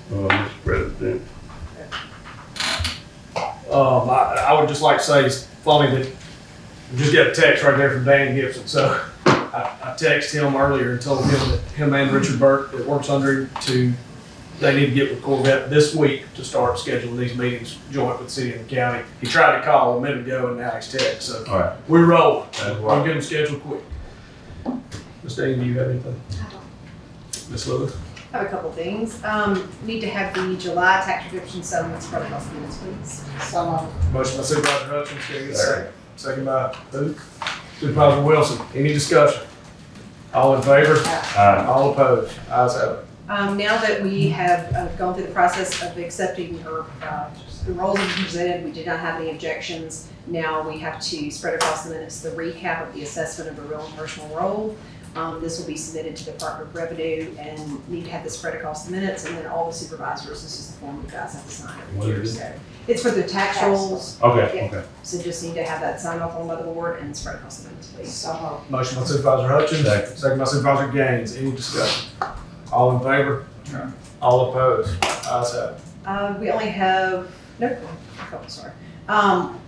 Speaker 8: Mr. President.
Speaker 1: I would just like to say it's funny that we just got a text right there from Dan Gibson. So I texted him earlier and told him that him and Richard Burke that works under him they need to get with Corvette this week to start scheduling these meetings joint with the city and the county. He tried to call a minute ago and now he's text. So
Speaker 8: all right.
Speaker 1: We roll.
Speaker 8: That's
Speaker 1: We'll get them scheduled quick. Ms. Dean, do you have anything? Ms. Lewis?
Speaker 22: I have a couple things. Need to have the July tax redemption settlements from us minutes, please.
Speaker 10: So,
Speaker 1: Motion by Supervisor Hutchins, can I get a second? second by who? Supervisor Wilson. Any discussion? All in favor? All opposed? Ayes have it.
Speaker 22: Now that we have gone through the process of accepting or the roles that were presented, we did not have any objections. Now we have to spread across the minutes the recap of the assessment of a real and personal role. This will be submitted to the Department of Revenue and need to have this spread across the minutes, and then all the supervisors, this is the form you guys have to sign every year. So it's for the tax rolls.
Speaker 8: Okay,
Speaker 22: Yeah. So just need to have that signed off on by the board and spread across the minutes, please.
Speaker 1: Motion by Supervisor Hutchins, second by Supervisor Gaines. Any discussion? All in favor? All opposed? Ayes have it.
Speaker 22: We only have, sorry.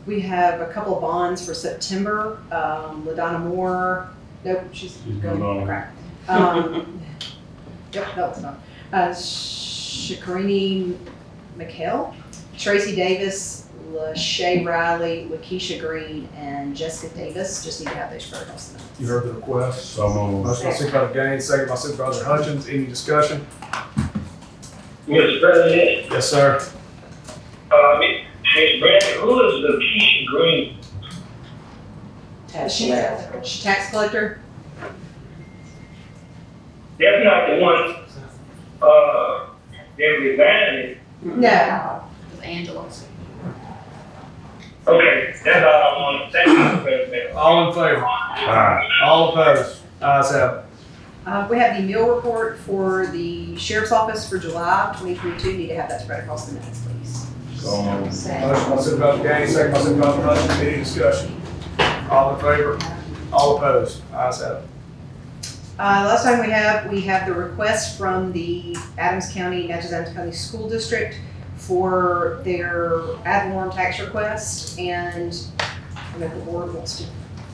Speaker 22: We have a couple of bonds for September. LaDonna Moore, nope, she's going,
Speaker 8: gone.
Speaker 22: crap. Yep, no, it's not. Shakarini McHale, Tracy Davis, LaShay Riley, Lakeisha Green, and Jessica Davis. Just need to have those spread across the minutes.
Speaker 1: You heard the request.
Speaker 8: So moved.
Speaker 1: Motion by Supervisor Gaines, second by Supervisor Hutchins. Any discussion?
Speaker 4: Mr. President,
Speaker 1: Yes, sir.
Speaker 4: Ms. Bradley, who is Lakeisha Green?
Speaker 22: She tax collector?
Speaker 4: That's not the one, that resigned.
Speaker 22: No.
Speaker 12: Angela's.
Speaker 4: Okay, that's all I want. Thank you, Mr. President.
Speaker 1: All in favor? All opposed? Ayes have it.
Speaker 22: We have the meal report for the Sheriff's Office for July 2022. Need to have that spread across the minutes, please.
Speaker 8: So moved.
Speaker 1: Motion by Supervisor Gaines, second by Supervisor Hutchins. Any discussion? All in favor? All opposed? Ayes have it.
Speaker 22: Last time we have the request from the Adams County School District for their ad valorem tax request, and I know the board wants to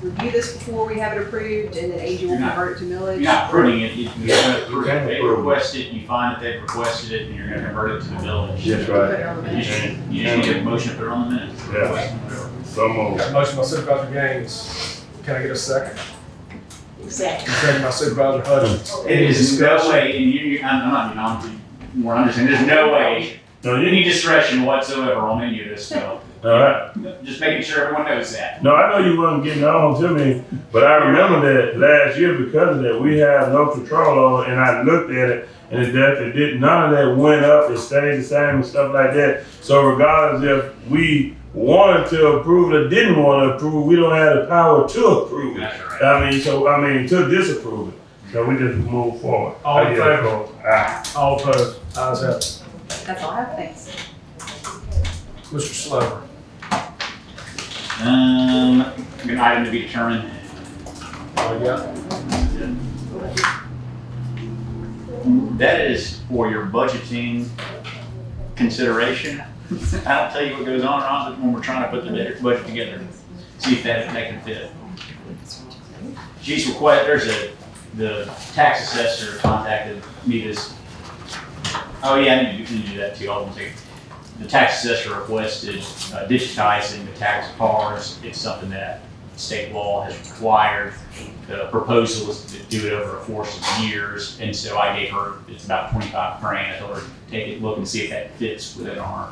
Speaker 22: review this before we have it approved, and then AG will convert it to millage.
Speaker 5: You're not approving it, you're gonna approve it. They request it, you find that they've requested it, and you're gonna convert it to the village.
Speaker 8: That's
Speaker 22: Put it
Speaker 8: right.
Speaker 22: on the
Speaker 5: You
Speaker 22: minutes.
Speaker 5: just need a motion to put it on the minutes.
Speaker 8: Yeah. So moved.
Speaker 1: Got a motion by Supervisor Gaines. Can I get a second?
Speaker 22: Exactly.
Speaker 1: Second by Supervisor Hutchins.
Speaker 5: It is no way, and I'm not, more understanding, there's no way,
Speaker 8: No,
Speaker 5: any discretion whatsoever on any of this stuff.
Speaker 8: All right.
Speaker 5: Just making sure everyone knows that.
Speaker 8: No, I know you wasn't getting on to me, but I remember that last year because of that, we have no control over it, and I looked at it, and it did, none of that went up, it stayed the same and stuff like that. So regardless if we wanted to approve it or didn't want to approve, we don't have the power to approve it.
Speaker 5: That's right.
Speaker 8: To disapprove it. So we just move forward.
Speaker 1: All in
Speaker 8: I get
Speaker 1: favor?
Speaker 8: it. Aye.
Speaker 1: All opposed? Ayes have it.
Speaker 22: That's all I have, thanks.
Speaker 1: Mr. Slover.
Speaker 5: An item to be determined.
Speaker 1: All you got?
Speaker 5: That is for your budgeting consideration. I don't tell you what goes on or on when we're trying to put the budget together. See if that can fit. She's requested, the tax assessor contacted me this. Oh yeah, I need to do that too. Hold on a second. The tax assessor requested digitizing the tax cars. It's something that state law has required. The proposal is to do it over a course of years, and so I gave her, it's about 25 grand. I told her to take a look and see if that fits within our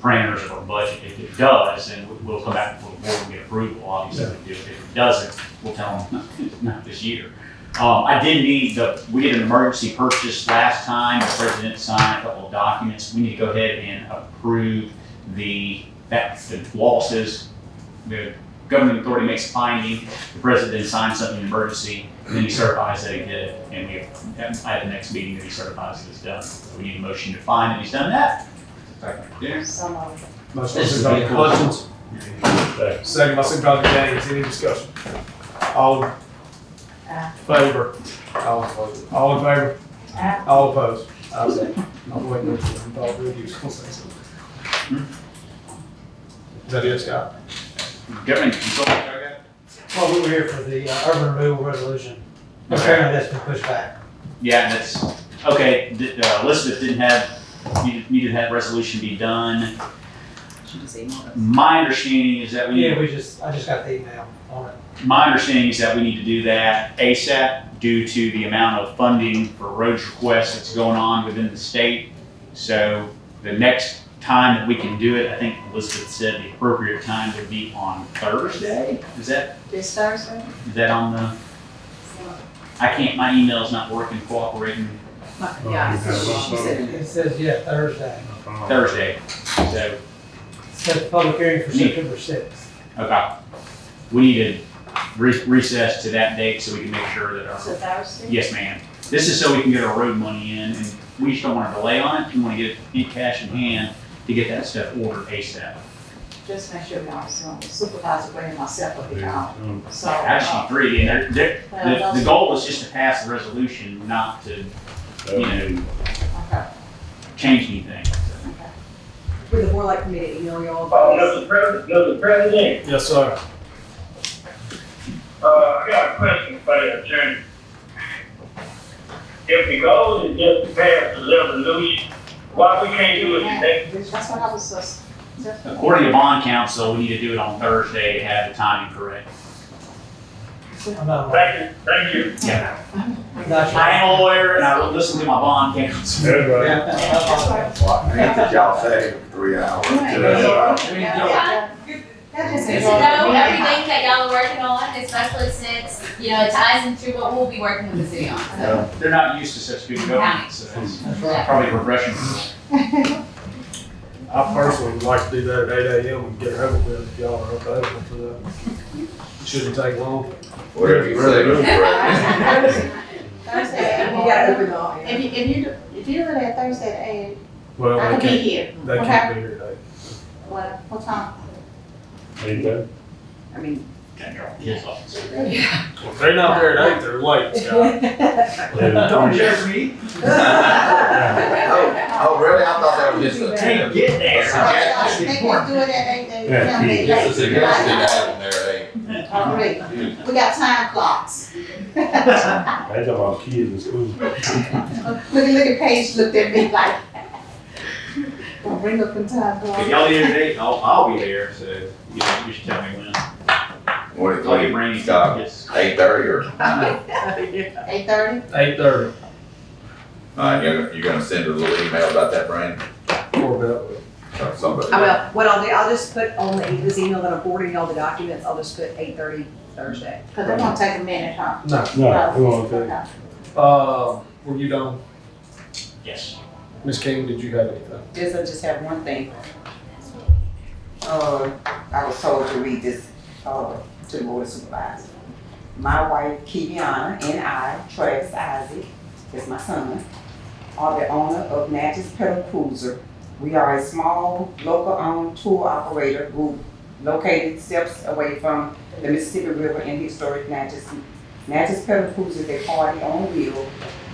Speaker 5: parameters of our budget. If it does, then we'll come back before the board and get approval. Obviously, we do it. If it doesn't, we'll tell them not this year. I did need we did an emergency purchase last time. The president signed a couple of documents. We need to go ahead and approve the law says the governing authority makes a finding, the president then signs something in emergency, and then he certifies that he did it, and we have, at the next meeting that he certifies that it's done. So we need a motion to find that he's done that. There.
Speaker 1: Motion by
Speaker 5: This is
Speaker 1: Supervisor
Speaker 5: pretty cool.
Speaker 1: Hutchins. Second by Supervisor Gaines. Any discussion? All in favor? All in favor? All opposed? Ayes have it. I'm waiting for all three of you to say something. Is that it, Scott?
Speaker 5: Government consultant, okay?
Speaker 9: Well, we were here for the urban renewal resolution.
Speaker 5: Okay.
Speaker 9: Apparently that's been pushed back.
Speaker 5: Yeah, that's, okay, Elizabeth didn't have, needed that resolution be done. My understanding is that we.
Speaker 9: Yeah, I just got the email on it.
Speaker 5: My understanding is that we need to do that ASAP due to the amount of funding for roads requests that's going on within the state. So the next time that we can do it. I think Elizabeth said the appropriate time would be on Thursday. Is that on the? I can't. My email's not working, cooperating.
Speaker 9: Yeah, she said it says, yeah, Thursday.
Speaker 5: Thursday. So.
Speaker 9: It says public hearing for September 6th.
Speaker 5: Okay. We need to recess to that date so we can make sure that our.
Speaker 10: So Thursday?
Speaker 5: Yes, ma'am. This is so we can get our road money in, and we just don't want to delay on it. We want to get cash in hand to get that stuff ordered ASAP.
Speaker 10: Just make sure y'all, so Supervisor Ray and myself will be gone. So.
Speaker 5: Actually, three, and the goal is just to pass the resolution, not to, change anything.
Speaker 22: Would the board like me to email y'all?
Speaker 4: Mr. President.
Speaker 1: Yes, sir.
Speaker 4: I got a question for the attorney. If the goal is just to pass the resolution, why we can't do it today?
Speaker 10: That's what I was just.
Speaker 5: According to bond counsel, we need to do it on Thursday to have the timing correct.
Speaker 4: Thank you.
Speaker 5: Yeah. I am a lawyer and I listen to my bond counsel.
Speaker 14: Ain't that y'all say 3 hours?
Speaker 12: Just to know everything that y'all are working on, especially since, it ties into what we'll be working with the city on. So.
Speaker 5: They're not used to such good government, so it's probably refreshing.
Speaker 1: I personally would like to do that at 8 a.m. and get it over with if y'all are available for that. Shouldn't take long.
Speaker 14: Whatever you say.
Speaker 10: Thursday, if you do it at Thursday at 8,
Speaker 1: Well,
Speaker 10: I can be here.
Speaker 1: They can't be here today.
Speaker 10: What time?
Speaker 22: I mean.
Speaker 5: His office.
Speaker 1: If they're not there at 8, they're late, Scott.
Speaker 5: Don't judge me.
Speaker 14: Oh, really? I thought that was just a.
Speaker 5: Can't get there.
Speaker 10: I think we do it at 8.
Speaker 14: Just a suggestion to have them there at 8.
Speaker 10: All right. We got time clocks.
Speaker 8: They talking about kids in school.
Speaker 10: Look at Paige looked at me like. Don't bring up the time
Speaker 5: If
Speaker 10: clock.
Speaker 5: y'all here today, I'll be there, so you should tell me when.
Speaker 14: What
Speaker 5: I'll get brainy.
Speaker 14: Scott, 8:30 or?
Speaker 10: 8:30?
Speaker 1: 8:30.
Speaker 14: You're gonna send a little email about that, Brandon?
Speaker 1: Or about
Speaker 14: Somebody.
Speaker 22: I will, what I'll do, I'll just put on this email that I'm forwarding all the documents, I'll just put 8:30 Thursday.
Speaker 10: Cause they're gonna take a minute, huh?
Speaker 1: No.
Speaker 8: No, we won't take it.
Speaker 1: Were you done?
Speaker 5: Yes.
Speaker 1: Ms. King, did you have anything?
Speaker 21: I just have one thing. I was told to read this, to the board of supervisors. My wife, Kiviana, and I, Travis Isaac, is my son, are the owner of Natchez Pedal Cruiser. We are a small, local-owned tour operator group located steps away from the Mississippi River in historic Natchez. Natchez Pedal Cruiser is a party on wheels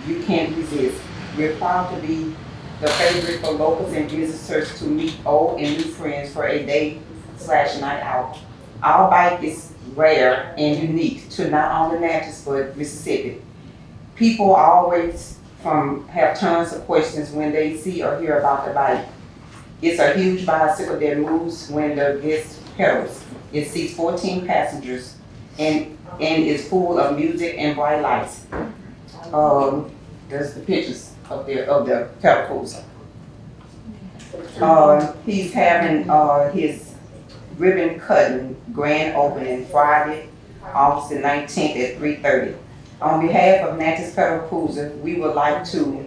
Speaker 21: you can't resist. We're proud to be the favorite for locals and visitors to meet old and new friends for a day/night out. Our bike is rare and unique to not only Natchez but Mississippi. People always have tons of questions when they see or hear about the bike. It's a huge bicycle that moves when the guest pedals. It seats 14 passengers and is full of music and bright lights. There's the pictures of the pedal cruiser. He's having his ribbon cutting grand opening Friday, August the 19th at 3:30. On behalf of Natchez Pedal Cruiser, we would like to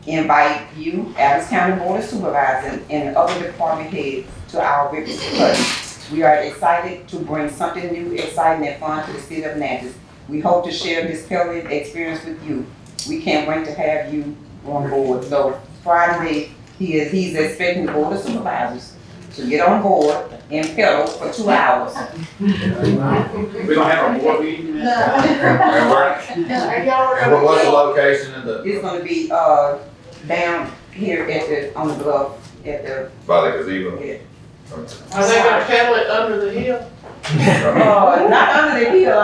Speaker 21: invite you, Adams County Board of Supervisors, and other department heads to our ribbon cutting. We are excited to bring something new, exciting, and fun to the city of Natchez. We hope to share this pedaling experience with you. We can't wait to have you on board. So Friday, he's expecting the Board of Supervisors to get on board and pedal for 2 hours.
Speaker 5: We're gonna have our board meeting.
Speaker 14: And what's the location of the?
Speaker 21: It's gonna be down here on the bluff at the.
Speaker 14: By the gazebo?
Speaker 21: Yeah. Are they gonna
Speaker 18: pedal it under the hill?
Speaker 21: Not under the hill.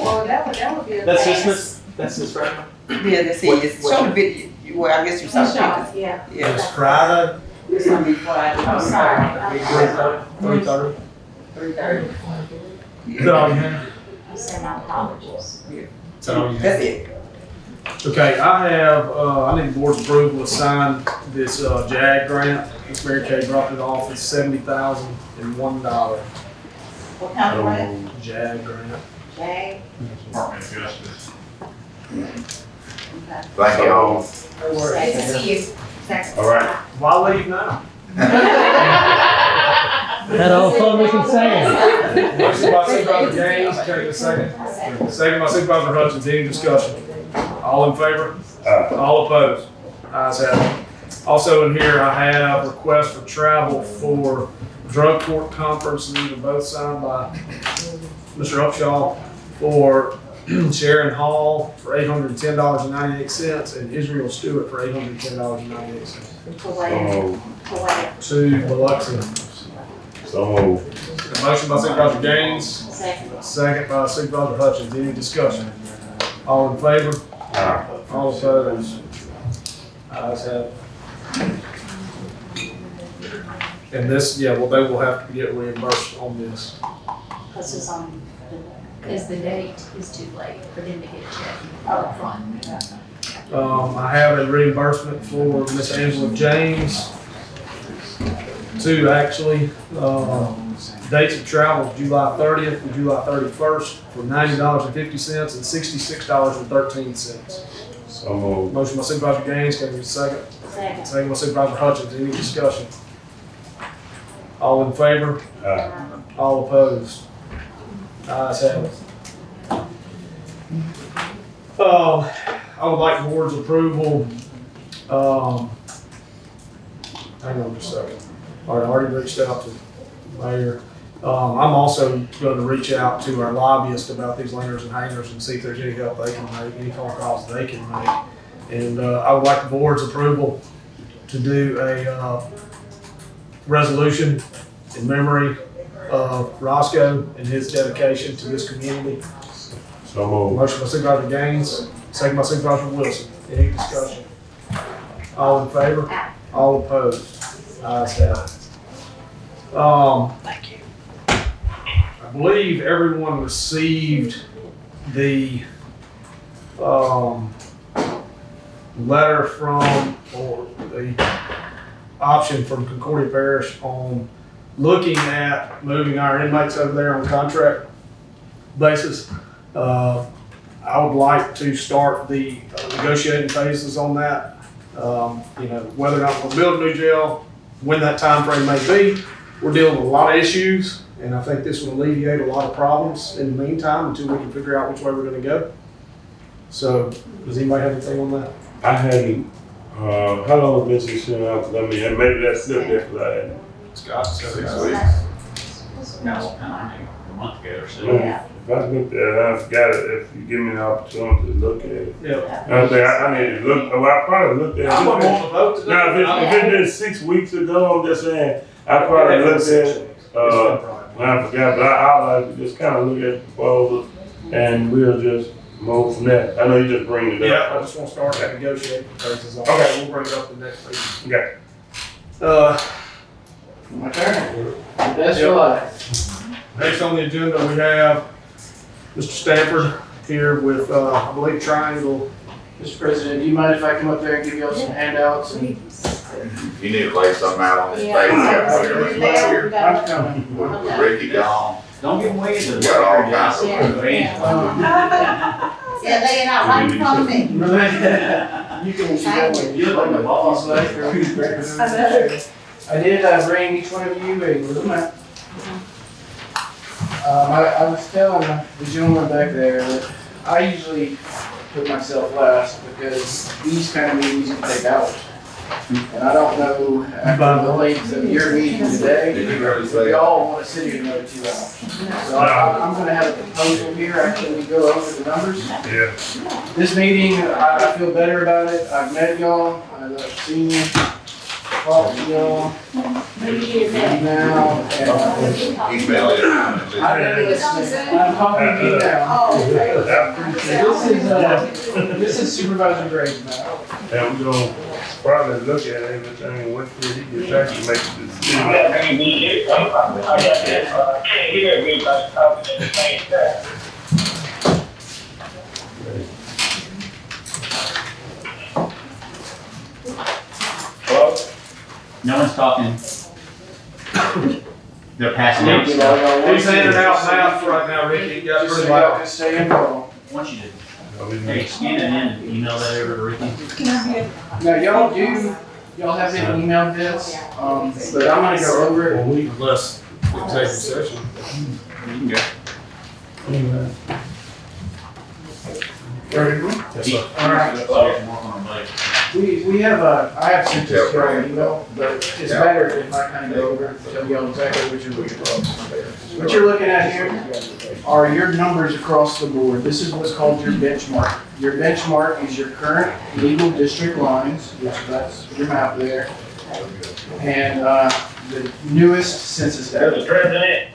Speaker 10: Well, that would be a.
Speaker 19: That's this right?
Speaker 21: Yeah, that's it. Show the video. Well, I guess you saw the pictures.
Speaker 10: Yeah.
Speaker 21: Yeah.
Speaker 1: It's Friday.
Speaker 21: It's gonna be Friday.
Speaker 10: I'm sorry.
Speaker 1: 3:30.
Speaker 21: 3:30.
Speaker 1: Is that all you have?
Speaker 10: I send my apologies.
Speaker 1: Is that all you have?
Speaker 21: That's it.
Speaker 1: Okay, I need the board's approval to sign this JAG grant. Miss Mary Kay dropped it off at $70,001.
Speaker 10: What kind of grant?
Speaker 1: JAG grant.
Speaker 10: Jag?
Speaker 5: Department of Justice.
Speaker 10: Okay.
Speaker 14: Thank you all.
Speaker 10: Good to see you. Thanks.
Speaker 8: All right.
Speaker 1: Why leave now?
Speaker 9: Had all fun we can say.
Speaker 1: Motion by Supervisor Gaines, can I get a second? Second by Supervisor Hutchins, any discussion? All in favor? All opposed? Ayes have it. Also in here, I have requests for travel for drug court conference, and these are both signed by Mr. Upshaw, for Sharon Hall for $810.98 and Israel Stewart for $810.98. To Biloxi.
Speaker 8: So moved.
Speaker 1: A motion by Supervisor Gaines,
Speaker 10: Second.
Speaker 1: second by Supervisor Hutchins. Any discussion? All in favor? All opposed? Ayes have it. And this, yeah, well, they will have to get reimbursed on this.
Speaker 10: Because it's on, because the date is too late for them to get a check up front.
Speaker 1: I have a reimbursement for Miss Angela James. Two, actually. Dates of travel, July 30th and July 31st for $90.50 and $66.13.
Speaker 8: So moved.
Speaker 1: Motion by Supervisor Gaines, can I get a second?
Speaker 10: Second.
Speaker 1: Second by Supervisor Hutchins, any discussion? All in favor? All opposed? Ayes have it. I would like the board's approval. Hang on just a second. All right, I already reached out to the mayor. I'm also going to reach out to our lobbyist about these lingers and hangers and see if there's any help they can make, any phone calls they can make. And I would like the board's approval to do a resolution in memory of Roscoe and his dedication to this community.
Speaker 8: So moved.
Speaker 1: Motion by Supervisor Gaines, second by Supervisor Wilson. Any discussion? All in favor? All opposed? Ayes have it.
Speaker 10: Thank you.
Speaker 1: I believe everyone received the letter from, or the option from Concordia Parish on looking at moving our inmates over there on contract basis. I would like to start the negotiating phases on that. Whether or not we'll build a new jail, when that time frame may be. We're dealing with a lot of issues, and I think this will alleviate a lot of problems in the meantime until we can figure out which way we're gonna go. So, does anybody have anything on that?
Speaker 8: I hadn't, how long has been sent out? I mean, maybe that's slipped there because I hadn't.
Speaker 1: Scott,
Speaker 14: 6 weeks.
Speaker 5: No, a month ago or so.
Speaker 10: Yeah.
Speaker 8: If I looked at it, I forgot it, if you give me an opportunity to look at it.
Speaker 1: Yeah.
Speaker 8: I think I need to look, well, I probably looked at it.
Speaker 1: I wouldn't want to vote today.
Speaker 8: Now, if it's been 6 weeks ago, I'm just saying, I probably looked at it, when I forgot, but I'll like to just kind of look at the proposal and we'll just move from there. I know you just bring it up.
Speaker 1: Yeah, I just want to start that negotiating phases.
Speaker 8: Okay.
Speaker 1: We'll bring it up the next meeting.
Speaker 8: Okay.
Speaker 9: My turn. That's right.
Speaker 1: Next on the agenda, we have Mr. Stanford here with, I believe, Triangle.
Speaker 9: Mr. President, do you mind if I come up there and give y'all some handouts and?
Speaker 14: You need to lay something out on this
Speaker 10: Yeah.
Speaker 14: table.
Speaker 9: I'm coming.
Speaker 14: With Ricky gone.
Speaker 5: Don't give away the.
Speaker 14: We got all kinds of.
Speaker 10: Yeah, lay it out right in front of me.
Speaker 9: You can see that one.
Speaker 5: You look like the boss.
Speaker 9: I did bring each one of you a little map. I was telling the gentleman back there that I usually put myself last because these kind of meetings can take hours. And I don't know, after the length of your meeting today, if we all want to sit here another 2 hours. So I'm going to have a proposal here after we go over the numbers.
Speaker 8: Yeah.
Speaker 9: This meeting, I feel better about it. I've met y'all, I've seen you, talked to y'all. Now,
Speaker 14: Email it.
Speaker 9: I've been listening. I'm talking to you now. This is Supervisor Gray's map.
Speaker 8: And we're gonna probably look at everything, what he gets actually make a decision.
Speaker 4: Can't hear everybody talking at the same time. Hello?
Speaker 5: No one's talking. They're passing out
Speaker 1: He's
Speaker 5: stuff.
Speaker 1: handing out maps right now, Ricky. You got
Speaker 9: Just
Speaker 1: pretty
Speaker 9: so y'all
Speaker 1: loud.
Speaker 9: can stay involved.
Speaker 5: I want you to, hey, scan it in and email that over to Ricky.
Speaker 9: Now, y'all have it emailed this, but I'm gonna go over it.
Speaker 1: Well, unless executive session.
Speaker 5: You can go.
Speaker 9: Ready to go?
Speaker 1: Yes, sir.
Speaker 9: All right.
Speaker 5: So you can work on a budget.
Speaker 9: We have I have sent this to our email, but it's better if I kind of go over it, tell y'all exactly what you're looking at. What you're looking at here are your numbers across the board. This is what's called your benchmark. Your benchmark is your current legal district lines, which that's your map there, and the newest census data.
Speaker 4: Mr. President,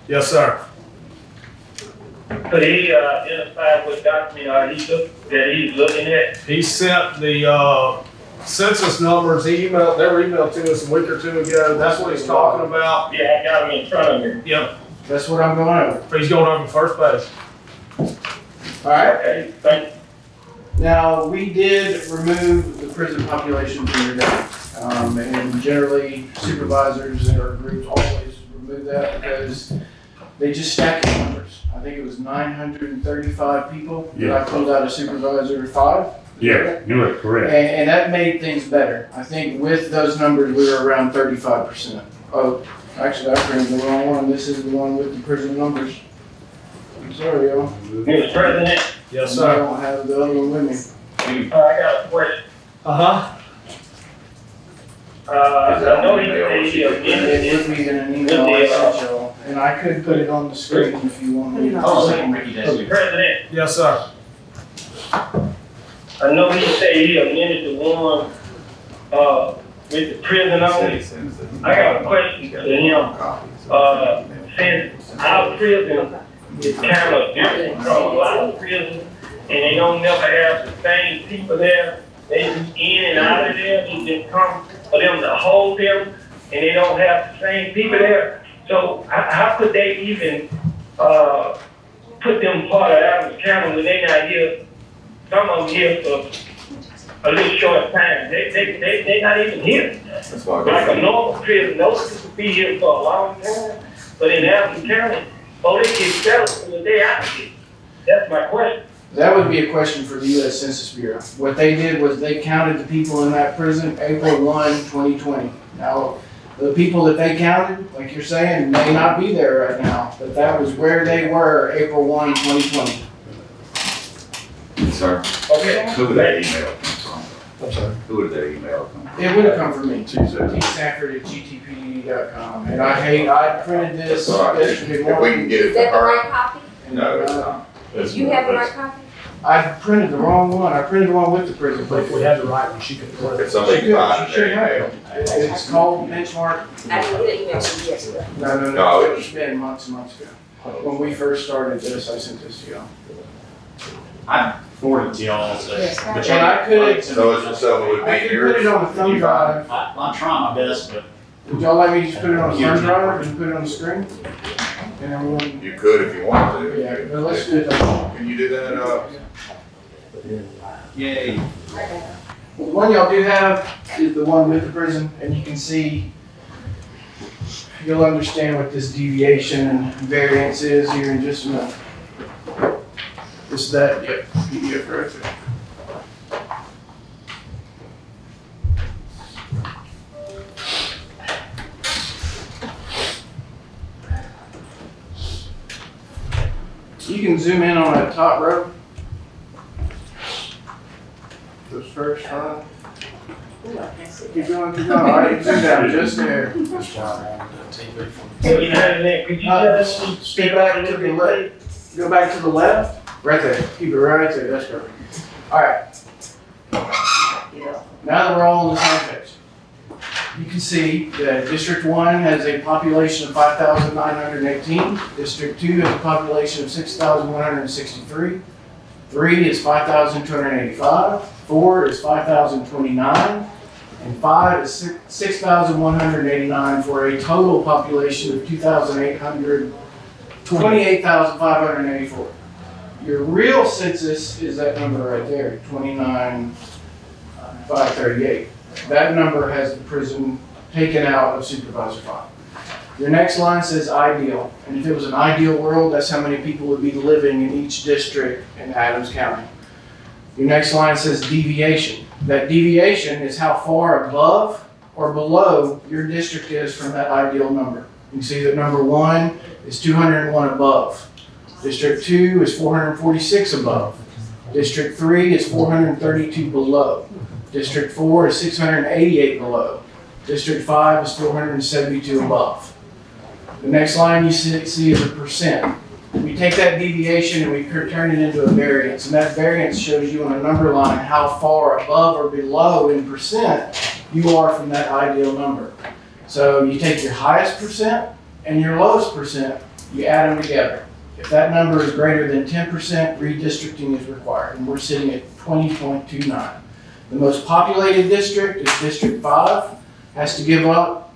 Speaker 1: Yes, sir.
Speaker 4: could he identify what document that he's looking at?
Speaker 1: He sent the census numbers, they were emailed to us a week or two ago. That's what he's talking about.
Speaker 4: Yeah, I got him in front of me.
Speaker 1: Yep,
Speaker 9: That's what I'm going over.
Speaker 1: he's going over the first page.
Speaker 9: All right.
Speaker 4: Okay, thank you.
Speaker 9: Now, we did remove the prison population from your data. And generally supervisors in our groups always remove that because they just stack the numbers. I think it was 935 people that I pulled out of supervisor 5.
Speaker 8: Yeah, you are correct.
Speaker 9: And that made things better. I think with those numbers, we were around 35%. Oh, actually, I printed the wrong one. This is the one with the prison numbers. I'm sorry, y'all.
Speaker 4: Mr. President,
Speaker 1: Yes,
Speaker 9: I
Speaker 1: sir.
Speaker 9: don't have the other one with me.
Speaker 4: I got a question.
Speaker 1: Uh-huh.
Speaker 4: I know he said he
Speaker 9: It
Speaker 4: amended
Speaker 9: would be in an email I sent y'all, and I could put it on the screen if you want me to.
Speaker 5: Oh, so Ricky does
Speaker 4: Mr.
Speaker 5: it.
Speaker 4: President,
Speaker 1: Yes, sir.
Speaker 4: I know he said he amended the one, with the prison on it. I got a question to him. Since our prison is kind of different from a lot of prisons, and they don't never have the same people there, they just in and out of there, they just come for them to hold them, and they don't have the same people there. So how could they even, put them part of Adams County when they not here? Some of them here for a little short time. They not even here. Like a normal prison, those people be here for a long time, but in Adams County, they get settled when they out here. That's my question.
Speaker 9: That would be a question for the U.S. Census Bureau. What they did was they counted the people in that prison April 1, 2020. Now, the people that they counted, like you're saying, may not be there right now, but that was where they were April 1, 2020.
Speaker 14: Sir,
Speaker 4: Okay.
Speaker 14: who would that email come from?
Speaker 1: I'm sorry.
Speaker 14: Who would that email come from?
Speaker 9: It would have come from me, tsanford@gtpd.com. And I printed this
Speaker 14: That's all right.
Speaker 9: yesterday
Speaker 14: If we
Speaker 9: morning.
Speaker 14: can get it
Speaker 12: Is that
Speaker 14: from
Speaker 12: the
Speaker 14: her.
Speaker 12: right copy?
Speaker 14: No, it's not.
Speaker 12: You have the right copy?
Speaker 9: I printed the wrong one. I printed the one with the prison.
Speaker 1: But if we had the right one, she could put
Speaker 14: If
Speaker 1: it.
Speaker 14: somebody
Speaker 9: She
Speaker 14: can find
Speaker 9: should
Speaker 14: their
Speaker 9: have
Speaker 14: email.
Speaker 9: it. It's called Benchmark.
Speaker 12: I didn't get an email from you yesterday.
Speaker 9: No,
Speaker 14: No,
Speaker 9: it's been months and months ago. When we first started this, I sent this to y'all.
Speaker 5: I forwarded it to y'all, so.
Speaker 12: Yes,
Speaker 5: but
Speaker 9: And
Speaker 5: y'all-
Speaker 9: I could,
Speaker 14: So it's just so it would
Speaker 9: I
Speaker 14: be
Speaker 9: could
Speaker 14: yours.
Speaker 9: put it on a thumb drive.
Speaker 5: I'm trying my best, but
Speaker 9: Would y'all like me to just put it on a thumb drive and put it on the screen? And everyone,
Speaker 14: You could if you want to.
Speaker 9: yeah, but let's do it that way.
Speaker 14: Can you do that,
Speaker 5: yay.
Speaker 9: The one y'all do have is the one with the prison, and you can see, you'll understand what this deviation and variance is here in just a minute. It's that, yep, PDF right there. You can zoom in on that top row. Those first one. Keep going, keep going. All right, zoom down just there.
Speaker 4: Could you just
Speaker 9: Stay back to the left. Go back to the left. Right there. Keep it right there. That's perfect. All right. Now that we're all on the same page, you can see that District 1 has a population of 5,918. District 2 has a population of 6,163. 3 is 5,285. 4 is 5,029. And 5 is 6,189 for a total population of 28,584. Your real census is that number right there, 29,538. That number has the prison taken out of Supervisor 5. Your next line says ideal, and if it was an ideal world, that's how many people would be living in each district in Adams County. Your next line says deviation. That deviation is how far above or below your district is from that ideal number. You can see that number 1 is 201 above. District 2 is 446 above. District 3 is 432 below. District 4 is 688 below. District 5 is 472 above. The next line you see is a percent. We take that deviation and we turn it into a variance, and that variance shows you on a number line how far above or below in percent you are from that ideal number. So you take your highest percent and your lowest percent, you add them together. If that number is greater than 10%, redistricting is required, and we're sitting at 20.29. The most populated district is District 5, has to give up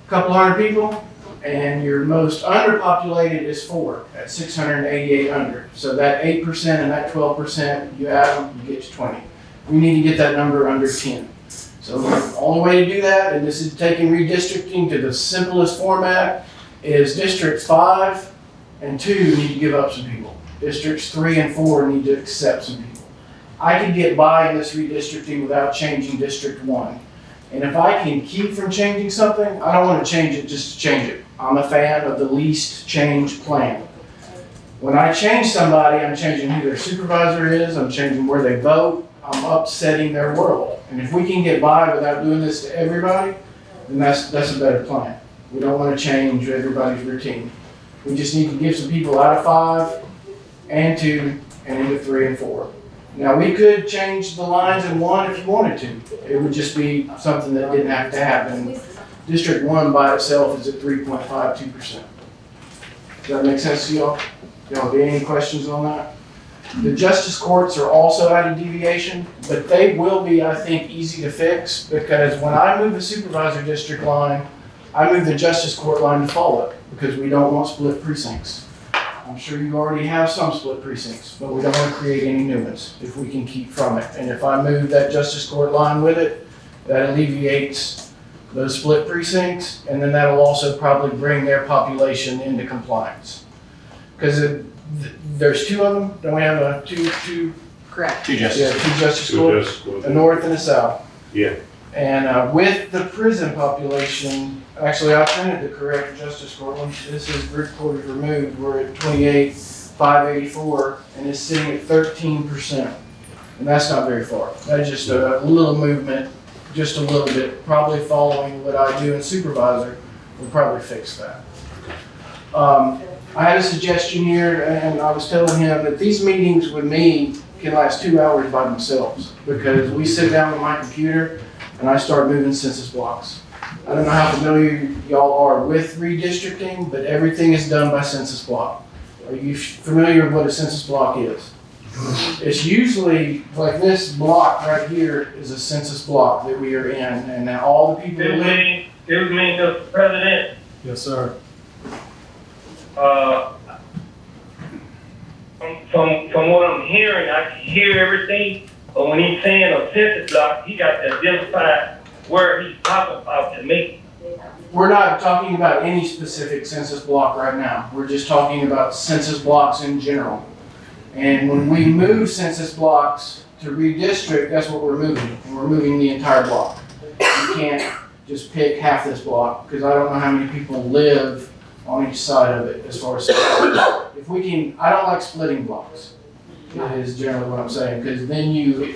Speaker 9: a couple hundred people, and your most underpopulated is 4 at 688 under. So that 8% and that 12%, you add them, you get to 20. We need to get that number under 10. So the only way to do that, and this is taking redistricting to the simplest format, is Districts 5 and 2 need to give up some people. Districts 3 and 4 need to accept some people. I could get by in this redistricting without changing District 1. And if I can keep from changing something, I don't want to change it just to change it. I'm a fan of the least change plan. When I change somebody, I'm changing who their supervisor is, I'm changing where they vote, I'm upsetting their world. And if we can get by without doing this to everybody, then that's a better plan. We don't want to change everybody's routine. We just need to give some people out of 5 and 2 and into 3 and 4. Now, we could change the lines in 1 if you wanted to. It would just be something that didn't have to happen. District 1 by itself is at 3.52%. Does that make sense to y'all? Y'all have any questions on that? The justice courts are also at a deviation, but they will be, I think, easy to fix, because when I move the supervisor district line, I move the justice court line to follow it, because we don't want split precincts. I'm sure you already have some split precincts, but we don't want to create any new ones if we can keep from it. And if I move that justice court line with it, that alleviates those split precincts, and then that'll also probably bring their population into compliance. Because there's 2 of them, don't we have a two?
Speaker 22: Correct.
Speaker 5: 2 justices.
Speaker 9: Yeah, 2 justice courts, a north and a south.
Speaker 8: Yeah.
Speaker 9: And with the prison population, actually I printed the correct justice court one. This is group quarters removed. We're at 28,584 and it's sitting at 13%. And that's not very far. That's just a little movement, just a little bit, probably following what I do in supervisor will probably fix that. I had a suggestion here, and I was telling him that these meetings with me can last 2 hours by themselves, because we sit down with my computer and I start moving census blocks. I don't know how familiar y'all are with redistricting, but everything is done by census block. Are you familiar with what a census block is? It's usually like this block right here is a census block that we are in, and now all the people that live.
Speaker 4: Excuse me, Mr. President.
Speaker 1: Yes, sir.
Speaker 4: From what I'm hearing, I can hear everything, but when he's saying a census block, he got to identify where he's talking about to me.
Speaker 9: We're not talking about any specific census block right now. We're just talking about census blocks in general. And when we move census blocks to redistrict, that's what we're moving. And we're moving the entire block. You can't just pick half this block, because I don't know how many people live on each side of it as far as if we can. I don't like splitting blocks, is generally what I'm saying, because then you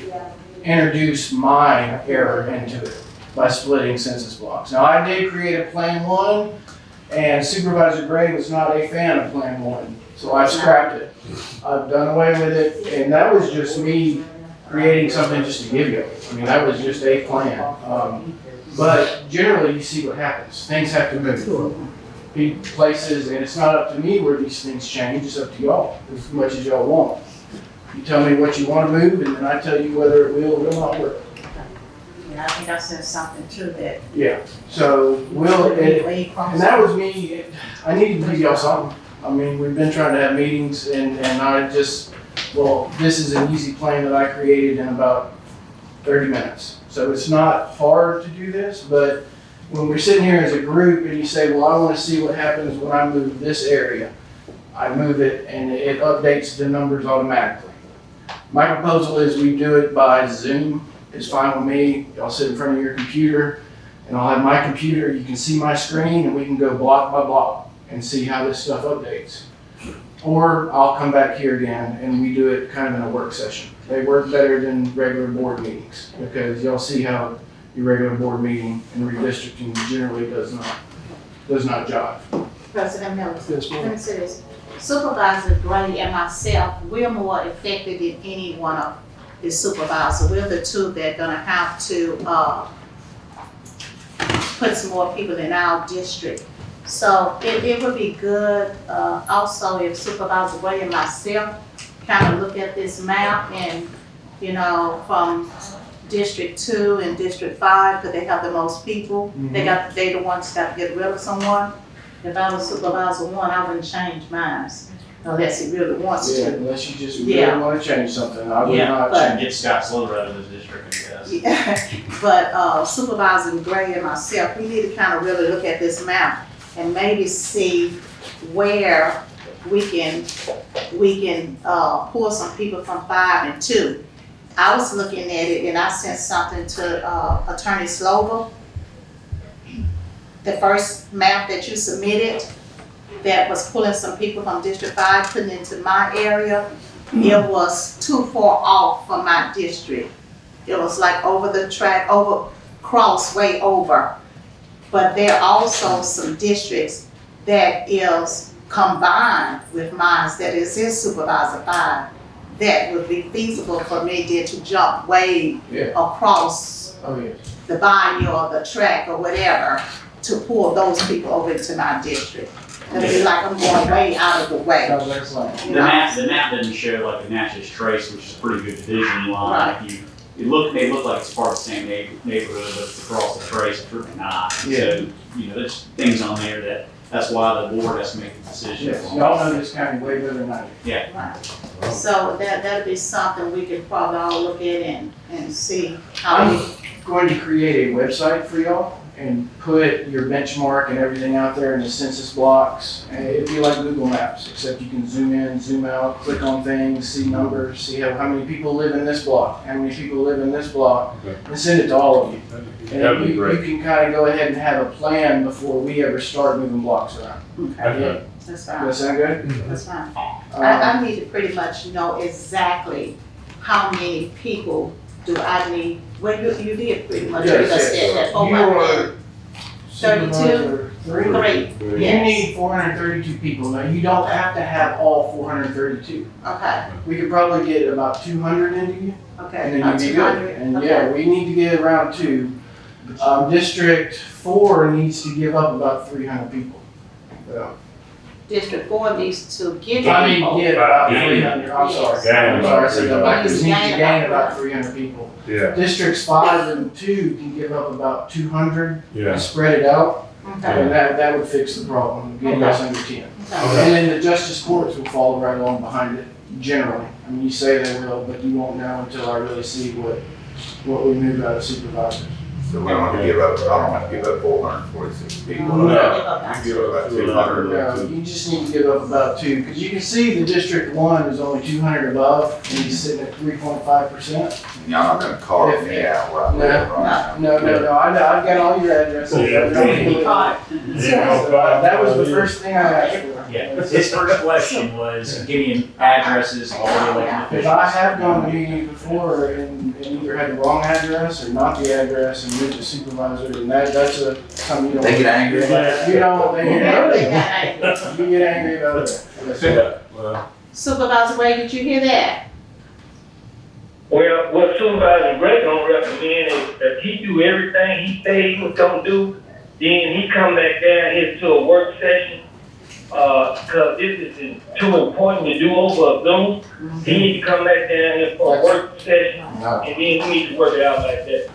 Speaker 9: introduce my error into it by splitting census blocks. Now, I did create a Plan 1, and Supervisor Gray was not a fan of Plan 1, so I scrapped it. I've done away with it, and that was just me creating something just to give you. I mean, that was just a plan. But generally, you see what happens. Things have to move. Places, and it's not up to me where these things change, it's up to y'all, as much as y'all want. You tell me what you want to move, and then I tell you whether it will or will not work.
Speaker 10: Yeah, I think I said something too that.
Speaker 9: Yeah, so and that was me, I needed to give y'all something. I mean, we've been trying to have meetings, and I just, well, this is an easy plan that I created in about 30 minutes. So it's not hard to do this, but when we're sitting here as a group and you say, well, I wanna see what happens when I move this area, I move it and it updates the numbers automatically. My proposal is we do it by Zoom. It's fine with me. Y'all sit in front of your computer and I'll have my computer, you can see my screen and we can go block by block and see how this stuff updates. Or I'll come back here again and we do it kind of in a work session. They work better than regular board meetings because y'all see how your regular board meeting and redistricting generally does not jive.
Speaker 10: President Miller,
Speaker 9: Yes, ma'am.
Speaker 10: let me say this. Supervisor Gray and myself, we're more effective than any one of the supervisors. We're the two that are gonna have to, put some more people in our district. So it would be good, also if Supervisor Gray and myself kind of look at this map and, you know, from District 2 and District 5, because they have the most people. They the ones that got to get rid of someone. If I was Supervisor 1, I wouldn't change mine, unless he really wants
Speaker 9: Yeah,
Speaker 10: to.
Speaker 9: unless you just really want to change something, I would not change.
Speaker 5: Get Scott Slover out of this district, I guess.
Speaker 10: Yeah. But Supervisor Gray and myself, we need to kind of really look at this map and maybe see where we can pull some people from 5 and 2. I was looking at it and I sent something to Attorney Slover. The first map that you submitted that was pulling some people from District 5, putting into my area, it was too far off from my district. It was like over the track, way over. But there are also some districts that is combined with mine, that is in Supervisor 5, that would be feasible for me then to jump way across the bayou or the track or whatever to pull those people over into my district. It'll be like I'm going way out of the way.
Speaker 5: The map doesn't show like a Natchez Trace, which is a pretty good division line.
Speaker 10: Right.
Speaker 5: They look like it's part of the same neighborhood, but across the trace, it's really not.
Speaker 9: Yeah.
Speaker 5: So, you know, there's things on there that's why the board has to make the decision.
Speaker 9: Yes, y'all know this county way better than I do.
Speaker 5: Yeah.
Speaker 10: Right. So that'd be something we could probably all look at and see how
Speaker 9: I'm
Speaker 10: we.
Speaker 9: going to create a website for y'all and put your benchmark and everything out there in the census blocks. And it'd be like Google Maps, except you can zoom in, zoom out, click on things, see numbers, see how many people live in this block, how many people live in this block, and send it to all of you. And you can kind of go ahead and have a plan before we ever start moving blocks around.
Speaker 10: Okay. That's fine.
Speaker 9: Does that sound good?
Speaker 10: That's fine. I need to pretty much know exactly how many people do I need. Well, you did pretty much.
Speaker 9: Yes,
Speaker 10: That. Oh,
Speaker 9: you
Speaker 10: my
Speaker 9: are
Speaker 10: God. 32?
Speaker 9: Three.
Speaker 10: Three,
Speaker 9: You
Speaker 10: yes.
Speaker 9: need 432 people. Now, you don't have to have all 432.
Speaker 10: Okay,
Speaker 9: We could probably get about 200 into you,
Speaker 10: okay.
Speaker 9: and then
Speaker 10: About
Speaker 9: you'd be
Speaker 10: 200,
Speaker 9: good. And
Speaker 10: okay.
Speaker 9: yeah, we need to get around 2. District 4 needs to give up about 300 people. So,
Speaker 10: District 4 needs to give
Speaker 9: I mean,
Speaker 10: people.
Speaker 9: get about 300, I'm sorry.
Speaker 8: Gain
Speaker 9: I'm sorry, I said that
Speaker 8: about
Speaker 9: backwards. Needs to
Speaker 10: Gain
Speaker 9: gain
Speaker 10: about
Speaker 9: about 300 people.
Speaker 8: Yeah.
Speaker 9: Districts 5 and 2 can give up about 200
Speaker 8: Yeah.
Speaker 9: and spread it out.
Speaker 10: Okay.
Speaker 9: And that would fix the problem, getting us under 10. And then the justice courts will follow right along behind it, generally. I mean, you say they will, but you won't know until I really see what we move out of supervisors.
Speaker 14: So we don't have to give up, I don't have to give up 446 people.
Speaker 9: No.
Speaker 14: You give up about 200.
Speaker 9: No, you just need to give up about 2, because you can see the District 1 is only 200 above, and he's sitting at 3.5%.
Speaker 14: Y'all not gonna carve me out where I live, right?
Speaker 9: No, I've got all your addresses. That was the first thing I asked for.
Speaker 5: Yeah, his first question was, give me addresses all the way to the
Speaker 9: Because I have gone to meetings before and either had the wrong address or not the address and moved to supervisor, and that's something you don't.
Speaker 14: They get angry about
Speaker 9: You don't, they get
Speaker 10: They
Speaker 9: angry. You get angry about it.
Speaker 10: Supervisor Ray, did you hear that?
Speaker 4: Well, what Supervisor Gray gonna recommend is that he do everything he said he was gonna do, then he come back down here to a work session. Cause this is too important to do over a Zoom. He need to come back down here for a work session, and then we need to work it out like that.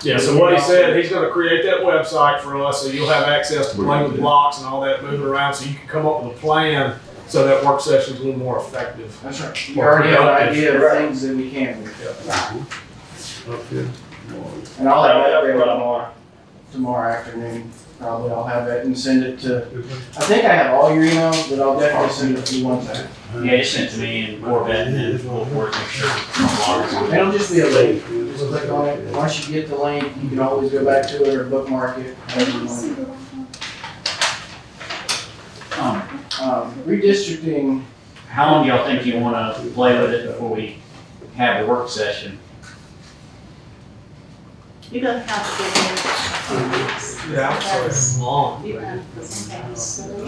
Speaker 1: Yeah, so what he said, he's gonna create that website for us, so you'll have access to play with blocks and all that moving around, so you can come up with a plan, so that work session's a little more effective.
Speaker 9: That's right. You already have an idea of things that we can do.
Speaker 8: Okay.
Speaker 9: And I'll have that ready tomorrow. tomorrow afternoon. Probably I'll have it and send it to, I think I have all your emails, but I'll definitely send it to you one time.
Speaker 5: Yeah, just send it to me and Corvette, and then we'll work, make sure.
Speaker 9: It'll just be a link. You just click on it. Once you get the link, you can always go back to it or bookmark it. However you want. Redistricting.
Speaker 5: How long do y'all think you wanna play with it before we have the work session?
Speaker 10: You're gonna have to get in.
Speaker 1: Yeah, it's long.
Speaker 10: You're gonna have to put some things.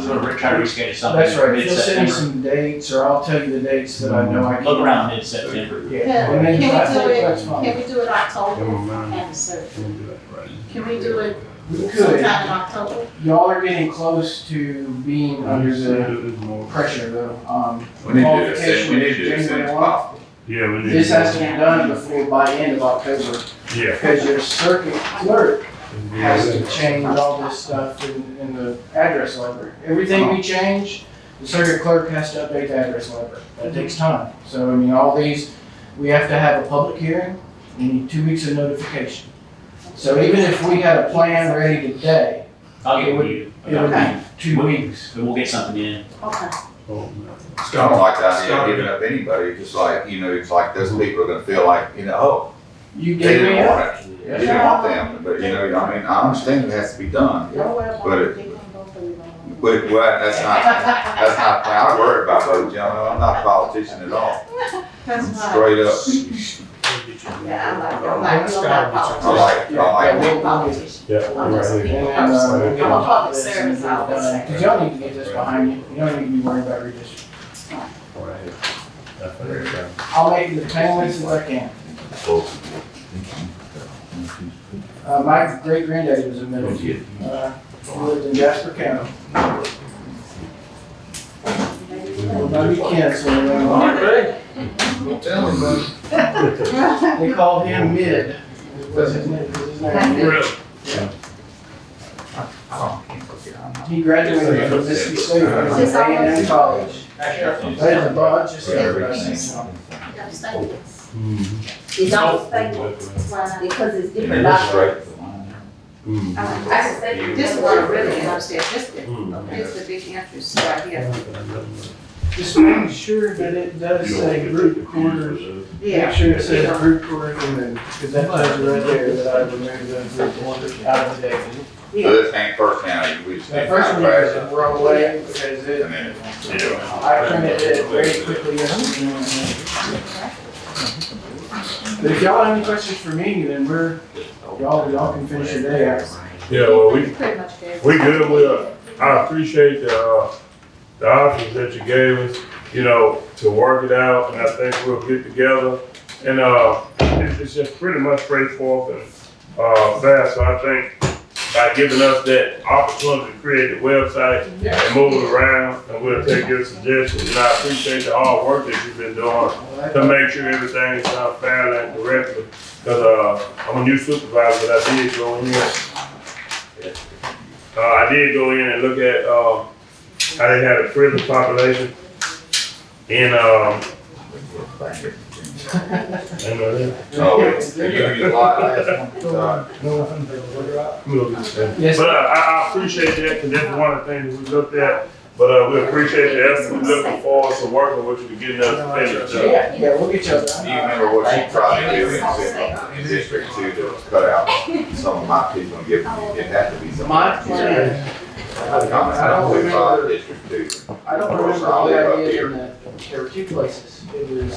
Speaker 5: So Rick, try to reschedule something.
Speaker 9: That's right. If you'll send me
Speaker 5: Mid-September.
Speaker 9: some dates, or I'll tell you the dates that I know I can.
Speaker 5: Look around mid-September.
Speaker 9: Yeah.
Speaker 10: Can
Speaker 9: And then I
Speaker 10: we
Speaker 9: think
Speaker 10: do
Speaker 9: that's
Speaker 10: it,
Speaker 9: fine.
Speaker 10: can we do it October and the surgery? Can we do it
Speaker 9: We could.
Speaker 10: sometime in October?
Speaker 9: Y'all are getting close to being under the pressure though.
Speaker 14: We need to do this,
Speaker 9: Qualification
Speaker 14: we need
Speaker 9: is
Speaker 14: to do this as soon as
Speaker 9: January 1.
Speaker 14: possible.
Speaker 8: Yeah, we need.
Speaker 9: This has to be done before, by end of October,
Speaker 8: Yeah.
Speaker 9: because your circuit clerk has to change all this stuff in the address library. Everything we change, the circuit clerk has to update the address library. That takes time. So, I mean, all these, we have to have a public hearing, we need 2 weeks of notification. So even if we had a plan ready today,
Speaker 5: I'll
Speaker 9: it
Speaker 5: get
Speaker 9: would,
Speaker 5: you.
Speaker 9: it would be 2 weeks.
Speaker 5: But we'll get something in.
Speaker 10: Okay.
Speaker 14: I don't like the idea of giving up anybody, just like, you know, it's like those people are gonna feel like, you know, oh,
Speaker 9: You
Speaker 14: they
Speaker 9: gave me
Speaker 14: didn't
Speaker 9: up.
Speaker 14: want it. You didn't want them, but you know, I mean, I understand it has to be done,
Speaker 10: Don't worry about
Speaker 14: but
Speaker 10: it.
Speaker 14: it,
Speaker 10: They're gonna go for you.
Speaker 14: but, well, that's not, I don't worry about those, you know, I'm not a politician at all,
Speaker 10: That's fine.
Speaker 14: straight up.
Speaker 10: Yeah, I'm like,
Speaker 14: I
Speaker 10: I'm
Speaker 14: like,
Speaker 10: not a politician.
Speaker 8: Yeah.
Speaker 10: I'm just a
Speaker 8: Right.
Speaker 10: people
Speaker 9: And
Speaker 10: person.
Speaker 9: we'll
Speaker 10: I'm
Speaker 9: get
Speaker 10: a
Speaker 9: on top
Speaker 10: public
Speaker 9: of this and
Speaker 10: service
Speaker 9: get it done.
Speaker 10: officer.
Speaker 9: Cause y'all need to get this behind you. You don't need to be worried about redistricting. I'll make it as painless as I can. My great granddaddy was a Middleton. He lived in Jasper County. Nobody can, so
Speaker 1: Tell me, buddy.
Speaker 9: they called him Mid. Was his name?
Speaker 1: Really?
Speaker 9: He graduated from Mississippi State from A&M College. There's a bunch of stuff.
Speaker 20: It's all state, because it's different documents.
Speaker 10: This one I really didn't understand, this the big interest right here.
Speaker 9: Just make sure that it does say group quarters. Make sure it says group quarters and then, because that tells you right there that I removed those group quarters out of the day.
Speaker 14: So this ain't first now, we just need
Speaker 9: That
Speaker 14: to
Speaker 9: first
Speaker 14: kind
Speaker 9: one
Speaker 14: of
Speaker 9: is
Speaker 14: crash
Speaker 9: a throwaway because it,
Speaker 14: and then, yeah.
Speaker 9: I printed it very quickly yesterday. But if y'all have any questions for me, then y'all can finish your day out.
Speaker 8: Yeah, well,
Speaker 10: Pretty much gave.
Speaker 8: we good. I appreciate the options that you gave us, you know, to work it out, and I think we'll get together. And, it's just pretty much straightforward and, fast, so I think by giving us that opportunity to create the website and move it around, and we'll take your suggestions, and I appreciate the hard work that you've been doing to make sure everything is done fairly and correctly. Cause, I'm a new supervisor, but I did go in here. I did go in and look at, how they had a prison population in,
Speaker 9: Yes.
Speaker 8: But I appreciate that, because that's one of the things we looked at. But we appreciate the effort. We're looking forward to working with you to getting us finished.
Speaker 9: Yeah, we'll get you up.
Speaker 14: Do you remember what you tried to do in District 2 to cut out some of my people and give, it had to be some.
Speaker 9: My plan.
Speaker 14: I don't live by District 2.
Speaker 9: I don't remember what I did in that. There were two places. It was,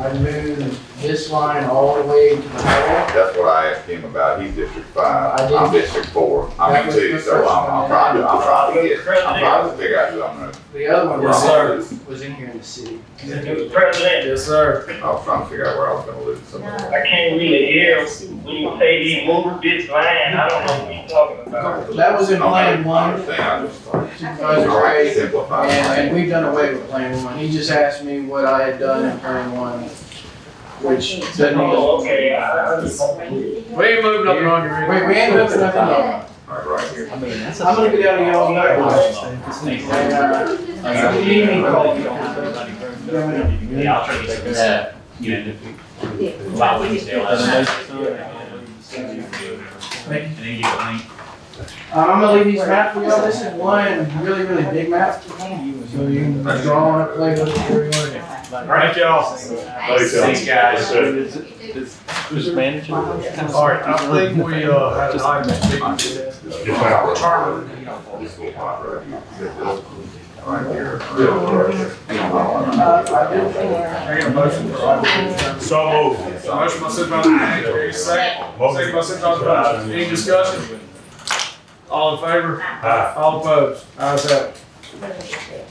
Speaker 9: I moved this line all the way to the hall.
Speaker 14: That's what I asked him about, he's District 5,
Speaker 9: I did.
Speaker 14: I'm District 4, I'm in 2, so I'm trying to figure out who I'm gonna.
Speaker 9: The other one was in here in the city.
Speaker 4: Mr. President,
Speaker 1: Yes, sir.
Speaker 14: I was trying to figure out where I was gonna lose some of it.
Speaker 4: I can't really hear when you say he moved this line, I don't know what you're talking about.
Speaker 9: That was in Plan 1,
Speaker 14: I understand, I just,
Speaker 9: Supervisor
Speaker 14: all right,
Speaker 9: Gray,
Speaker 14: simplify.
Speaker 9: and we've done away with Plan 1. He just asked me what I had done in Plan 1, which doesn't
Speaker 4: Oh,
Speaker 9: even.
Speaker 4: okay,
Speaker 1: We ain't moved nothing on your.
Speaker 9: Wait, we ain't moving nothing up.
Speaker 14: Right here.
Speaker 9: I'm gonna get out of y'all's way. And, if you need me, call me.
Speaker 5: Yeah, I'll try to get that, you know, about Wednesday.
Speaker 9: Thank
Speaker 5: And then you get a link.
Speaker 9: I'm gonna leave these maps for y'all. This is one really, really big map. So you can draw on it, play with it, whatever you want to do.
Speaker 1: Thank y'all.
Speaker 5: Thanks, guys.
Speaker 19: Who's managing?
Speaker 1: All right, I think we, had an item to Charter. I get a motion for item.
Speaker 8: So moved.
Speaker 1: Motion by Supervisor Henry, second by Supervisor Dodge. Any discussion? All in favor?
Speaker 8: Aye.
Speaker 1: All opposed? Ayes have it.